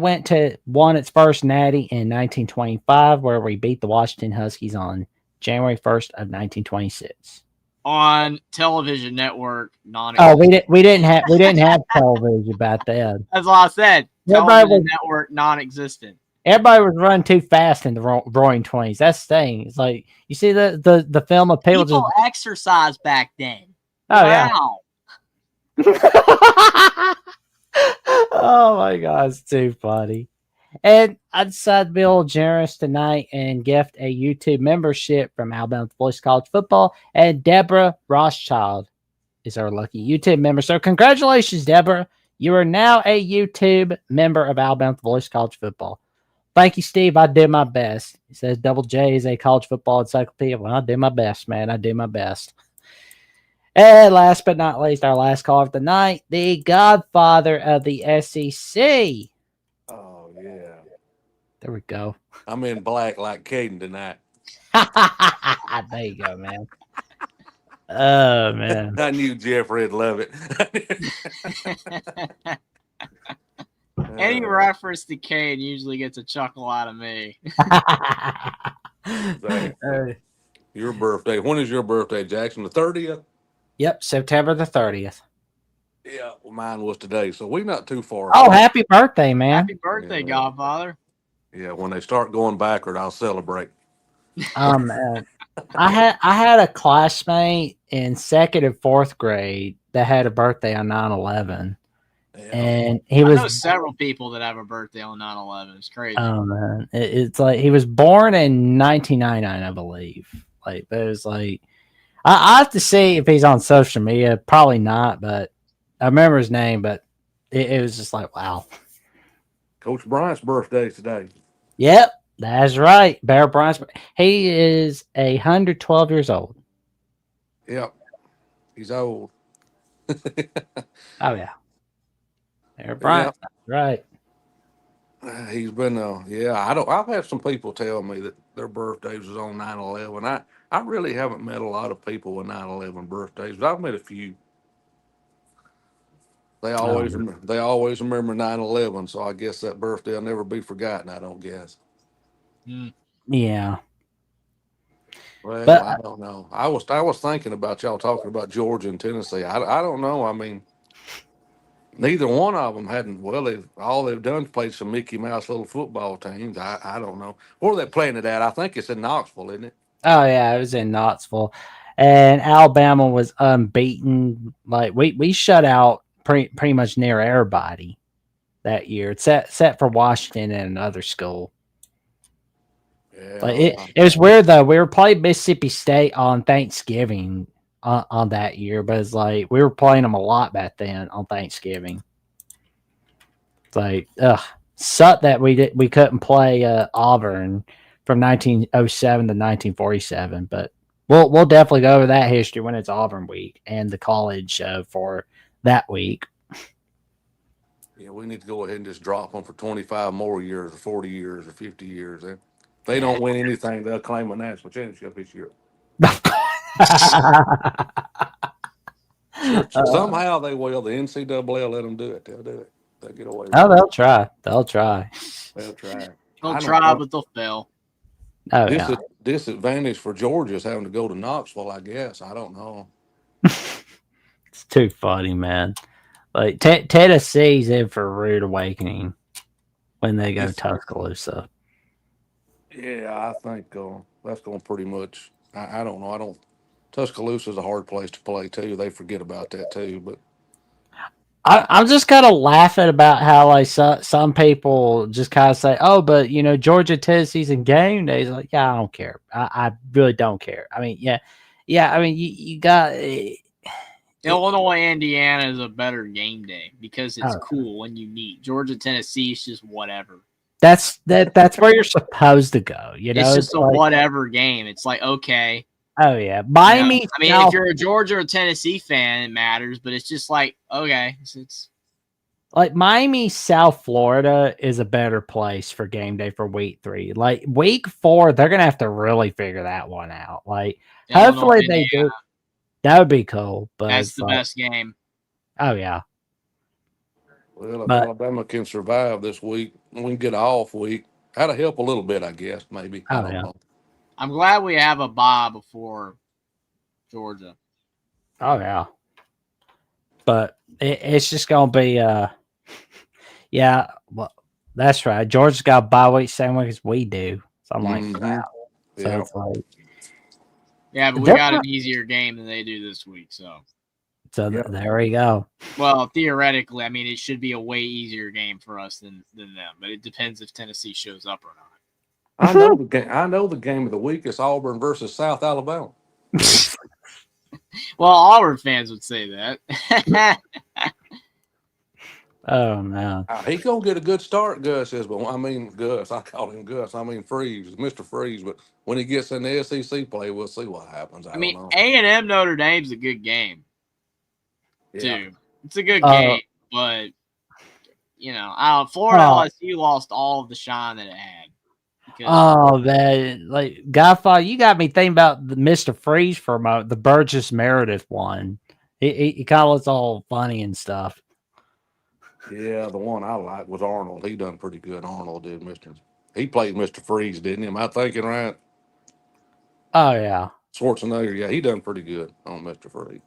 won its first natty in 1925, where we beat the Washington Huskies on January 1st of 1926. On television network, we didn't have television back then. That's all I said. Television network non-existent. Everybody was running too fast in the Roaring 20s. That's the thing. It's like, you see the film of people just exercise back then. Oh, wow. Yeah. Oh my God, it's too funny. And I decided to be a little generous tonight and gift a YouTube membership from Alabama Voice College Football. And Deborah Rothschild is our lucky YouTube member. So congratulations, Deborah. You are now a YouTube member of Alabama Voice College Football. Thank you, Steve. I did my best. He says Double J is a college football encyclopedia. Well, I did my best, man. I did my best. And last but not least, our last caller of the night, the godfather of the SEC. Oh, yeah. There we go. I'm in black like Caden tonight. There you go, man. Oh, man. I knew Jeffrey'd love it. Any reference to Caden usually gets a chuckle out of me. Your birthday. When is your birthday, Jackson? The 30th? Yep, September the 30th. Yeah, well, mine was today, so we're not too far. Oh, happy birthday, man. Happy birthday, Godfather. Yeah, when they start going backward, I'll celebrate. Man. I had a classmate in 2nd and 4th grade that had a birthday on 9/11. Yeah. And I know several people that have a birthday on 9/11. It's crazy. Oh, man. It's like he was born in 1999, I believe. Like, but it was like, I have to see if he's on social media. Probably not, but I remember his name. But it was just like, wow. Coach Bryant's birthday today. Yep, that's right. Bear Bryant's. He is 112 years old. Yep, he's old. Oh yeah, Bear Bryant. Yep. Right. He's been I've had some people tell me that their birthdays was on 9/11. I really haven't met a lot of people with 9/11 birthdays, but I've met a few. They always remember 9/11, so I guess that birthday will never be forgotten. I don't guess. Yeah. Well, but I don't know. I was thinking about y'all talking about Georgia and Tennessee. I don't know. I mean, neither one of them hadn't. Well, they've done is played some Mickey Mouse little football teams. I don't know where they're playing it at. I think it's in Knoxville, isn't it? Oh yeah, it was in Knoxville, and Alabama was unbeaten. Like we shut out pretty much near everybody that year, except for Washington and another school. Yeah, but it was weird though. We were playing Mississippi State on Thanksgiving on that year, but it's like we were playing them a lot back then on Thanksgiving. It's like, sucked that we couldn't play Auburn from 1907 to 1947, but we'll definitely go over that history when it's Auburn week and the college for that week. Yeah, we need to go ahead and just drop them for 25 more years, or 40 years, or 50 years. If they don't win anything, they'll claim a national championship this year. Somehow they will. The NCAA will let them do it. They'll do it. They'll get away with it. They'll try. They'll try. They'll try. They'll try, but they'll fail. Oh, This yeah. is disadvantage for Georgia is having to go to Knoxville, I guess. I don't know. It's too funny, man. Like Tennessee's in for a rude awakening when they go Tuscaloosa. Yeah, I think that's going to pretty much. I don't know. Tuscaloosa's a hard place to play too. They forget about that too. But I'm just kind of laughing about how like some people just kind of say, "Oh, but you know Georgia Tennessee's in game days." Like, yeah, I don't care. I really don't care. I mean, yeah. I mean, you got. Illinois, Indiana is a better game day because it's cool when you meet. Georgia, Tennessee is just whatever. That's where you're supposed to go. You know, it's just a whatever game. It's like, okay. Oh yeah, Miami. I mean, if you're a Georgia or Tennessee fan, it matters. But it's just like, okay, it's like Miami, South Florida is a better place for game day for week 3. Like week 4, they're gonna have to really figure that one out. Like, hopefully they do. That would be cool. But that's the best game. Oh yeah. Well, if Alabama can survive this week, we can get an off week. That'll help a little bit, I guess. Maybe. I don't know. I'm glad we have a bye before Georgia. Oh yeah. But it's just gonna be yeah, well, that's right. Georgia's got a bye week same week as we do. So I'm like, crap. So it's like, yeah, but we got an easier game than they do this week, so there we go. Well, theoretically, I mean, it should be a way easier game for us than them, but it depends if Tennessee shows up or not. I know the game of the week is Auburn versus South Alabama. Well, Auburn fans would say that. Oh man, he gonna get a good start. Gus is, but I mean Gus. I call him Gus. I mean Freeze, Mr. Freeze. But when he gets in the SEC play, we'll see what happens. I mean, don't know. A&M Notre Dame's a good game. Too. It's a good game, but you know, Florida LSU lost all of the shine that it had. Oh man, like Godfather, you got me thinking about the Mr. Freeze for a moment, the Burgess Meredith one. He kind of looks all funny and stuff. Yeah, the one I liked was Arnold. He done pretty good. Arnold did, He played Mr. Freeze, didn't he? Am I thinking right? Oh yeah, Schwarzenegger. Yeah, he done pretty good on Mr. Freeze.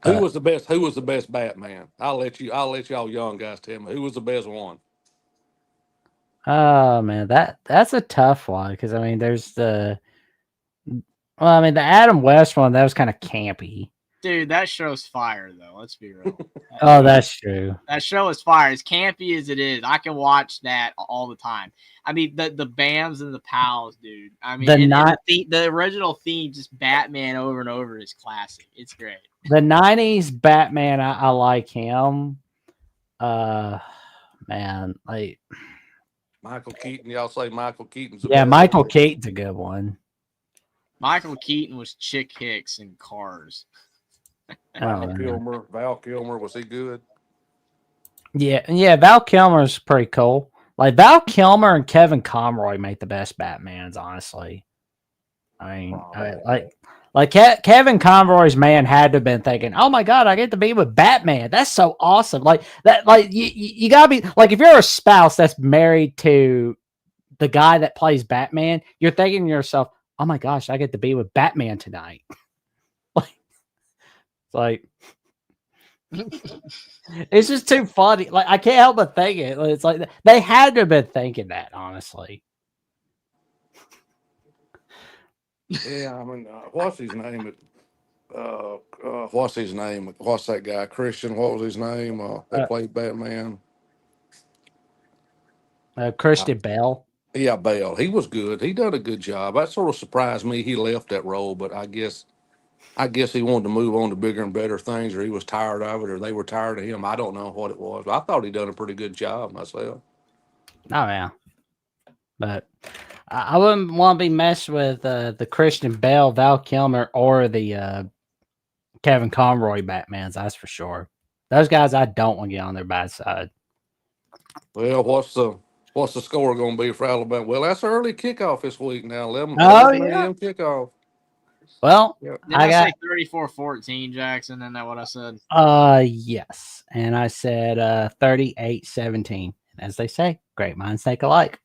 Who was the best? Who was the best Batman? I'll let y'all young guys tell me who was the best one. Oh man, that's a tough one because I mean, there's the Adam West one that was kind of campy. Dude, that show's fire though. Let's be real. That's true. That show is fire. As campy as it is, I can watch that all the time. I mean, the Bams and the Pals, dude. I mean, the original theme, just Batman over and over, is classic. It's great. The 90s Batman, I like him. Man, like Michael Keaton. Y'all say Michael Keaton's Michael Keaton's a good one. Michael Keaton was Chick Hicks in Cars. Val Kilmer, was he good? Yeah, Val Kilmer's pretty cool. Like Val Kilmer and Kevin Conroy make the best Batmans, honestly. I mean, Kevin Conroy's man had to have been thinking, "Oh my god, I get to be with Batman. That's so awesome!" Like that, like you gotta be like if you're a spouse that's married to the guy that plays Batman, you're thinking to yourself, "Oh my gosh, I get to be with Batman tonight." Like it's just too funny. Like I can't help but think it. It's like they had to have been thinking that, honestly. Yeah, I mean, what's his name? What's his name? What's that guy? Christian. What was his name? That played Batman. Christian Bale. Yeah, Bale. He was good. He done a good job. That sort of surprised me. He left that role, but I guess he wanted to move on to bigger and better things, or he was tired of it, or they were tired of him. I don't know what it was. I thought he done a pretty good job myself. Oh yeah, but I wouldn't want to be messed with the Christian Bale, Val Kilmer, or the Kevin Conroy Batmans. That's for sure. Those guys, I don't want to get on their bad side. Well, what's the score going to be for Alabama? Well, that's early kickoff this week now. 11 Oh, 11 yeah. a.m. kickoff. Well, Yep. Didn't I say 34-14, Jackson? Isn't that what I said? Yes. And I said 38-17. As they say, great minds think alike.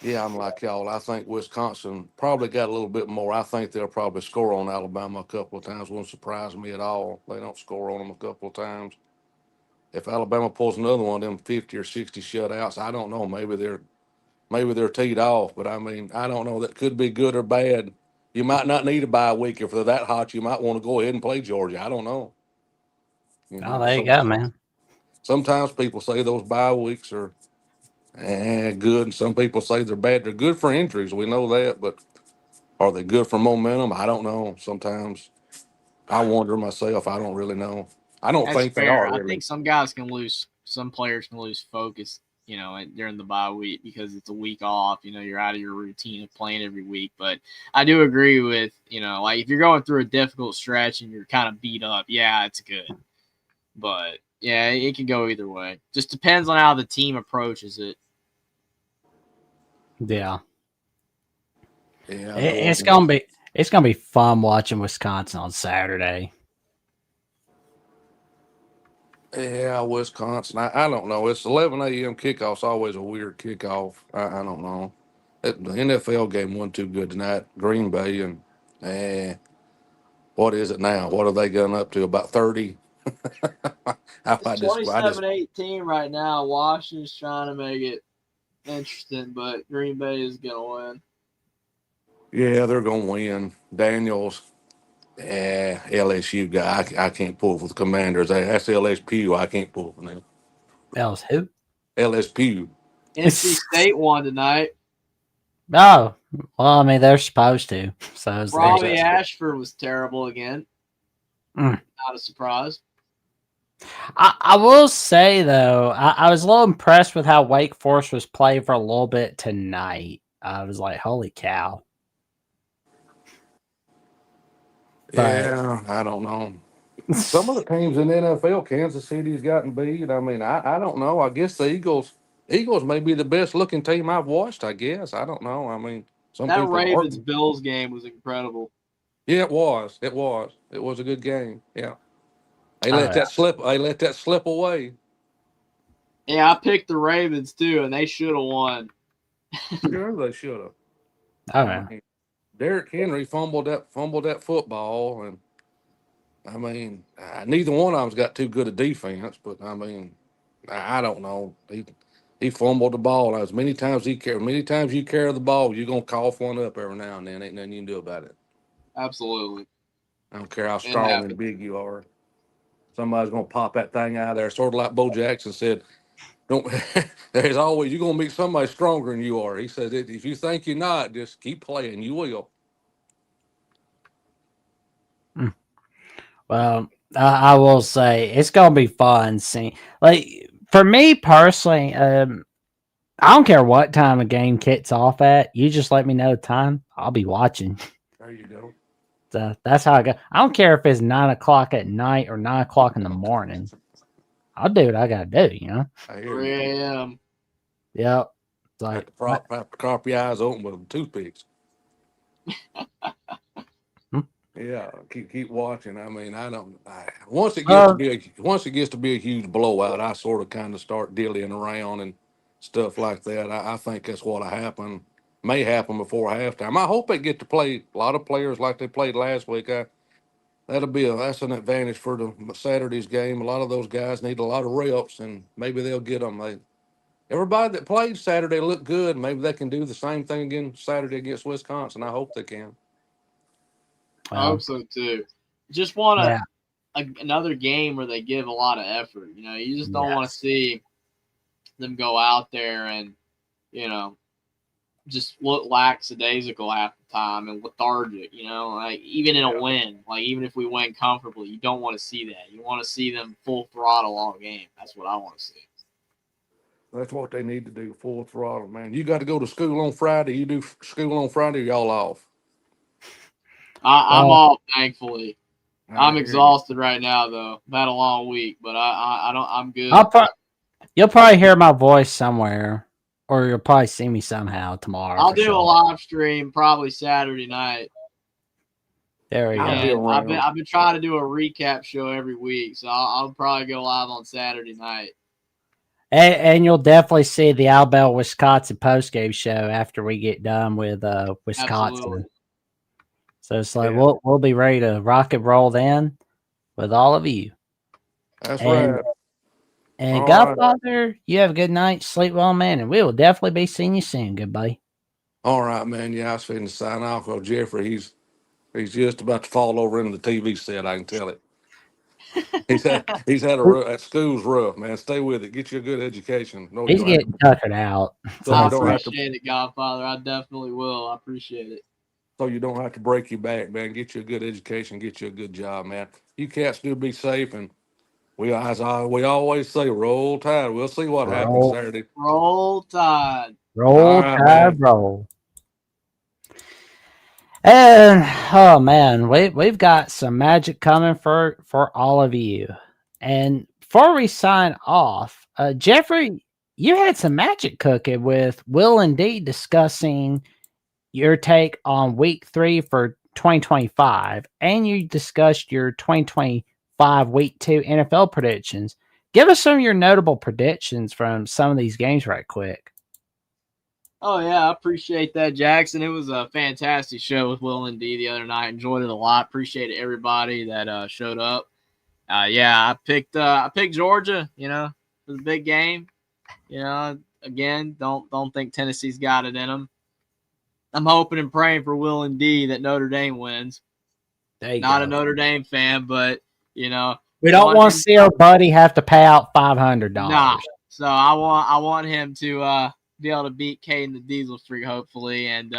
Yeah, I'm like y'all. I think Wisconsin probably got a little bit more. I think they'll probably score on Alabama a couple of times. Won't surprise me at all. They don't score on them a couple of times. If Alabama pulls another one of them 50 or 60 shutouts, I don't know. Maybe they're teed off, but I mean, I don't know. That could be good or bad. You might not need a bye week if they're that hot. You might want to go ahead and play Georgia. I don't know. Oh, there you go, man. Sometimes people say those bye weeks are good, and some people say they're bad. They're good for injuries. We know that, but are they good for momentum? I don't know. Sometimes I wonder myself. I don't really know. I don't That's think they fair. are I really. think some players can lose focus, during the bye week because it's a week off. You're out of your routine of playing every week. But I do agree with, like if you're going through a difficult stretch and you're kind of beat up, yeah, it's good. But yeah, it can go either way. Just depends on how the team approaches it. Yeah. Yeah, It's gonna be fun watching Wisconsin on Saturday. Yeah, Wisconsin. I don't know. It's 11 a.m. kickoff's always a weird kickoff. I don't know. The NFL game wasn't too good tonight. Green Bay and what is it now? What are they going up to? About 30? It's 27-18 right now. Washington's trying to make it interesting, but Green Bay is going to win. Yeah, they're going to win. Daniels, LSU guy. I can't pull for the Commanders. That's LSU. I can't pull for them. That was who? LSU. NC State won tonight. Oh, well, I mean, they're supposed to. So Robbie Ashford was terrible again. Mm. Not a surprise. I will say, though, I was a little impressed with how Wake Forest was playing for a little bit tonight. I was like, holy cow. Yeah, I don't know. Some of the teams in the NFL, Kansas City's gotten beat. I mean, I don't know. I guess the Eagles may be the best looking team I've watched. I guess I don't know. I mean, some That people Ravens Bills game was incredible. Yeah, it was. It was a good game. Yeah, they let that slip. They let that slip away. Yeah, I picked the Ravens too, and they should have won. Sure, they should have. I mean, Derrick Henry fumbled that football, and I mean, neither one of them's got too good a defense. But I mean, I don't know. He fumbled the ball as many times you carry the ball, you're gonna cough one up every now and then. Ain't nothing you can do about it. Absolutely. I don't care how strong and big you are. Somebody's gonna pop that thing out of there, sort of like Bo Jackson said. Don't. There's always you're gonna meet somebody stronger than you are. He says if you think you're not, just keep playing. You will. Well, I will say it's gonna be fun seeing. Like for me personally, I don't care what time a game kicks off at. You just let me know the time. I'll be watching. There you go. So that's how I go. I don't care if it's 9 o'clock at night or 9 o'clock in the morning. I'll do what I gotta do. 3 a.m. Yep. Like have to prop your eyes open with toothpicks. Yeah, keep watching. I mean, once it gets to be a huge blowout, I sort of kind of start dillying around and stuff like that. I think that's what'll happen. May happen before halftime. I hope they get to play a lot of players like they played last week. That's an advantage for the Saturday's game. A lot of those guys need a lot of reps, and maybe they'll get them. Everybody that played Saturday looked good. Maybe they can do the same thing again Saturday against Wisconsin. I hope they can. I hope so too. Just want another game where they give a lot of effort. You just don't want to see them go out there and just look lackadaisical half the time and lethargic. Like even in a win, like even if we win comfortably, you don't want to see that. You want to see them full throttle all game. That's what I want to see. That's what they need to do, full throttle, man. You got to go to school on Friday. You do school on Friday, y'all off? I'm off, thankfully. I'm exhausted right now, though. I've had a long week, but I'm good. You'll probably hear my voice somewhere, or you'll probably see me somehow tomorrow. I'll do a live stream probably Saturday night. There we go. I've been trying to do a recap show every week, so I'll probably go live on Saturday night. And you'll definitely see the Alabama Wisconsin postgame show after we get done with Wisconsin. Absolutely. So it's like we'll be ready to rock and roll then with all of you. That's right. And All Godfather, right. You have a good night. Sleep well, man. And we will definitely be seeing you soon. Goodbye. All right, man. Yeah, I was fitting to sign off. Well, Jeffrey, he's just about to fall over into the TV set. I can tell it. He's had that school's rough, man. Stay with it. Get you a good education. No, he's getting tuckered out. I appreciate it, Godfather. I definitely will. I appreciate it. So you don't have to break your back, man. Get you a good education. Get you a good job, man. You cats do be safe, and we always say, roll tide. We'll see what happens Saturday. Roll tide. Roll tide, roll. And oh man, we've got some magic coming for all of you. And before we sign off, Jeffrey, you had some magic cooking with Will and D discussing your take on week 3 for 2025, and you discussed your 2025 week 2 NFL predictions. Give us some of your notable predictions from some of these games right quick. Oh, yeah, I appreciate that, Jackson. It was a fantastic show with Will and D the other night. Enjoyed it a lot. Appreciate everybody that showed up. I picked Georgia, for the big game. Again, don't think Tennessee's got it in them. I'm hoping and praying for Will and D that Notre Dame wins. Not a Notre Dame fan, but, we don't want to see our buddy have to pay out $500. Nah. So I want him to be able to beat Caden the Diesel Freak, hopefully, and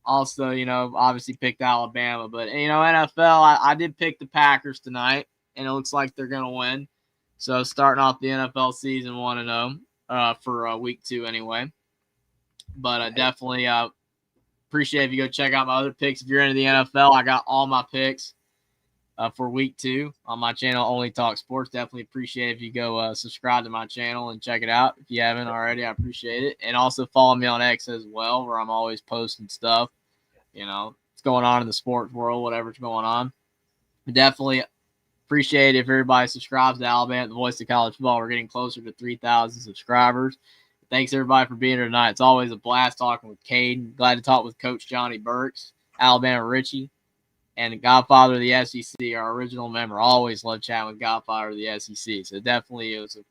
also, obviously picked Alabama. But, NFL, I did pick the Packers tonight, and it looks like they're going to win. So starting off the NFL season 1-0 for week 2 anyway. But definitely appreciate if you go check out my other picks. If you're into the NFL, I got all my picks for week 2 on my channel, Only Talk Sports. Definitely appreciate if you go subscribe to my channel and check it out. If you haven't already, I appreciate it. And also follow me on X as well, where I'm always posting stuff, what's going on in the sports world, whatever's going on. Definitely appreciate it if everybody subscribes to Alabama, the voice of college football. We're getting closer to 3,000 subscribers. Thanks, everybody, for being here tonight. It's always a blast talking with Caden. Glad to talk with Coach Johnny Burks, Alabama Richie, and Godfather of the SEC, our original member. Always love chatting with Godfather of the SEC. So definitely it was a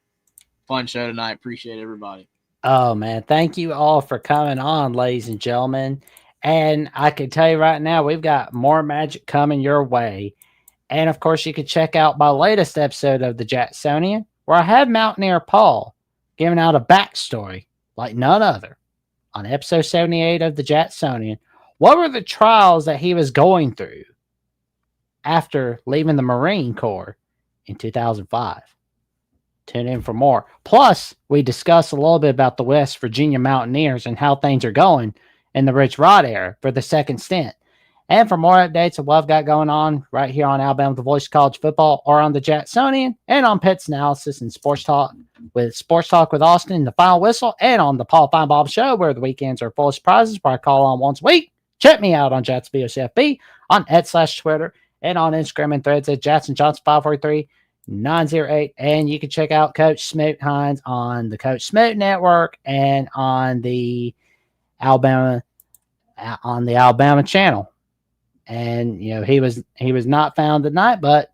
fun show tonight. Appreciate everybody. Oh, man. Thank you all for coming on, ladies and gentlemen. And I can tell you right now, we've got more magic coming your way. And, of course, you can check out my latest episode of the Jacksonian, where I have Mountaineer Paul giving out a backstory like none other on episode 78 of the Jacksonian. What were the trials that he was going through after leaving the Marine Corps in 2005? Tune in for more. Plus, we discuss a little bit about the West Virginia Mountaineers and how things are going in the Rich Rod era for the second stint. And for more updates of what I've got going on right here on Alabama, the Voice of College Football, or on the Jacksonian, and on Pets Analysis and Sports Talk with Austin and the Final Whistle, and on the Paul Feinbaum Show, where the weekends are full of surprises, where I call on once a week. Check me out on JatsBOCFB, on X/Twitter, and on Instagram and Threads at JacksonJohnson543908. And you can check out Coach Smoot Hines on the Coach Smoot Network and on the Alabama channel. And, he was not found tonight, but,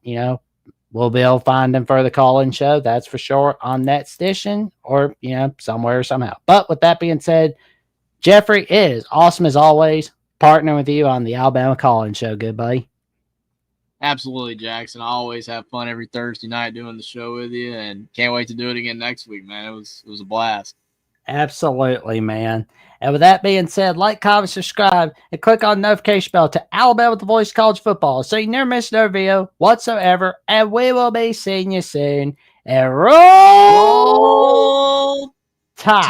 we'll be able to find him for the call-in show. That's for sure on that station or, somewhere somehow. But with that being said, Jeffrey, it is awesome as always partnering with you on the Alabama call-in show. Good, buddy. Absolutely, Jackson. I always have fun every Thursday night doing the show with you, and can't wait to do it again next week, man. It was a blast. Absolutely, man. And with that being said, like, comment, subscribe, and click on the notification bell to Alabama with the Voice of College Football so you never miss another video whatsoever. And we will be seeing you soon. And roll Tide.